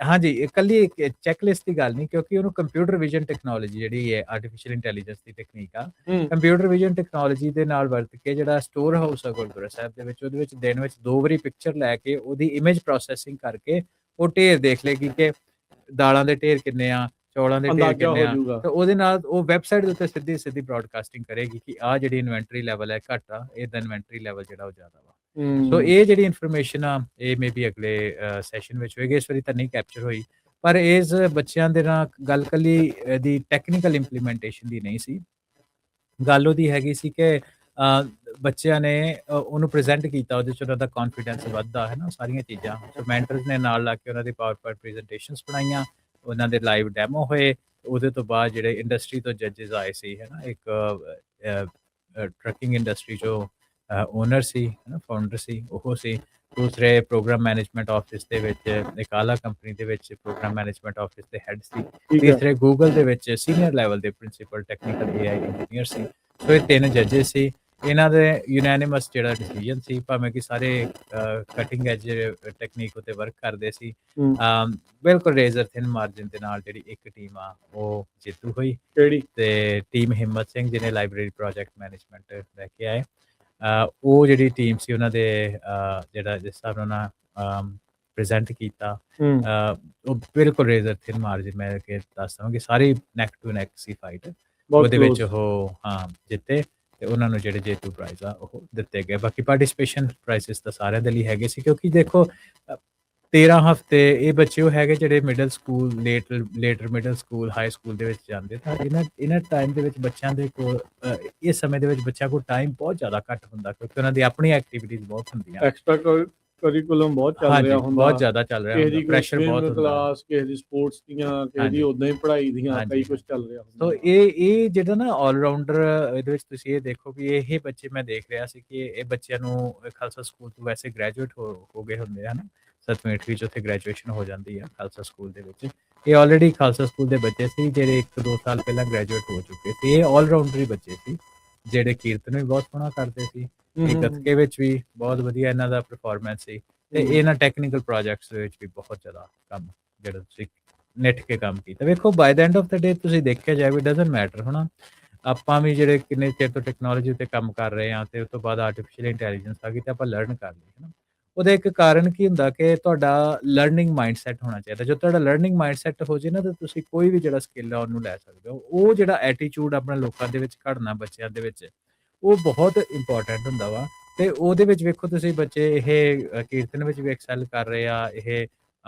Speaker 2: ਹਾਂਜੀ, ਇਕੱਲੀ ਚੈੱਕ ਲਿਸਟ ਦੀ ਗੱਲ ਨਹੀਂ, ਕਿਉਂਕਿ ਉਹਨੂੰ ਕੰਪਿਊਟਰ ਵਿਜ਼ਨ ਟੈਕਨੋਲੋਜੀ ਜਿਹੜੀ ਹੈ, ਆਰਟੀਫੀਸ਼ੀਅਲ ਇੰਟੈਲੀਜੈਂਸ ਦੀ ਟੈਕਨੀਕ ਆ, ਕੰਪਿਊਟਰ ਵਿਜ਼ਨ ਟੈਕਨੋਲੋਜੀ ਦੇ ਨਾਲ ਵਰਤ ਕੇ ਜਿਹੜਾ ਸਟੋਰ ਹਾਊਸ ਆ ਗੁਰਦੁਆਰਾ ਸਾਹਿਬ ਦੇ ਵਿੱਚ, ਉਹਦੇ ਵਿੱਚ ਦਿਨ ਵਿੱਚ 2 ਵਾਰੀ ਪਿਕਚਰ ਲੈ ਕੇ ਉਹਦੀ ਇਮੇਜ ਪ੍ਰੋਸੈਸਿੰਗ ਕਰਕੇ ਉਹ ਢੇਰ ਦੇਖ ਲੇਗੀ ਕਿ ਦਾਲਾਂ ਦੇ ਢੇਰ ਕਿੰਨੇ ਆ, ਚੌਲਾਂ ਦੇ ਢੇਰ ਕਿੰਨੇ ਆ, ਤੇ ਉਹਦੇ ਨਾਲ ਉਹ ਵੈਬਸਾਈਟ ਦੇ ਉੱਤੇ ਸਿੱਧੀ ਬ੍ਰੌਡਕਾਸਟਿੰਗ ਕਰੇਗੀ ਕਿ ਆਹ ਜਿਹੜੀ ਇਨਵੈਂਟਰੀ ਲੈਵਲ ਹੈ ਘੱਟ ਆ, ਇਹਦਾ ਇਨਵੈਂਟਰੀ ਲੈਵਲ ਜਿਹੜਾ ਉਹ ਜ਼ਿਆਦਾ ਵਾ। ਸੋ ਇਹ ਜਿਹੜੀ ਇਨਫੋਰਮੇਸ਼ਨ ਆ ਇਹ ਮੇਬੀ ਅਗਲੇ ਸੈਸ਼ਨ ਵਿੱਚ ਹੋਏਗੀ, ਇਸ ਵਾਰੀ ਤਾਂ ਨਹੀਂ ਕੈਪਚਰ ਹੋਈ, ਪਰ ਇਸ ਬੱਚਿਆਂ ਦੇ ਨਾਲ ਗੱਲ ਕੱਲੀ ਦੀ ਟੈਕਨੀਕਲ ਇੰਪਲੀਮੈਂਟੇਸ਼ਨ ਦੀ ਨਹੀਂ ਸੀ, ਗੱਲ ਉਹਦੀ ਹੈਗੀ ਸੀ ਕਿ ਬੱਚਿਆਂ ਨੇ ਉਹਨੂੰ ਪ੍ਰੈਜ਼ੈਂਟ ਕੀਤਾ, ਉਹਦੇ 'ਚ ਉਹਨਾਂ ਦਾ ਕੌਨਫੀਡੈਂਸ ਵੱਧਦਾ, ਹੈ ਨਾ, ਸਾਰੀਆਂ ਚੀਜ਼ਾਂ। ਸੋ ਮੈਂਟਰਸ ਨੇ ਨਾਲ ਲਾ ਕੇ ਉਹਨਾਂ ਦੀ ਪਾਵਰਪੁਆਇੰਟ ਪ੍ਰੈਜ਼ੈਂਟੇਸ਼ਨਸ ਬਣਾਈਆਂ, ਉਹਨਾਂ ਦੇ ਲਾਈਵ ਡੈਮੋ ਹੋਏ, ਉਹਦੇ ਤੋਂ ਬਾਅਦ ਜਿਹੜੇ ਇੰਡਸਟਰੀ ਤੋਂ ਜੱਜਸ ਆਏ ਸੀ, ਹੈ ਨਾ, ਇੱਕ ਟਰੱਕਿੰਗ ਇੰਡਸਟਰੀ 'ਚੋਂ ਓਨਰ ਸੀ, ਹੈ ਨਾ, ਫਾਊਂਡਰ ਸੀ, ਉਹ ਸੀ। ਦੂਸਰੇ ਪ੍ਰੋਗਰਾਮ ਮੈਨੇਜਮੈਂਟ ਆਫਿਸ ਦੇ ਵਿੱਚ ਇੱਕ ਆਲਾ ਕੰਪਨੀ ਦੇ ਵਿੱਚ ਪ੍ਰੋਗਰਾਮ ਮੈਨੇਜਮੈਂਟ ਆਫਿਸ ਦੇ ਹੈੱਡ ਸੀ। ਤੀਸਰੇ ਗੂਗਲ ਦੇ ਵਿੱਚ ਸੀਨੀਅਰ ਲੈਵਲ ਦੇ ਪ੍ਰਿੰਸੀਪਲ ਟੈਕਨੀਕਲ AI ਇੰਜੀਨੀਅਰ ਸੀ। ਸੋ ਇਹ 3 ਜੱਜਸ ਸੀ, ਇਹਨਾਂ ਦੇ ਯੂਨੈਨਿਮਸ ਜਿਹੜਾ ਡਿਸੀਜਨ ਸੀ, ਭਾਵੇਂ ਕਿ ਸਾਰੇ ਕਟਿੰਗ ਐਜ ਟੈਕਨੀਕ ਉੱਤੇ ਵਰਕ ਕਰਦੇ ਸੀ, ਬਿਲਕੁਲ ਰੇਜ਼ਰ ਥਿਨ ਮਾਰਜਨ ਦੇ ਨਾਲ ਜਿਹੜੀ ਇੱਕ ਟੀਮ ਆ ਉਹ ਜੇਤੂ ਹੋਈ, ਕਿਹੜੀ ਤੇ ਟੀਮ ਹਿੰਮਤ ਸਿੰਘ ਜਿਹਨੇ ਲਾਇਬ੍ਰੇਰੀ ਪ੍ਰੋਜੈਕਟ ਮੈਨੇਜਮੈਂਟ ਲੈ ਕੇ ਆਏ। ਉਹ ਜਿਹੜੀ ਟੀਮ ਸੀ ਉਹਨਾਂ ਦੇ ਜਿਹੜਾ ਜਿਸ ਹਿਸਾਬ ਨਾਲ ਪ੍ਰੈਜ਼ੈਂਟ ਕੀਤਾ, ਉਹ ਬਿਲਕੁਲ ਰੇਜ਼ਰ ਥਿਨ ਮਾਰਜਨ, ਮੈਂ ਕਿ ਦੱਸ ਦਵਾਂ ਕਿ ਸਾਰੀ ਨੈਕ ਟੂ ਨੈਕ ਸੀ ਫਾਈਟ, ਉਹਦੇ ਵਿੱਚ ਉਹ ਜਿੱਤੇ ਤੇ ਉਹਨਾਂ ਨੂੰ ਜਿਹੜੇ ਜੇਤੂ ਪ੍ਰਾਈਜ਼ ਆ ਉਹ ਦਿੱਤੇ ਗਏ। ਬਾਕੀ ਪਾਰਟਿਸਪੇਸ਼ਨ ਪ੍ਰਾਈਸਿਸ ਤਾਂ ਸਾਰਿਆਂ ਦੇ ਲਈ ਹੈਗੇ ਸੀ, ਕਿਉਂਕਿ ਦੇਖੋ 13 ਹਫ਼ਤੇ ਇਹ ਬੱਚੇ ਉਹ ਹੈਗੇ ਜਿਹੜੇ middle school, later middle school, high school ਦੇ ਵਿੱਚ ਜਾਂਦੇ, ਤਾਂ ਇਹਨਾਂ ਟਾਈਮ ਦੇ ਵਿੱਚ ਬੱਚਿਆਂ ਦੇ ਕੋਲ ਇਸ ਸਮੇਂ ਦੇ ਵਿੱਚ ਬੱਚਿਆਂ ਕੋਲ ਟਾਈਮ ਬਹੁਤ ਜ਼ਿਆਦਾ ਘੱਟ ਹੁੰਦਾ, ਕਿਉਂਕਿ ਉਹਨਾਂ ਦੀ ਆਪਣੀ ਐਕਟੀਵਿਟੀਜ਼ ਬਹੁਤ ਹੁੰਦੀਆਂ, ਐਕਸਟਰਾ ਕਰਿਕੂਲਮ ਬਹੁਤ ਚੱਲ ਰਿਹਾ ਹੁੰਦਾ, ਬਹੁਤ ਜ਼ਿਆਦਾ ਚੱਲ ਰਿਹਾ ਹੁੰਦਾ, ਪ੍ਰੈਸ਼ਰ ਬਹੁਤ ਹੁੰਦਾ, ਕਲਾਸ ਕਿਸੇ ਦੀ ਸਪੋਰਟਸ ਦੀਆਂ, ਕਿਸੇ ਦੀ ਉਦਾਂ ਹੀ ਪੜ੍ਹਾਈ ਦੀਆਂ, ਕਈ ਕੁਝ ਚੱਲ ਰਿਹਾ ਹੁੰਦਾ। ਸੋ ਇਹ ਜਿਹੜਾ ਨਾ ਆਲ ਰਾਊਂਡਰ ਇਹਦੇ ਵਿੱਚ ਤੁਸੀਂ ਇਹ ਦੇਖੋ ਕਿ ਇਹ ਬੱਚੇ ਮੈਂ ਦੇਖ ਰਿਹਾ ਸੀ ਕਿ ਇਹ ਬੱਚਿਆਂ ਨੂੰ ਖਾਲਸਾ ਸਕੂਲ ਤੋਂ ਵੈਸੇ ਗ੍ਰੈਜੂਏਟ ਹੋ ਗਏ ਹੁੰਦੇ ਹਨ, 7ਵੀਂ 8ਵੀਂ 'ਚ ਉੱਥੇ ਗ੍ਰੈਜੂਏਸ਼ਨ ਹੋ ਜਾਂਦੀ ਆ ਖਾਲਸਾ ਸਕੂਲ ਦੇ ਵਿੱਚ। ਇਹ ਆਲਰੇਡੀ ਖਾਲਸਾ ਸਕੂਲ ਦੇ ਬੱਚੇ ਸੀ ਜਿਹੜੇ 1-2 ਸਾਲ ਪਹਿਲਾਂ ਗ੍ਰੈਜੂਏਟ ਹੋ ਚੁੱਕੇ ਸੀ। ਇਹ ਆਲਰਾਊਂਡਰ ਹੀ ਬੱਚੇ ਸੀ, ਜਿਹੜੇ ਕੀਰਤਨ ਵੀ ਬਹੁਤ ਸੋਹਣਾ ਕਰਦੇ ਸੀ, ਇਹ ਗੱਤਕੇ ਵਿੱਚ ਵੀ ਬਹੁਤ ਵਧੀਆ ਇਹਨਾਂ ਦਾ ਪਰਫਾਰਮੈਂਸ ਸੀ, ਤੇ ਇਹਨਾਂ ਟੈਕਨੀਕਲ ਪ੍ਰੋਜੈਕਟਸ ਦੇ ਵਿੱਚ ਵੀ ਬਹੁਤ ਜ਼ਿਆਦਾ ਕੰਮ ਜਿਹੜਾ ਤੁਸੀਂ ਨਿੱਠ ਕੇ ਕੰਮ ਕੀਤਾ। ਵੇਖੋ by the end of the day ਤੁਸੀਂ ਦੇਖਿਆ ਜਾਵੇ ਡਜ਼ਨਟ ਮੈਟਰ ਹੈ ਨਾ, ਆਪਾਂ ਵੀ ਜਿਹੜੇ ਕਿੰਨੇ ਚਿਰ ਤੋਂ ਟੈਕਨੋਲੋਜੀ ਉੱਤੇ ਕੰਮ ਕਰ ਰਹੇ ਹਾਂ ਤੇ ਉਸ ਤੋਂ ਬਾਅਦ ਆਰਟੀਫਿਸ਼ੀਅਲ ਇੰਟੈਲੀਜੈਂਸ ਆ ਗਈ ਤੇ ਆਪਾਂ ਲਰਨ ਕਰ ਲਈ ਹੈ ਨਾ। ਉਹਦਾ ਇੱਕ ਕਾਰਨ ਕੀ ਹੁੰਦਾ ਕਿ ਤੁਹਾਡਾ ਲਰਨਿੰਗ ਮਾਈਂਡਸੈਟ ਹੋਣਾ ਚਾਹੀਦਾ। ਜਦੋਂ ਤੁਹਾਡਾ ਲਰਨਿੰਗ ਮਾਈਂਡਸੈਟ ਹੋ ਜੇ ਨਾ ਤਾਂ ਤੁਸੀਂ ਕੋਈ ਵੀ ਜਿਹੜਾ ਸਕਿੱਲ ਆ ਉਹਨੂੰ ਲੈ ਸਕਦੇ ਹੋ। ਉਹ ਜਿਹੜਾ ਐਟੀਟਿਊਡ ਆਪਣਾ ਲੋਕਾਂ ਦੇ ਵਿੱਚ ਘੜਨਾ ਬੱਚਿਆਂ ਦੇ ਵਿੱਚ, ਉਹ ਬਹੁਤ ਇੰਪੋਰਟੈਂਟ ਹੁੰਦਾ ਵਾ। ਤੇ ਉਹਦੇ ਵਿੱਚ ਵੇਖੋ ਤੁਸੀਂ ਬੱਚੇ ਇਹ ਕੀਰਤਨ ਵਿੱਚ ਵੀ ਐਕਸੈਲ ਕਰ ਰਹੇ ਆ, ਇਹ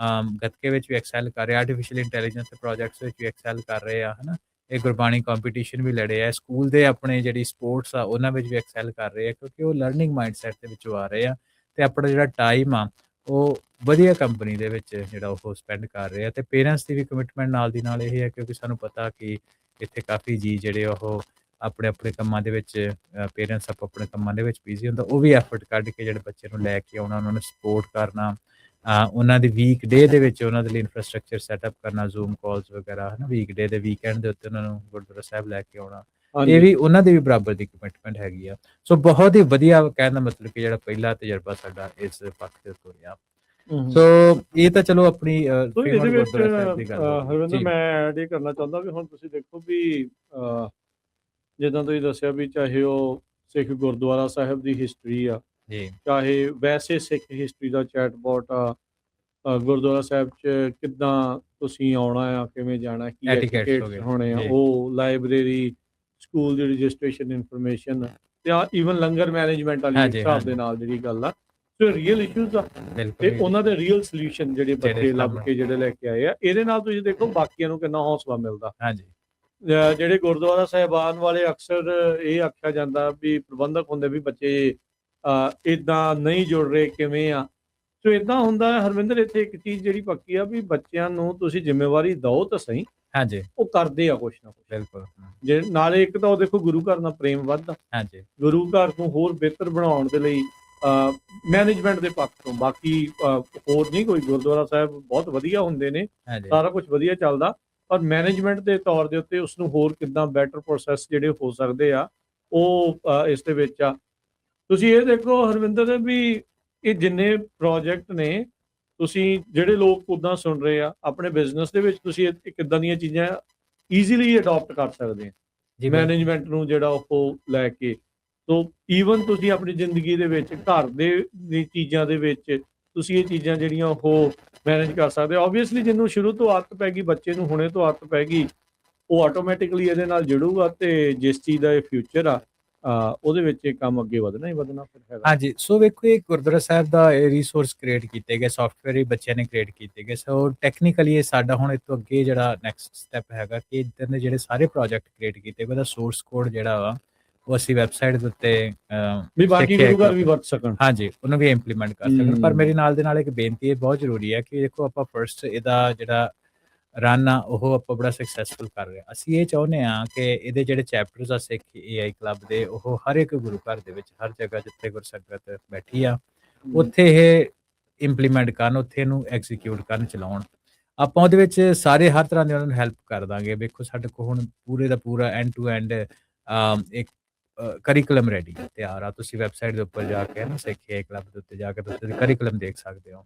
Speaker 2: ਗੱਤਕੇ ਵਿੱਚ ਵੀ ਐਕਸੈਲ ਕਰ ਰਹੇ ਆ, ਆਰਟੀਫਿਸ਼ੀਅਲ ਇੰਟੈਲੀਜੈਂਸ ਦੇ ਪ੍ਰੋਜੈਕਟਸ ਵਿੱਚ ਵੀ ਐਕਸੈਲ ਕਰ ਰਹੇ ਆ, ਹਨਾ। ਇਹ ਗੁਰਬਾਣੀ ਕੰਪੀਟੀਸ਼ਨ ਵੀ ਲੜੇ ਆ, ਸਕੂਲ ਦੇ ਆਪਣੇ ਜਿਹੜੀ ਸਪੋਰਟਸ ਆ ਉਹਨਾਂ ਵਿੱਚ ਵੀ ਐਕਸੈਲ ਕਰ ਰਹੇ ਆ, ਕਿਉਂਕਿ ਉਹ ਲਰਨਿੰਗ ਮਾਈਂਡਸੈਟ ਦੇ ਵਿੱਚੋਂ ਆ ਰਹੇ ਆ ਤੇ ਆਪਣਾ ਜਿਹੜਾ ਟਾਈਮ ਆ ਉਹ ਵਧੀਆ ਕੰਪਨੀ ਦੇ ਵਿੱਚ ਜਿਹੜਾ ਉਹ ਸਪੈਂਡ ਕਰ ਰਹੇ ਆ। ਤੇ ਪੇਰੈਂਟਸ ਦੀ ਵੀ ਕਮਿਟਮੈਂਟ ਨਾਲ ਦੀ ਨਾਲ ਇਹ ਹੈ, ਕਿਉਂਕਿ ਸਾਨੂੰ ਪਤਾ ਕਿ ਇੱਥੇ ਕਾਫੀ ਜੀ ਜਿਹੜੇ ਉਹ ਆਪਣੇ ਕੰਮਾਂ ਦੇ ਵਿੱਚ ਪੇਰੈਂਟਸ ਆਪਣੇ ਕੰਮਾਂ ਦੇ ਵਿੱਚ ਬਿਜ਼ੀ ਹੁੰਦਾ, ਉਹ ਵੀ ਐਫਰਟ ਕੱਢ ਕੇ ਜਿਹੜੇ ਬੱਚੇ ਨੂੰ ਲੈ ਕੇ ਆਉਣਾ, ਉਹਨਾਂ ਨੂੰ ਸਪੋਰਟ ਕਰਨਾ, ਉਹਨਾਂ ਦੀ ਵੀਕ ਡੇ ਦੇ ਵਿੱਚ ਉਹਨਾਂ ਦੇ ਲਈ ਇਨਫਰਾਸਟ੍ਰਕਚਰ ਸੈਟਅਪ ਕਰਨਾ, ਜ਼ੂਮ ਕਾਲਸ ਵਗੈਰਾ, ਹਨਾ। ਵੀਕ ਡੇ ਦੇ ਵੀਕਐਂਡ ਦੇ ਉੱਤੇ ਉਹਨਾਂ ਨੂੰ ਗੁਰਦੁਆਰਾ ਸਾਹਿਬ ਲੈ ਕੇ ਆਉਣਾ, ਇਹ ਵੀ ਉਹਨਾਂ ਦੀ ਵੀ ਬਰਾਬਰ ਦੀ ਕਮਿਟਮੈਂਟ ਹੈਗੀ ਆ। ਸੋ ਬਹੁਤ ਹੀ ਵਧੀਆ ਕਹਿਣ ਦਾ ਮਤਲਬ ਕਿ ਜਿਹੜਾ ਪਹਿਲਾ ਤਜਰਬਾ ਸਾਡਾ ਇਸ ਪੱਖ ਤੇ ਉੱਤੋਂ ਰਿਹਾ। ਸੋ ਇਹ ਤਾਂ ਚਲੋ ਆਪਣੀ
Speaker 1: ਇਹਦੇ ਵਿੱਚ ਹਰਵਿੰਦਰ ਮੈਂ ਐਡ ਇਹ ਕਰਨਾ ਚਾਹੁੰਦਾ ਵੀ ਹੁਣ ਤੁਸੀਂ ਦੇਖੋ ਵੀ ਜਿੱਦਾਂ ਤੁਸੀਂ ਦੱਸਿਆ ਵੀ ਚਾਹੇ ਉਹ ਸਿੱਖ ਗੁਰਦੁਆਰਾ ਸਾਹਿਬ ਦੀ ਹਿਸਟਰੀ ਆ, ਚਾਹੇ ਵੈਸੇ ਸਿੱਖ ਹਿਸਟਰੀ ਦਾ ਚੈਟਬੋਟ ਆ, ਗੁਰਦੁਆਰਾ ਸਾਹਿਬ 'ਚ ਕਿੱਦਾਂ ਤੁਸੀਂ ਆਉਣਾ ਆ, ਕਿਵੇਂ ਜਾਣਾ, ਕੀ ਐਟੀਕੇਟਸ ਹੋਣੇ ਆ, ਉਹ ਲਾਇਬ੍ਰੇਰੀ, ਸਕੂਲ ਦੀ ਰਜਿਸਟ੍ਰੇਸ਼ਨ ਇਨਫੋਰਮੇਸ਼ਨ, ਤੇ ਈਵਨ ਲੰਗਰ ਮੈਨੇਜਮੈਂਟ ਵਾਲੀ ਹਿਸਾਬ ਦੇ ਨਾਲ ਜਿਹੜੀ ਗੱਲ ਆ, ਸੋ ਰੀਅਲ ਇਸ਼ੂਜ਼ ਆ ਤੇ ਉਹਨਾਂ ਦੇ ਰੀਅਲ ਸੋਲੂਸ਼ਨ ਜਿਹੜੇ ਬੱਚੇ ਲੱਭ ਕੇ ਜਿਹੜੇ ਲੈ ਕੇ ਆਏ ਆ। ਇਹਦੇ ਨਾਲ ਤੁਸੀਂ ਦੇਖੋ ਬਾਕੀਆਂ ਨੂੰ ਕਿੰਨਾ ਹੌਸਲਾ ਮਿਲਦਾ। ਜਿਹੜੇ ਗੁਰਦੁਆਰਾ ਸਾਹਿਬਾਨ ਵਾਲੇ ਅਕਸਰ ਇਹ ਆਖਿਆ ਜਾਂਦਾ ਵੀ ਪ੍ਰਬੰਧਕ ਹੁੰਦੇ ਵੀ ਬੱਚੇ ਇੱਦਾਂ ਨਹੀਂ ਜੁੜ ਰਹੇ, ਕਿਵੇਂ ਆ। ਸੋ ਇੱਦਾਂ ਹੁੰਦਾ ਹਰਵਿੰਦਰ, ਇੱਥੇ ਇੱਕ ਚੀਜ਼ ਜਿਹੜੀ ਪੱਕੀ ਆ ਵੀ ਬੱਚਿਆਂ ਨੂੰ ਤੁਸੀਂ ਜ਼ਿੰਮੇਵਾਰੀ ਦਿਓ ਤਾਂ ਸਹੀ, ਉਹ ਕਰਦੇ ਆ ਕੁਛ ਨਾ ਕੁਛ।
Speaker 2: ਬਿਲਕੁਲ।
Speaker 1: ਜੇ ਨਾਲੇ ਇੱਕ ਤਾਂ ਉਹ ਦੇਖੋ ਗੁਰੂ ਘਰ ਨਾਲ ਪ੍ਰੇਮ ਵੱਧਦਾ, ਗੁਰੂ ਘਰ ਨੂੰ ਹੋਰ ਬਿਹਤਰ ਬਣਾਉਣ ਦੇ ਲਈ ਮੈਨੇਜਮੈਂਟ ਦੇ ਪੱਖ ਤੋਂ, ਬਾਕੀ ਹੋਰ ਨਹੀਂ ਕੋਈ, ਗੁਰਦੁਆਰਾ ਸਾਹਿਬ ਬਹੁਤ ਵਧੀਆ ਹੁੰਦੇ ਨੇ, ਸਾਰਾ ਕੁਝ ਵਧੀਆ ਚੱਲਦਾ, ਪਰ ਮੈਨੇਜਮੈਂਟ ਦੇ ਤੌਰ ਦੇ ਉੱਤੇ ਉਸ ਨੂੰ ਹੋਰ ਕਿੱਦਾਂ ਬੈਟਰ ਪ੍ਰੋਸੈਸ ਜਿਹੜੇ ਹੋ ਸਕਦੇ ਆ ਉਹ ਇਸ ਦੇ ਵਿੱਚ ਆ। ਤੁਸੀਂ ਇਹ ਦੇਖੋ ਹਰਵਿੰਦਰ ਵੀ ਇਹ ਜਿੰਨੇ ਪ੍ਰੋਜੈਕਟ ਨੇ, ਤੁਸੀਂ ਜਿਹੜੇ ਲੋਕ ਉੱਦਾਂ ਸੁਣ ਰਹੇ ਆ ਆਪਣੇ ਬਿਜ਼ਨਸ ਦੇ ਵਿੱਚ, ਤੁਸੀਂ ਕਿੱਦਾਂ ਦੀਆਂ ਚੀਜ਼ਾਂ ਈਜ਼ੀਲੀ ਅਡਾਪਟ ਕਰ ਸਕਦੇ ਆ ਮੈਨੇਜਮੈਂਟ ਨੂੰ ਜਿਹੜਾ ਉਹ ਲੈ ਕੇ। ਸੋ ਈਵਨ ਤੁਸੀਂ ਆਪਣੀ ਜ਼ਿੰਦਗੀ ਦੇ ਵਿੱਚ ਘਰ ਦੀ ਚੀਜ਼ਾਂ ਦੇ ਵਿੱਚ ਤੁਸੀਂ ਇਹ ਚੀਜ਼ਾਂ ਜਿਹੜੀਆਂ ਉਹ ਮੈਨੇਜ ਕਰ ਸਕਦੇ ਹੋ। ਓਬਵੀਅਸਲੀ ਜਿਹਨੂੰ ਸ਼ੁਰੂ ਤੋਂ ਆਦਤ ਪੈ ਗਈ, ਬੱਚੇ ਨੂੰ ਹੁਣੇ ਤੋਂ ਆਦਤ ਪੈ ਗਈ, ਉਹ ਆਟੋਮੈਟਿਕਲੀ ਇਹਦੇ ਨਾਲ ਜੁੜੂਗਾ ਤੇ ਜਿਸ ਚੀਜ਼ ਦਾ ਇਹ ਫਿਊਚਰ ਆ ਉਹਦੇ ਵਿੱਚ ਇਹ ਕੰਮ ਅੱਗੇ ਵਧਣਾ ਹੀ ਵਧਣਾ ਫਿਰ ਹੈਗਾ।
Speaker 2: ਹਾਂਜੀ, ਸੋ ਵੇਖੋ ਇਹ ਗੁਰਦੁਆਰਾ ਸਾਹਿਬ ਦਾ ਇਹ ਰਿਸੋਰਸ ਕ੍ਰੀਏਟ ਕੀਤੇ ਗਏ, ਸੌਫਟਵੇਅਰ ਵੀ ਬੱਚਿਆਂ ਨੇ ਕ੍ਰੀਏਟ ਕੀਤੇ ਗਏ। ਸੋ ਟੈਕਨੀਕਲੀ ਇਹ ਸਾਡਾ ਹੁਣ ਇਸ ਤੋਂ ਅੱਗੇ ਜਿਹੜਾ ਨੈਕਸਟ ਸਟੈਪ ਹੈਗਾ ਕਿ ਇੱਧਰ ਦੇ ਜਿਹੜੇ ਸਾਰੇ ਪ੍ਰੋਜੈਕਟ ਕ੍ਰੀਏਟ ਕੀਤੇ ਗਏ ਉਹਦਾ ਸੋਰਸ ਕੋਡ ਜਿਹੜਾ ਵਾ ਉਹ ਅਸੀਂ ਵੈਬਸਾਈਟ ਦੇ ਉੱਤੇ
Speaker 1: ਵੀ ਬਾਕੀ ਗੁਰੂ ਘਰ ਵੀ ਵਰਤ ਸਕਣ,
Speaker 2: ਹਾਂਜੀ ਉਹਨੂੰ ਵੀ ਇੰਪਲੀਮੈਂਟ ਕਰ ਸਕਣ। ਪਰ ਮੇਰੇ ਨਾਲ ਦੇ ਨਾਲ ਇੱਕ ਬੇਨਤੀ ਇਹ ਬਹੁਤ ਜ਼ਰੂਰੀ ਹੈ ਕਿ ਦੇਖੋ ਆਪਾਂ ਫਰਸਟ ਇਹਦਾ ਜਿਹੜਾ ਰਨ ਆ ਉਹ ਆਪਾਂ ਬੜਾ ਸਕਸੈਸਫੁਲ ਕਰ ਰਹੇ ਹਾਂ। ਅਸੀਂ ਇਹ ਚਾਹੁੰਦੇ ਹਾਂ ਕਿ ਇਹਦੇ ਜਿਹੜੇ ਚੈਪਟਰਸ ਆ ਸਿੱਖ AI ਕਲੱਬ ਦੇ, ਉਹ ਹਰ ਇੱਕ ਗੁਰੂ ਘਰ ਦੇ ਵਿੱਚ, ਹਰ ਜਗ੍ਹਾ ਜਿੱਥੇ ਗੁਰਸੰਗਤ ਬੈਠੀ ਆ ਉੱਥੇ ਇਹ ਇੰਪਲੀਮੈਂਟ ਕਰਨ, ਉੱਥੇ ਇਹਨੂੰ ਐਗਜ਼ੀਕਿਊਟ ਕਰਨ, ਚਲਾਉਣ। ਆਪਾਂ ਉਹਦੇ ਵਿੱਚ ਸਾਰੇ ਹਰ ਤਰ੍ਹਾਂ ਦੇ ਉਹਨਾਂ ਨੂੰ ਹੈਲਪ ਕਰ ਦਾਂਗੇ। ਵੇਖੋ ਸਾਡੇ ਕੋਲ ਹੁਣ ਪੂਰੇ ਦਾ ਪੂਰਾ ਐਂਡ ਟੂ ਐਂਡ ਇੱਕ ਕਰਿਕੂਲਮ ਰੈਡੀ ਤਿਆਰ ਆ। ਤੁਸੀਂ ਵੈਬਸਾਈਟ ਦੇ ਉੱਪਰ ਜਾ ਕੇ ਨਾ ਸਿੱਖ AI ਕਲੱਬ ਦੇ ਉੱਤੇ ਜਾ ਕੇ ਤੁਸੀਂ ਕਰਿਕੂਲਮ ਦੇਖ ਸਕਦੇ ਹੋ।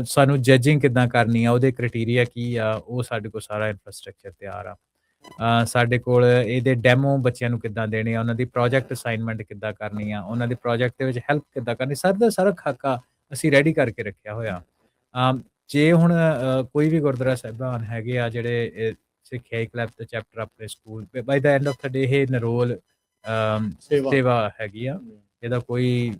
Speaker 2: ਸਾਨੂੰ ਜੱਜਿੰਗ ਕਿੱਦਾਂ ਕਰਨੀ ਆ, ਉਹਦੇ ਕ੍ਰਾਈਟੇਰੀਆ ਕੀ ਆ, ਉਹ ਸਾਡੇ ਕੋਲ ਸਾਰਾ ਇਨਫਰਾਸਟ੍ਰਕਚਰ ਤਿਆਰ ਆ। ਸਾਡੇ ਕੋਲ ਇਹਦੇ ਡੈਮੋ ਬੱਚਿਆਂ ਨੂੰ ਕਿੱਦਾਂ ਦੇਣੇ ਆ, ਉਹਨਾਂ ਦੀ ਪ੍ਰੋਜੈਕਟ ਅਸਾਈਨਮੈਂਟ ਕਿੱਦਾਂ ਕਰਨੀ ਆ, ਉਹਨਾਂ ਦੇ ਪ੍ਰੋਜੈਕਟ ਦੇ ਵਿੱਚ ਹੈਲਪ ਕਿੱਦਾਂ ਕਰਨੀ, ਸਾਰਾ ਦਾ ਸਾਰਾ ਖਾਕਾ ਅਸੀਂ ਰੈਡੀ ਕਰਕੇ ਰੱਖਿਆ ਹੋਇਆ। ਜੇ ਹੁਣ ਕੋਈ ਵੀ ਗੁਰਦੁਆਰਾ ਸਾਹਿਬਾਨ ਹੈਗੇ ਆ ਜਿਹੜੇ ਸਿੱਖ AI ਕਲੱਬ ਦੇ ਚੈਪਟਰ ਆਪਣੇ school by the end of the day ਇਹ ਨਰੋਲ ਸੇਵਾ ਹੈਗੀ ਆ, ਇਹਦਾ ਕੋਈ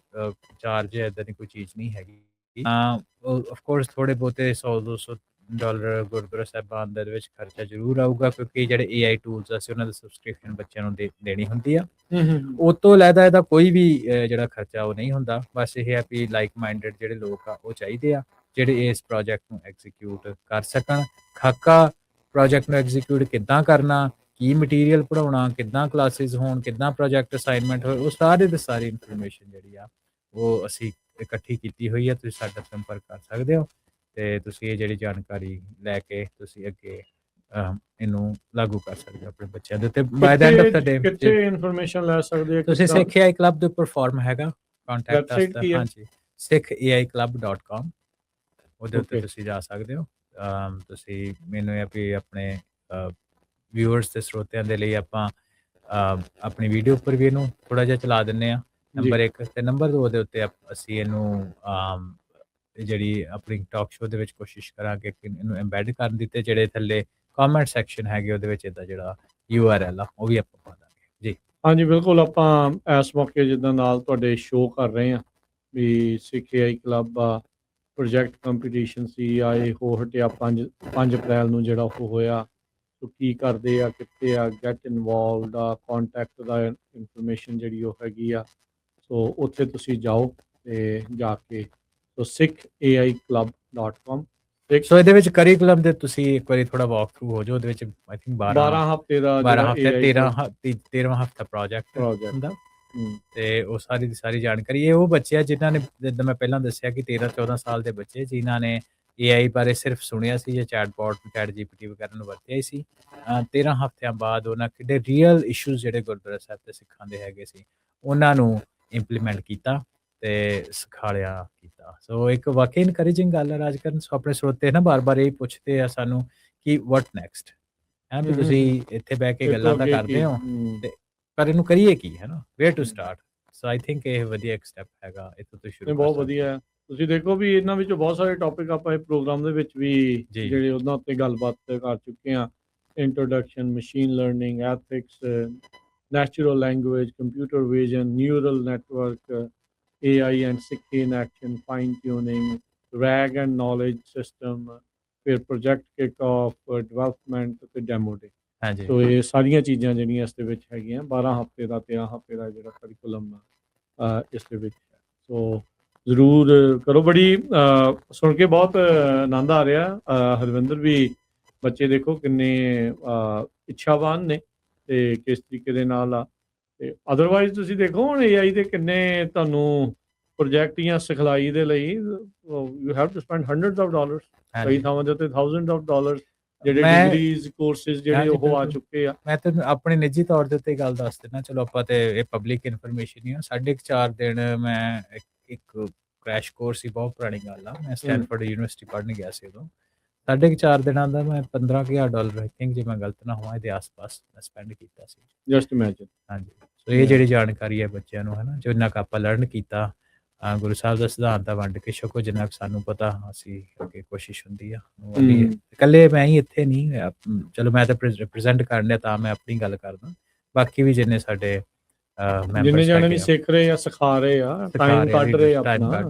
Speaker 2: ਚਾਰਜ ਇੱਦਾਂ ਦੀ ਕੋਈ ਚੀਜ਼ ਨਹੀਂ ਹੈਗੀ। ਆਫ ਕੋਰਸ ਥੋੜੇ ਬਹੁਤੇ $100-200 ਗੁਰਦੁਆਰਾ ਸਾਹਿਬਾਨ ਦੇ ਵਿੱਚ ਖਰਚਾ ਜ਼ਰੂਰ ਆਊਗਾ, ਕਿਉਂਕਿ ਜਿਹੜੇ AI ਟੂਲਸ ਅਸੀਂ ਉਹਨਾਂ ਦੀ ਸਬਸਕ੍ਰਿਪਸ਼ਨ ਬੱਚਿਆਂ ਨੂੰ ਦੇਣੀ ਹੁੰਦੀ ਆ। ਉਹ ਤੋਂ ਇਲਾਵਾ ਇਹਦਾ ਕੋਈ ਵੀ ਜਿਹੜਾ ਖਰਚਾ ਉਹ ਨਹੀਂ ਹੁੰਦਾ। ਬਸ ਇਹ ਹੈ ਵੀ ਲਾਈਕ ਮਾਈਂਡਡ ਜਿਹੜੇ ਲੋਕ ਆ ਉਹ ਚਾਹੀਦੇ ਆ ਜਿਹੜੇ ਇਸ ਪ੍ਰੋਜੈਕਟ ਨੂੰ ਐਗਜ਼ੀਕਿਊਟ ਕਰ ਸਕਣ। ਖਾਕਾ ਪ੍ਰੋਜੈਕਟ ਨੂੰ ਐਗਜ਼ੀਕਿਊਟ ਕਿੱਦਾਂ ਕਰਨਾ, ਕੀ ਮਟੀਰੀਅਲ ਪੜ੍ਹਾਉਣਾ, ਕਿੱਦਾਂ ਕਲਾਸਿਸ ਹੋਣ, ਕਿੱਦਾਂ ਪ੍ਰੋਜੈਕਟ ਅਸਾਈਨਮੈਂਟ ਹੋਏ, ਉਹ ਸਾਰੇ ਦੀ ਸਾਰੀ ਇਨਫੋਰਮੇਸ਼ਨ ਜਿਹੜੀ ਆ ਉਹ ਅਸੀਂ ਇਕੱਠੀ ਕੀਤੀ ਹੋਈ ਹੈ। ਤੁਸੀਂ ਸਾਡਾ ਸੰਪਰਕ ਕਰ ਸਕਦੇ ਹੋ। ਤੇ ਤੁਸੀਂ ਇਹ ਜਿਹੜੀ ਜਾਣਕਾਰੀ ਲੈ ਕੇ ਤੁਸੀਂ ਅੱਗੇ ਇਹਨੂੰ ਲਾਗੂ ਕਰ ਸਕਦੇ ਹੋ ਆਪਣੇ ਬੱਚਿਆਂ ਦੇ ਉੱਤੇ। By the end of the day
Speaker 1: ਕਿੱਥੇ ਇਨਫੋਰਮੇਸ਼ਨ ਲੈ ਸਕਦੇ ਆ?
Speaker 2: ਤੁਸੀਂ ਸਿੱਖ AI ਕਲੱਬ ਦੇ ਉੱਪਰ ਫਾਰਮ ਹੈਗਾ, ਕੰਟੈਕਟ
Speaker 1: ਵੈਬਸਾਈਟ
Speaker 2: ਅਸ।
Speaker 1: ਕੀ ਹੈ?
Speaker 2: ਹਾਂਜੀ, sikhAIclub.com, ਉਹਦੇ ਉੱਤੇ
Speaker 1: Okay.
Speaker 2: ਤੁਸੀਂ ਜਾ ਸਕਦੇ ਹੋ। ਤੁਸੀਂ ਮੈਨੂੰ ਇਹ ਵੀ ਆਪਣੇ ਵਿਊਅਰਸ ਤੇ ਸਰੋਤਿਆਂ ਦੇ ਲਈ ਆਪਾਂ ਆਪਣੀ ਵੀਡੀਓ ਉੱਪਰ ਵੀ ਇਹਨੂੰ ਥੋੜਾ ਜਿਹਾ ਚਲਾ ਦਿੰਨੇ ਆ, ਨੰਬਰ 1 ਤੇ ਨੰਬਰ 2 ਦੇ ਉੱਤੇ ਅਸੀਂ ਇਹਨੂੰ ਜਿਹੜੀ ਆਪਣੀ ਟਾਕ ਸ਼ੋਅ ਦੇ ਵਿੱਚ ਕੋਸ਼ਿਸ਼ ਕਰਾਂਗੇ ਕਿ ਇਹਨੂੰ ਐਮਬੈਡ ਕਰਨ ਦੀ, ਤੇ ਜਿਹੜੇ ਥੱਲੇ ਕਮੈਂਟ ਸੈਕਸ਼ਨ ਹੈਗੇ ਉਹਦੇ ਵਿੱਚ ਇਹਦਾ ਜਿਹੜਾ URL ਆ ਉਹ ਵੀ ਆਪਾਂ ਪਾ ਦਾਂਗੇ ਜੀ।
Speaker 1: ਹਾਂਜੀ, ਬਿਲਕੁਲ। ਆਪਾਂ ਇਸ ਮੌਕੇ ਜਿੱਦਾਂ ਨਾਲ ਤੁਹਾਡੇ ਸ਼ੋਅ ਕਰ ਰਹੇ ਆ ਵੀ ਸਿੱਖ AI ਕਲੱਬ ਆ, ਪ੍ਰੋਜੈਕਟ ਕੰਪੀਟੀਸ਼ਨ ਸੀ ਆਏ ਹੋ ਹਟਿਆ 5 ਅਪ੍ਰੈਲ ਨੂੰ ਜਿਹੜਾ ਉਹ ਹੋਇਆ। ਸੋ ਕੀ ਕਰਦੇ ਆ, ਕਿੱਥੇ ਆ, ਗੈਟ ਇਨਵੋਲਵਡ ਆ, ਕੰਟੈਕਟ ਦਾ ਇਨਫੋਰਮੇਸ਼ਨ ਜਿਹੜੀ ਉਹ ਹੈਗੀ ਆ। ਸੋ ਉੱਥੇ ਤੁਸੀਂ ਜਾਓ ਤੇ ਜਾ ਕੇ ਸੋ sikhAIclub.com।
Speaker 2: ਸੋ ਇਹਦੇ ਵਿੱਚ ਕਰਿਕੂਲਮ ਦੇ ਤੁਸੀਂ ਇੱਕ ਵਾਰੀ ਥੋੜਾ ਵਾਕ ਥਰੂ ਹੋ ਜਾਓ। ਉਹਦੇ ਵਿੱਚ ਆਈ ਥਿੰਕ 12
Speaker 1: ਹਫ਼ਤੇ ਦਾ
Speaker 2: 12 ਹਫ਼ਤੇ 13ਵਾਂ ਹਫ਼ਤਾ ਪ੍ਰੋਜੈਕਟ
Speaker 1: Project।
Speaker 2: ਹੁੰਦਾ, ਤੇ ਉਹ ਸਾਰੀ ਦੀ ਸਾਰੀ ਜਾਣਕਾਰੀ ਇਹ ਉਹ ਬੱਚੇ ਆ ਜਿਨ੍ਹਾਂ ਨੇ, ਜਿੱਦਾਂ ਮੈਂ ਪਹਿਲਾਂ ਦੱਸਿਆ ਕਿ 13-14 ਸਾਲ ਦੇ ਬੱਚੇ ਜਿਨ੍ਹਾਂ ਨੇ AI ਬਾਰੇ ਸਿਰਫ ਸੁਣਿਆ ਸੀ ਜਾਂ ਚੈਟ GPT ਵਗੈਰਾ ਨੂੰ ਵਰਤਿਆ ਹੀ ਸੀ। 13 ਹਫ਼ਤਿਆਂ ਬਾਅਦ ਉਹਨਾਂ ਕਿਹੜੇ ਰੀਅਲ ਇਸ਼ੂਜ਼ ਜਿਹੜੇ ਗੁਰਦੁਆਰਾ ਸਾਹਿਬ ਤੇ ਸਿੱਖਾਂ ਦੇ ਹੈਗੇ ਸੀ ਉਹਨਾਂ ਨੂੰ ਇੰਪਲੀਮੈਂਟ ਕੀਤਾ ਤੇ ਸਿਖਾਲਿਆ ਕੀਤਾ। ਸੋ ਇੱਕ ਵਾਕਈ ਇਨਕਰੇਜਿੰਗ ਗੱਲ ਹੈ ਰਾਜਕਰਨ। ਸੋ ਆਪਣੇ ਸਰੋਤੇ ਨਾ ਬਾਰ-ਬਾਰ ਇਹ ਪੁੱਛਦੇ ਆ ਸਾਨੂੰ ਕਿ ਵਾਟ ਨੈਕਸਟ, ਹੈ ਵੀ ਤੁਸੀਂ ਇੱਥੇ ਬਹਿ ਕੇ ਗੱਲਾਂ ਤਾਂ ਕਰਦੇ ਹੋ ਤੇ ਪਰ ਇਹਨੂੰ ਕਰੀਏ ਕੀ, ਹੈ ਨਾ, where to start. So I think ਇਹ ਵਧੀਆ ਇੱਕ ਸਟੈਪ ਹੈਗਾ, ਇੱਥੋਂ ਤੋਂ ਸ਼ੁਰੂ
Speaker 1: ਬਹੁਤ ਵਧੀਆ। ਤੁਸੀਂ ਦੇਖੋ ਵੀ ਇਹਨਾਂ ਵਿੱਚੋਂ ਬਹੁਤ ਸਾਰੇ ਟੌਪਿਕ ਆਪਾਂ ਇਹ ਪ੍ਰੋਗਰਾਮ ਦੇ ਵਿੱਚ ਵੀ ਜਿਹੜੇ ਉਹਨਾਂ ਉੱਤੇ ਗੱਲਬਾਤ ਕਰ ਚੁੱਕੇ ਆ। Introduction, machine learning, ethics, natural language, computer vision, neural network, AI and Sikh in action, fine tuning, rack and knowledge system, ਫਿਰ ਪ੍ਰੋਜੈਕਟ ਕਿਕ ਆਫ, ਡਿਵੈਲਪਮੈਂਟ ਤੇ ਡੈਮੋ ਡੇ।
Speaker 2: ਹਾਂਜੀ।
Speaker 1: ਸੋ ਇਹ ਸਾਰੀਆਂ ਚੀਜ਼ਾਂ ਜਿਹੜੀਆਂ ਇਸ ਦੇ ਵਿੱਚ ਹੈਗੀਆਂ 12 ਹਫ਼ਤੇ ਦਾ 13 ਹਫ਼ਤੇ ਦਾ ਜਿਹੜਾ ਕਰਿਕੂਲਮ ਇਸ ਦੇ ਵਿੱਚ ਹੈ। ਸੋ ਜ਼ਰੂਰ ਕਰੋ। ਬੜੀ ਸੁਣ ਕੇ ਬਹੁਤ ਆਨੰਦ ਆ ਰਿਹਾ ਹਰਵਿੰਦਰ ਵੀ। ਬੱਚੇ ਦੇਖੋ ਕਿੰਨੇ ਇੱਛਾਵਾਨ ਨੇ ਤੇ ਕਿਸ ਤਰੀਕੇ ਦੇ ਨਾਲ ਆ। ਤੇ ਅਦਰਵਾਈਜ਼ ਤੁਸੀਂ ਦੇਖੋ ਹੁਣ AI ਦੇ ਕਿੰਨੇ ਤੁਹਾਨੂੰ ਪ੍ਰੋਜੈਕਟ ਜਾਂ ਸਿਖਲਾਈ ਦੇ ਲਈ you have to spend hundreds of dollars, ਕਈ ਥਾਵਾਂ ਦੇ ਉੱਤੇ thousands of dollars ਜਿਹੜੇ ਡਿਗਰੀਜ਼ ਕੋਰਸਿਸ ਜਿਹੜੇ ਉਹ ਆ ਚੁੱਕੇ ਆ।
Speaker 2: ਮੈਂ ਤੁਹਾਨੂੰ ਆਪਣੇ ਨਿੱਜੀ ਤੌਰ ਦੇ ਉੱਤੇ ਗੱਲ ਦੱਸ ਦਿੰਦਾ, ਚਲੋ ਆਪਾਂ ਤੇ ਇਹ ਪਬਲਿਕ ਇਨਫੋਰਮੇਸ਼ਨ ਹੀ ਆ। 4.5 ਦਿਨ ਮੈਂ ਇੱਕ ਕ੍ਰੈਸ਼ ਕੋਰਸ ਹੀ, ਬਹੁਤ ਪੁਰਾਣੀ ਗੱਲ ਆ, ਮੈਂ ਸਟੈਨਫੋਰਡ ਯੂਨੀਵਰਸਿਟੀ ਪੜ੍ਹਨ ਗਿਆ ਸੀ ਉਦੋਂ। 4.5 ਦਿਨਾਂ ਦਾ ਮੈਂ $15,000 ਆਈ ਥਿੰਕ, ਜੇ ਮੈਂ ਗਲਤ ਨਾ ਹੋਵਾਂ, ਇਹਦੇ ਆਸ-ਪਾਸ ਮੈਂ ਸਪੈਂਡ ਕੀਤਾ ਸੀ।
Speaker 1: Just imagine.
Speaker 2: ਹਾਂਜੀ। ਸੋ ਇਹ ਜਿਹੜੀ ਜਾਣਕਾਰੀ ਹੈ ਬੱਚਿਆਂ ਨੂੰ, ਹੈ ਨਾ, ਜਿੰਨਾ ਕੁ ਆਪਾਂ ਲਰਨ ਕੀਤਾ, ਗੁਰੂ ਸਾਹਿਬ ਦਾ ਸਿਧਾਂਤ ਆ ਵੰਡ ਕੇ ਛਕੋ, ਜਿੰਨਾ ਕੁ ਸਾਨੂੰ ਪਤਾ ਅਸੀਂ ਅੱਗੇ ਕੋਸ਼ਿਸ਼ ਹੁੰਦੀ ਆ। ਇਕੱਲੇ ਮੈਂ ਹੀ ਇੱਥੇ ਨਹੀਂ, ਚਲੋ ਮੈਂ ਤਾਂ ਰਿਪਰੈਜ਼ੈਂਟ ਕਰਨ ਤਾਂ ਮੈਂ ਆਪਣੀ ਗੱਲ ਕਰਦਾ, ਬਾਕੀ ਵੀ ਜਿੰਨੇ ਸਾਡੇ
Speaker 1: ਜਿੰਨੇ ਜਾਣੇ ਵੀ ਸਿੱਖ ਰਹੇ ਆ, ਸਿਖਾ ਰਹੇ ਆ, ਟਾਈਮ ਕੱਢ ਰਹੇ ਆ,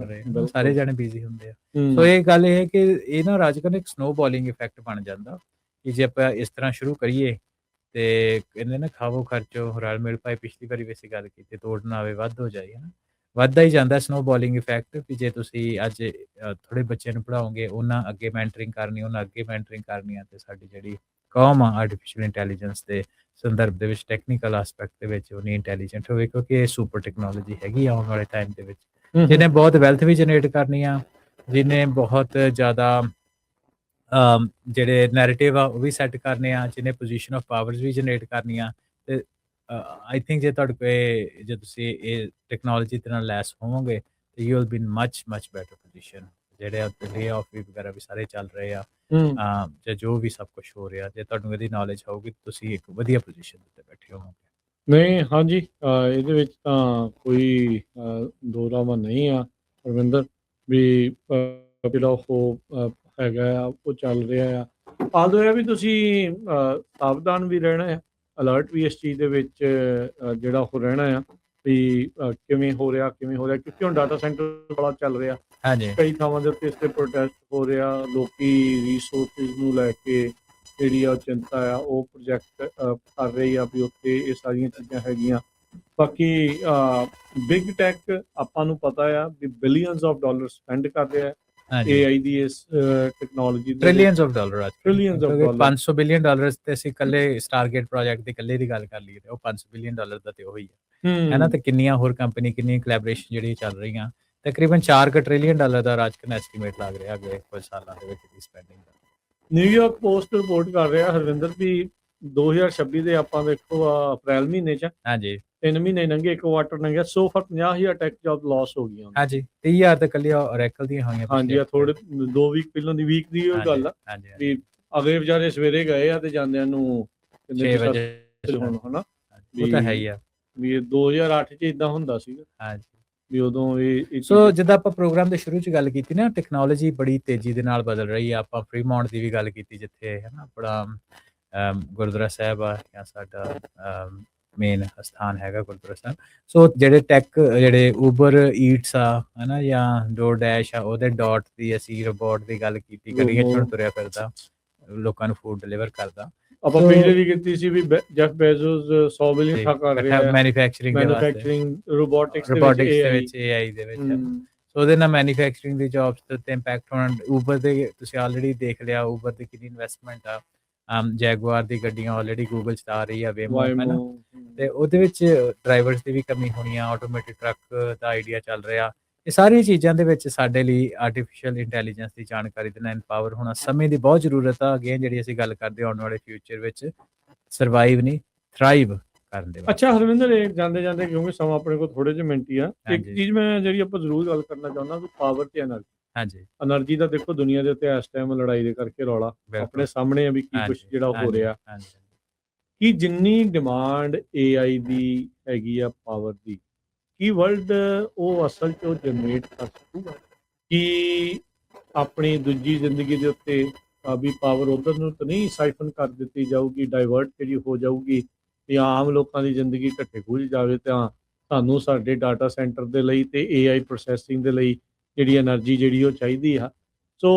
Speaker 2: ਸਾਰੇ ਜਾਣੇ ਬਿਜ਼ੀ ਹੁੰਦੇ ਆ। ਸੋ ਇਹ ਗੱਲ ਇਹ ਹੈ ਕਿ ਇਹ ਨਾ ਰਾਜਕਰਨ ਇੱਕ ਸਨੋਬਾਲਿੰਗ ਇਫੈਕਟ ਬਣ ਜਾਂਦਾ ਕਿ ਜੇ ਆਪਾਂ ਇਸ ਤਰ੍ਹਾਂ ਸ਼ੁਰੂ ਕਰੀਏ ਤੇ ਕਹਿੰਦੇ ਨਾ ਖਾਵੋ ਖਰਚੋ ਰਲ ਮਿਲ ਪਾਏ। ਪਿਛਲੀ ਵਾਰੀ ਵੀ ਅਸੀਂ ਗੱਲ ਕੀਤੀ, ਤੋੜ ਨਾ ਆਵੇ ਵੱਧ ਹੋ ਜਾਏ, ਹੈ ਨਾ, ਵੱਧਦਾ ਹੀ ਜਾਂਦਾ ਸਨੋਬਾਲਿੰਗ ਇਫੈਕਟ। ਵੀ ਜੇ ਤੁਸੀਂ ਅੱਜ ਥੋੜੇ ਬੱਚਿਆਂ ਨੂੰ ਪੜ੍ਹਾਓਗੇ, ਉਹਨਾਂ ਅੱਗੇ ਮੈਂਟਰਿੰਗ ਕਰਨੀ, ਉਹਨਾਂ ਅੱਗੇ ਮੈਂਟਰਿੰਗ ਕਰਨੀ ਆ, ਤੇ ਸਾਡੀ ਜਿਹੜੀ ਕੌਮ ਆ ਆਰਟੀਫਿਸ਼ੀਅਲ ਇੰਟੈਲੀਜੈਂਸ ਦੇ ਸੰਦਰਭ ਦੇ ਵਿੱਚ, ਟੈਕਨੀਕਲ ਐਸਪੈਕਟ ਦੇ ਵਿੱਚ ਉਨੀ ਇੰਟੈਲੀਜੈਂਟ ਹੋਵੇ, ਕਿਉਂਕਿ ਇਹ ਸੁਪਰ ਟੈਕਨੋਲੋਜੀ ਹੈਗੀ ਆਉਣ ਵਾਲੇ ਟਾਈਮ ਦੇ ਵਿੱਚ, ਜਿਹਨੇ ਬਹੁਤ ਵੈਲਥ ਵੀ ਜਨਰੇਟ ਕਰਨੀ ਆ, ਜਿਹਨੇ ਬਹੁਤ ਜ਼ਿਆਦਾ ਜਿਹੜੇ ਨੈਰੇਟਿਵ ਆ ਉਹ ਵੀ ਸੈੱਟ ਕਰਨੇ ਆ, ਜਿਹਨੇ ਪੋਜੀਸ਼ਨ ਆਫ ਪਾਵਰਸ ਵੀ ਜਨਰੇਟ ਕਰਨੀਆਂ। ਤੇ ਆਈ ਥਿੰਕ ਜੇ ਤੁਹਾਡੇ ਕੋਲ, ਜੇ ਤੁਸੀਂ ਇਹ ਟੈਕਨੋਲੋਜੀ ਦੇ ਨਾਲ ਲੈਸ ਹੋਵੋਗੇ ਤੇ you will be in much better position. ਜਿਹੜੇ ਲੇ ਆਫ ਵੀ ਵਗੈਰਾ ਵੀ ਸਾਰੇ ਚੱਲ ਰਹੇ ਆ, ਜਾਂ ਜੋ ਵੀ ਸਭ ਕੁਝ ਹੋ ਰਿਹਾ, ਜੇ ਤੁਹਾਨੂੰ ਇਹਦੀ ਨੌਲੇਜ ਹੋਊਗੀ ਤੁਸੀਂ ਇੱਕ ਵਧੀਆ ਪੋਜੀਸ਼ਨ ਤੇ ਬੈਠੇ ਹੋਵੋਗੇ।
Speaker 1: ਨਹੀਂ, ਹਾਂਜੀ, ਇਹਦੇ ਵਿੱਚ ਤਾਂ ਕੋਈ ਦੋ ਰਾਵਾਂ ਨਹੀਂ ਆ ਰਵਿੰਦਰ, ਵੀ ਜਿਹੜਾ ਉਹ ਹੈਗਾ ਆ ਉਹ ਚੱਲ ਰਿਹਾ ਆ। ਆਲਦੋ ਇਹ ਵੀ ਤੁਸੀਂ ਸਾਵਧਾਨ ਵੀ ਰਹਿਣਾ ਆ, ਅਲਰਟ ਵੀ ਇਸ ਚੀਜ਼ ਦੇ ਵਿੱਚ ਜਿਹੜਾ ਉਹ ਰਹਿਣਾ ਆ ਵੀ ਕਿਵੇਂ ਹੋ ਰਿਹਾ, ਕਿਉਂਕਿ ਹੁਣ ਡਾਟਾ ਸੈਂਟਰ ਬੜਾ ਚੱਲ ਰਿਹਾ। ਕਈ ਥਾਵਾਂ ਦੇ ਉੱਤੇ ਇਸ 'ਤੇ ਪ੍ਰੋਟੈਸਟ ਹੋ ਰਿਹਾ, ਲੋਕੀ ਰਿਸੋਰਸਿਸ ਨੂੰ ਲੈ ਕੇ ਜਿਹੜੀ ਆ ਚਿੰਤਾ ਆ ਉਹ ਪ੍ਰੋਜੈਕਟ ਕਰ ਰਹੀ ਆ ਵੀ ਉੱਥੇ ਇਹ ਸਾਰੀਆਂ ਚੀਜ਼ਾਂ ਹੈਗੀਆਂ। ਬਾਕੀ ਬਿਗ ਟੈਕ ਆਪਾਂ ਨੂੰ ਪਤਾ ਆ ਵੀ ਬਿਲੀਅਨਸ ਆਫ ਡਾਲਰ ਸਪੈਂਡ ਕਰ ਰਿਹਾ AI ਦੀ ਇਸ technology,
Speaker 2: trillions of dollar. 500 billion dollar ਤੇ ਅਸੀਂ ਇਕੱਲੇ ਸਟਾਰਗੇਟ ਪ੍ਰੋਜੈਕਟ ਦੀ ਇਕੱਲੇ ਦੀ ਗੱਲ ਕਰ ਲਈਏ ਤੇ ਉਹ $500 ਬਿਲੀਅਨ ਦਾ ਤੇ ਉਹੀ ਹੈ ਨਾ। ਤੇ ਕਿੰਨੀਆਂ ਹੋਰ ਕੰਪਨੀ, ਕਿੰਨੀਆਂ ਕੋਲੈਬੋਰੇਸ਼ਨ ਜਿਹੜੀਆਂ ਚੱਲ ਰਹੀਆਂ, ਤਕਰੀਬਨ $4 ਟ੍ਰਿਲੀਅਨ ਦਾ ਰਾਜਕਨ ਐਸਟੀਮੇਟ ਲੱਗ ਰਿਹਾ ਅਗਲੇ ਕੁਝ ਸਾਲਾਂ ਦੇ ਵਿੱਚ ਦੀ ਸਪੈਂਡਿੰਗ ਦਾ।
Speaker 1: ਨਿਊਯਾਰਕ ਪੋਸਟ ਰਿਪੋਰਟ ਕਰ ਰਿਹਾ ਹਰਵਿੰਦਰ ਵੀ 2026 ਦੇ ਆਪਾਂ ਵੇਖੋ ਅਪ੍ਰੈਲ ਮਹੀਨੇ 'ਚ
Speaker 2: ਹਾਂਜੀ
Speaker 1: 3 ਮਹੀਨੇ ਲੰਘੇ, 1 ਕੁਆਟਰ ਲੰਘਿਆ, 50,000 ਟੈਕ ਜੌਬ ਲਾਸ ਹੋ ਗਈਆਂ।
Speaker 2: ਹਾਂਜੀ 30,000 ਤਾਂ ਇਕੱਲੀ ਔਰੈਕਲ ਦੀਆਂ ਹੋਈਆਂ।
Speaker 1: ਹਾਂਜੀ ਆ ਥੋੜੇ 2 ਵੀਕ ਪਹਿਲਾਂ ਦੀ ਵੀਕ ਦੀ ਉਹ ਗੱਲ ਆ
Speaker 2: ਹਾਂਜੀ
Speaker 1: ਵੀ ਅਗਲੇ ਵਿਚਾਰੇ ਸਵੇਰੇ ਗਏ ਆ ਤੇ ਜਾਂਦਿਆਂ ਨੂੰ
Speaker 2: 6 ਵਜੇ
Speaker 1: ਹੁਣ ਹਨਾ
Speaker 2: ਉਹ ਤਾਂ ਹੈ ਹੀ ਆ
Speaker 1: ਵੀ 2008 ਚ ਇਦਾਂ ਹੁੰਦਾ ਸੀਗਾ।
Speaker 2: ਹਾਂਜੀ
Speaker 1: ਵੀ ਉਦੋਂ ਇਹ
Speaker 2: ਸੋ ਜਿੱਦਾਂ ਆਪਾਂ ਪ੍ਰੋਗਰਾਮ ਦੇ ਸ਼ੁਰੂ 'ਚ ਗੱਲ ਕੀਤੀ ਨਾ, ਟੈਕਨੋਲੋਜੀ ਬੜੀ ਤੇਜ਼ੀ ਦੇ ਨਾਲ ਬਦਲ ਰਹੀ ਆ। ਆਪਾਂ ਫਰੀਮਾਉਂਟ ਦੀ ਵੀ ਗੱਲ ਕੀਤੀ ਜਿੱਥੇ ਹੈ ਨਾ ਆਪਣਾ ਗੁਰਦੁਆਰਾ ਸਾਹਿਬ ਆ ਜਾਂ ਸਾਡਾ ਮੇਨ ਸਥਾਨ ਹੈਗਾ ਗੁਰਦੁਆਰਾ ਸਾਹਿਬ। ਸੋ ਜਿਹੜੇ ਉਬਰ ਈਟਸ ਆ ਹੈ ਨਾ ਜਾਂ ਡੋਰਡੈਸ਼ ਆ, ਉਹਦੇ ਡਾਟ ਦੀ ਅਸੀਂ ਰੋਬੋਟ ਦੀ ਗੱਲ ਕੀਤੀ, ਗੱਡੀਆਂ 'ਚ ਹੁਣ ਤੁਰਿਆ ਫਿਰਦਾ ਲੋਕਾਂ ਨੂੰ ਫੂਡ ਡਿਲੀਵਰ ਕਰਦਾ।
Speaker 1: ਆਪਾਂ ਪਿਛਲੇ ਵੀ ਕੀਤੀ ਸੀ ਵੀ ਜੈਫ ਬੇਜ਼ੋਸ 100 ਬਿਲੀਅਨ ਖਾ ਕਰ ਰਿਹਾ ਹੈ
Speaker 2: ਮੈਨੂਫੈਕਚਰਿੰਗ
Speaker 1: ਰੋਬੋਟਿਕਸ
Speaker 2: ਦੇ ਵਿੱਚ AI ਦੇ ਵਿੱਚ। ਸੋ ਉਹਦੇ ਨਾਲ ਮੈਨੂਫੈਕਚਰਿੰਗ ਦੀ ਜੌਬਸ ਤੇ ਉੱਤੇ ਇੰਪੈਕਟ ਹੋਣਾ। ਉਬਰ ਦੇ ਤੁਸੀਂ ਆਲਰੇਡੀ ਦੇਖ ਲਿਆ ਉਬਰ ਦੀ ਕਿੰਨੀ ਇਨਵੈਸਟਮੈਂਟ ਆ। ਜੈਗੁਆਰ ਦੀ ਗੱਡੀਆਂ ਆਲਰੇਡੀ ਗੂਗਲ 'ਚ ਆ ਰਹੀ ਆ, ਵੇਮੋ ਹੈ ਨਾ, ਤੇ ਉਹਦੇ ਵਿੱਚ ਡਰਾਈਵਰਸ ਦੀ ਵੀ ਕਮੀ ਹੋਣੀ ਆ। ਆਟੋਮੈਟਿਕ ਟਰੱਕ ਦਾ ਆਈਡੀਆ ਚੱਲ ਰਿਹਾ। ਇਹ ਸਾਰੀਆਂ ਚੀਜ਼ਾਂ ਦੇ ਵਿੱਚ ਸਾਡੇ ਲਈ ਆਰਟੀਫਿਸ਼ੀਅਲ ਇੰਟੈਲੀਜੈਂਸ ਦੀ ਜਾਣਕਾਰੀ ਦੇ ਨਾਲ ਐਮਪਾਵਰ ਹੋਣਾ ਸਮੇਂ ਦੀ ਬਹੁਤ ਜ਼ਰੂਰਤ ਆ। ਅਗੇਨ ਜਿਹੜੀ ਅਸੀਂ ਗੱਲ ਕਰਦੇ ਆਉਣ ਵਾਲੇ ਫਿਊਚਰ ਵਿੱਚ ਸਰਵਾਈਵ ਨਹੀਂ ਥਰਾਈਵ ਕਰਨ ਦੇ।
Speaker 1: ਅੱਛਾ ਹਰਵਿੰਦਰ, ਇਹ ਜਾਂਦੇ ਕਿਉਂਕਿ ਸਮਾਂ ਆਪਣੇ ਕੋਲ ਥੋੜੇ ਜਿਹੇ ਮਿੰਟ ਹੀ ਆ, ਇੱਕ ਚੀਜ਼ ਮੈਂ ਜਿਹੜੀ ਆਪਾਂ ਜ਼ਰੂਰ ਗੱਲ ਕਰਨਾ ਚਾਹੁੰਦਾ ਵੀ ਪਾਵਰ ਤੇ ਐਨਰਜੀ। ਹਾਂਜੀ ਐਨਰਜੀ ਦਾ ਦੇਖੋ ਦੁਨੀਆ ਦੇ ਉੱਤੇ ਇਸ ਟਾਈਮ ਲੜਾਈ ਦੇ ਕਰਕੇ ਰੌਲਾ ਆਪਣੇ ਸਾਹਮਣੇ ਆ ਵੀ ਕੀ ਕੁਝ ਜਿਹੜਾ ਹੋ ਰਿਹਾ ਕਿ ਜਿੰਨੀ ਡਿਮਾਂਡ AI ਦੀ ਹੈਗੀ ਆ ਪਾਵਰ ਦੀ, ਕੀ ਵਰਲਡ ਉਹ ਅਸਲ 'ਚ ਉਹ ਜਨਰੇਟ ਕਰ ਸਕੂਗਾ ਕਿ ਆਪਣੀ ਦੂਜੀ ਜ਼ਿੰਦਗੀ ਦੇ ਉੱਤੇ ਵੀ ਪਾਵਰ ਉਧਰ ਨੂੰ ਤਾਂ ਨਹੀਂ ਸਾਈਫਨ ਕਰ ਦਿੱਤੀ ਜਾਊਗੀ, ਡਾਇਵਰਟ ਜਿਹੜੀ ਹੋ ਜਾਊਗੀ ਜਾਂ ਆਮ ਲੋਕਾਂ ਦੀ ਜ਼ਿੰਦਗੀ ਘੱਟੇ ਖੁੱਝ ਜਾਵੇ ਤਾਂ ਸਾਨੂੰ ਸਾਡੇ ਡਾਟਾ ਸੈਂਟਰ ਦੇ ਲਈ ਤੇ AI ਪ੍ਰੋਸੈਸਿੰਗ ਦੇ ਲਈ ਜਿਹੜੀ એનર્ਜੀ ਜਿਹੜੀ ਉਹ ਚਾਹੀਦੀ ਆ। ਸੋ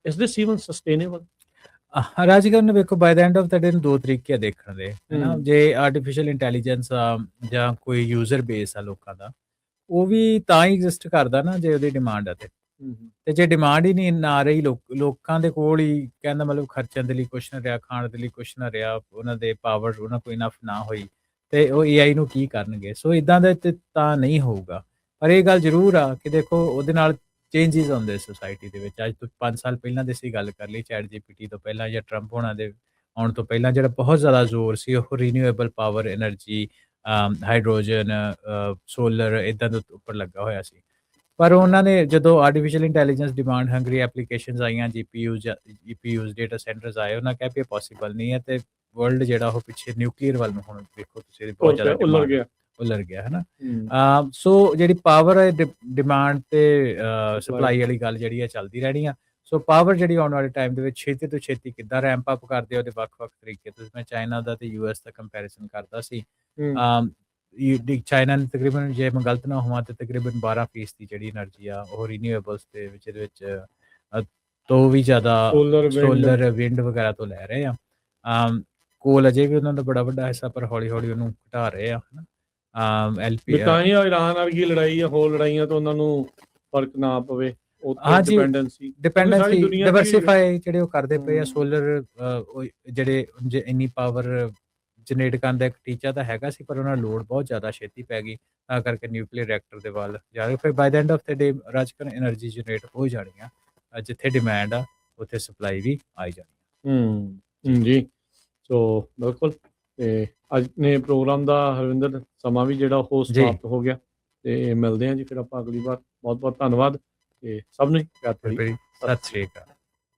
Speaker 1: ਇਸ ਦਿਸ ਈਵਨ ਸਸਟੇਨੇਬਲ?
Speaker 2: ਰਾਜਗਰ ਨੇ ਵੇਖੋ ਬਾਈ ਦਾ ਐਂਡ ਆਫ ਦਾ ਡੇ ਨੂੰ ਦੋ ਤਰੀਕੇ ਆ ਦੇਖਣ ਦੇ, ਹੈ ਨਾ। ਜੇ ਆਰਟੀਫਿਸ਼ੀਅਲ ਇੰਟੈਲੀਜੈਂਸ ਆ ਜਾਂ ਕੋਈ ਯੂਜ਼ਰ ਬੇਸ ਆ ਲੋਕਾਂ ਦਾ, ਉਹ ਵੀ ਤਾਂ ਹੀ ਐਗਜ਼ਿਸਟ ਕਰਦਾ ਨਾ ਜੇ ਉਹਦੀ ਡਿਮਾਂਡ ਆ ਤੇ ਜੇ ਡਿਮਾਂਡ ਹੀ ਨਹੀਂ ਆ ਰਹੀ ਲੋਕਾਂ ਦੇ ਕੋਲ ਹੀ ਕਹਿੰਦਾ ਮਤਲਬ ਖਰਚਣ ਦੇ ਲਈ ਕੁਛ ਨਾ ਰਿਹਾ, ਖਾਣ ਦੇ ਲਈ ਕੁਛ ਨਾ ਰਿਹਾ, ਉਹਨਾਂ ਦੇ ਪਾਵਰ ਉਹਨਾਂ ਕੋਲ ਇਨਫ ਨਾ ਹੋਈ ਤੇ ਉਹ AI ਨੂੰ ਕੀ ਕਰਨਗੇ। ਸੋ ਇਦਾਂ ਦਾ ਤਾਂ ਨਹੀਂ ਹੋਊਗਾ। ਪਰ ਇਹ ਗੱਲ ਜ਼ਰੂਰ ਆ ਕਿ ਦੇਖੋ ਉਹਦੇ ਨਾਲ ਚੇਂਜਿਸ ਆਉਂਦੇ ਸੋਸਾਇਟੀ ਦੇ ਵਿੱਚ। ਅੱਜ ਤੋਂ 5 ਸਾਲ ਪਹਿਲਾਂ ਦੀ ਅਸੀਂ ਗੱਲ ਕਰ ਲਈ, ਚੈਟ GPT ਤੋਂ ਪਹਿਲਾਂ ਜਾਂ ਟਰੰਪ ਹੋਣਾ ਦੇ ਆਉਣ ਤੋਂ ਪਹਿਲਾਂ ਜਿਹੜਾ ਬਹੁਤ ਜ਼ਿਆਦਾ ਜ਼ੋਰ ਸੀ ਉਹ renewable power energy, hydrogen, solar ਇਦਾਂ ਦੇ ਉੱਪਰ ਲੱਗਾ ਹੋਇਆ ਸੀ। ਪਰ ਉਹਨਾਂ ਨੇ ਜਦੋਂ artificial intelligence demand hungry applications ਆਈਆਂ, GPUs ਡੇਟਾ ਸੈਂਟਰਸ ਆਏ, ਉਹਨਾਂ ਕਹਿ ਵੀ ਪੋਸੀਬਲ ਨਹੀਂ ਹੈ ਤੇ ਵਰਲਡ ਜਿਹੜਾ ਉਹ ਪਿੱਛੇ ਨਿਊਕਲੀਅਰ ਵੱਲ ਨੂੰ ਹੁਣ ਦੇਖੋ ਤੁਸੀਂ ਬਹੁਤ ਜ਼ਿਆਦਾ ਉਲਰ ਗਿਆ ਹੈ ਨਾ। ਸੋ ਜਿਹੜੀ ਪਾਵਰ ਹੈ ਡਿਮਾਂਡ ਤੇ ਸਪਲਾਈ ਵਾਲੀ ਗੱਲ ਜਿਹੜੀ ਆ ਚੱਲਦੀ ਰਹਿਣੀ ਆ। ਸੋ ਪਾਵਰ ਜਿਹੜੀ ਆਉਣ ਵਾਲੇ ਟਾਈਮ ਦੇ ਵਿੱਚ ਛੇਤੀ ਤੋਂ ਛੇਤੀ ਕਿੱਦਾਂ ਰੈਂਪ ਅਪ ਕਰਦੇ ਉਹਦੇ ਵੱਖ-ਵੱਖ ਤਰੀਕੇ। ਤੁਸੀਂ ਮੈਂ ਚਾਈਨਾ ਦਾ ਤੇ US ਦਾ ਕੰਪੈਰੀਜ਼ਨ ਕਰਦਾ ਸੀ। ਚਾਈਨਾ ਨੇ ਤਕਰੀਬਨ, ਜੇ ਮੈਂ ਗਲਤ ਨਾ ਹੋਵਾਂ ਤੇ ਤਕਰੀਬਨ 12% ਦੀ ਜਿਹੜੀ એનર્ਜੀ ਆ ਉਹ ਰੀਨਿਊਏਬਲਸ ਦੇ ਵਿੱਚ ਇਹਦੇ ਵਿੱਚ ਤੋਂ ਵੀ ਜ਼ਿਆਦਾ ਸੋਲਰ ਵਿੰਡ ਵਗੈਰਾ ਤੋਂ ਲੈ ਰਹੇ ਆ। ਕੋਲ ਅਜੇ ਵੀ ਉਹਨਾਂ ਦਾ ਬੜਾ ਵੱਡਾ ਹਿੱਸਾ, ਪਰ ਹੌਲੀ ਹੌਲੀ ਉਹਨੂੰ ਘਟਾ ਰਹੇ ਆ ਹਨਾ। LP
Speaker 1: ਤਾਂ ਹੀ ਇਰਾਨ ਵਰਗੀ ਲੜਾਈ ਆ, ਹੋਰ ਲੜਾਈਆਂ ਤੋਂ ਉਹਨਾਂ ਨੂੰ ਫਰਕ ਨਾ ਪਵੇ।
Speaker 2: ਡਿਪੈਂਡੈਂਸੀ ਡਾਈਵਰਸਿਫਾਈ ਜਿਹੜੇ ਉਹ ਕਰਦੇ ਪਏ ਆ। ਸੋਲਰ ਜਿਹੜੇ ਇੰਨੀ ਪਾਵਰ ਜਨਰੇਟ ਕਰਨ ਦਾ ਇੱਕ ਟੀਚਾ ਤਾਂ ਹੈਗਾ ਸੀ, ਪਰ ਉਹਨਾਂ ਨੂੰ ਲੋਡ ਬਹੁਤ ਜ਼ਿਆਦਾ ਛੇਤੀ ਪੈ ਗਈ, ਤਾਂ ਕਰਕੇ ਨਿਊਕਲੀਅਰ ਰਿਐਕਟਰ ਦੇ ਵੱਲ ਜਾ ਰਹੇ। ਫਿਰ by the end of the day ਰਾਜਕਨ એનર્ਜੀ ਜਨਰੇਟ ਹੋ ਜਾਣੀ ਆ। ਜਿੱਥੇ ਡਿਮਾਂਡ ਆ ਉੱਥੇ ਸਪਲਾਈ ਵੀ ਆਈ ਜਾਣੀ
Speaker 1: ਜੀ। ਸੋ ਬਿਲਕੁਲ, ਤੇ ਅੱਜ ਨੇ ਪ੍ਰੋਗਰਾਮ ਦਾ ਹਰਵਿੰਦਰ ਸਮਾਂ ਵੀ ਜਿਹੜਾ ਉਹ ਸਮਾਪਤ ਹੋ ਗਿਆ ਤੇ ਮਿਲਦੇ ਹਾਂ ਜੀ ਫਿਰ ਆਪਾਂ ਅਗਲੀ ਵਾਰ। ਬਹੁਤ ਬਹੁਤ ਧੰਨਵਾਦ ਤੇ ਸਭ ਨੂੰ ਪਿਆਰ ਭਰੀ ਸਤਿ ਸ਼੍ਰੀ ਅਕਾਲ।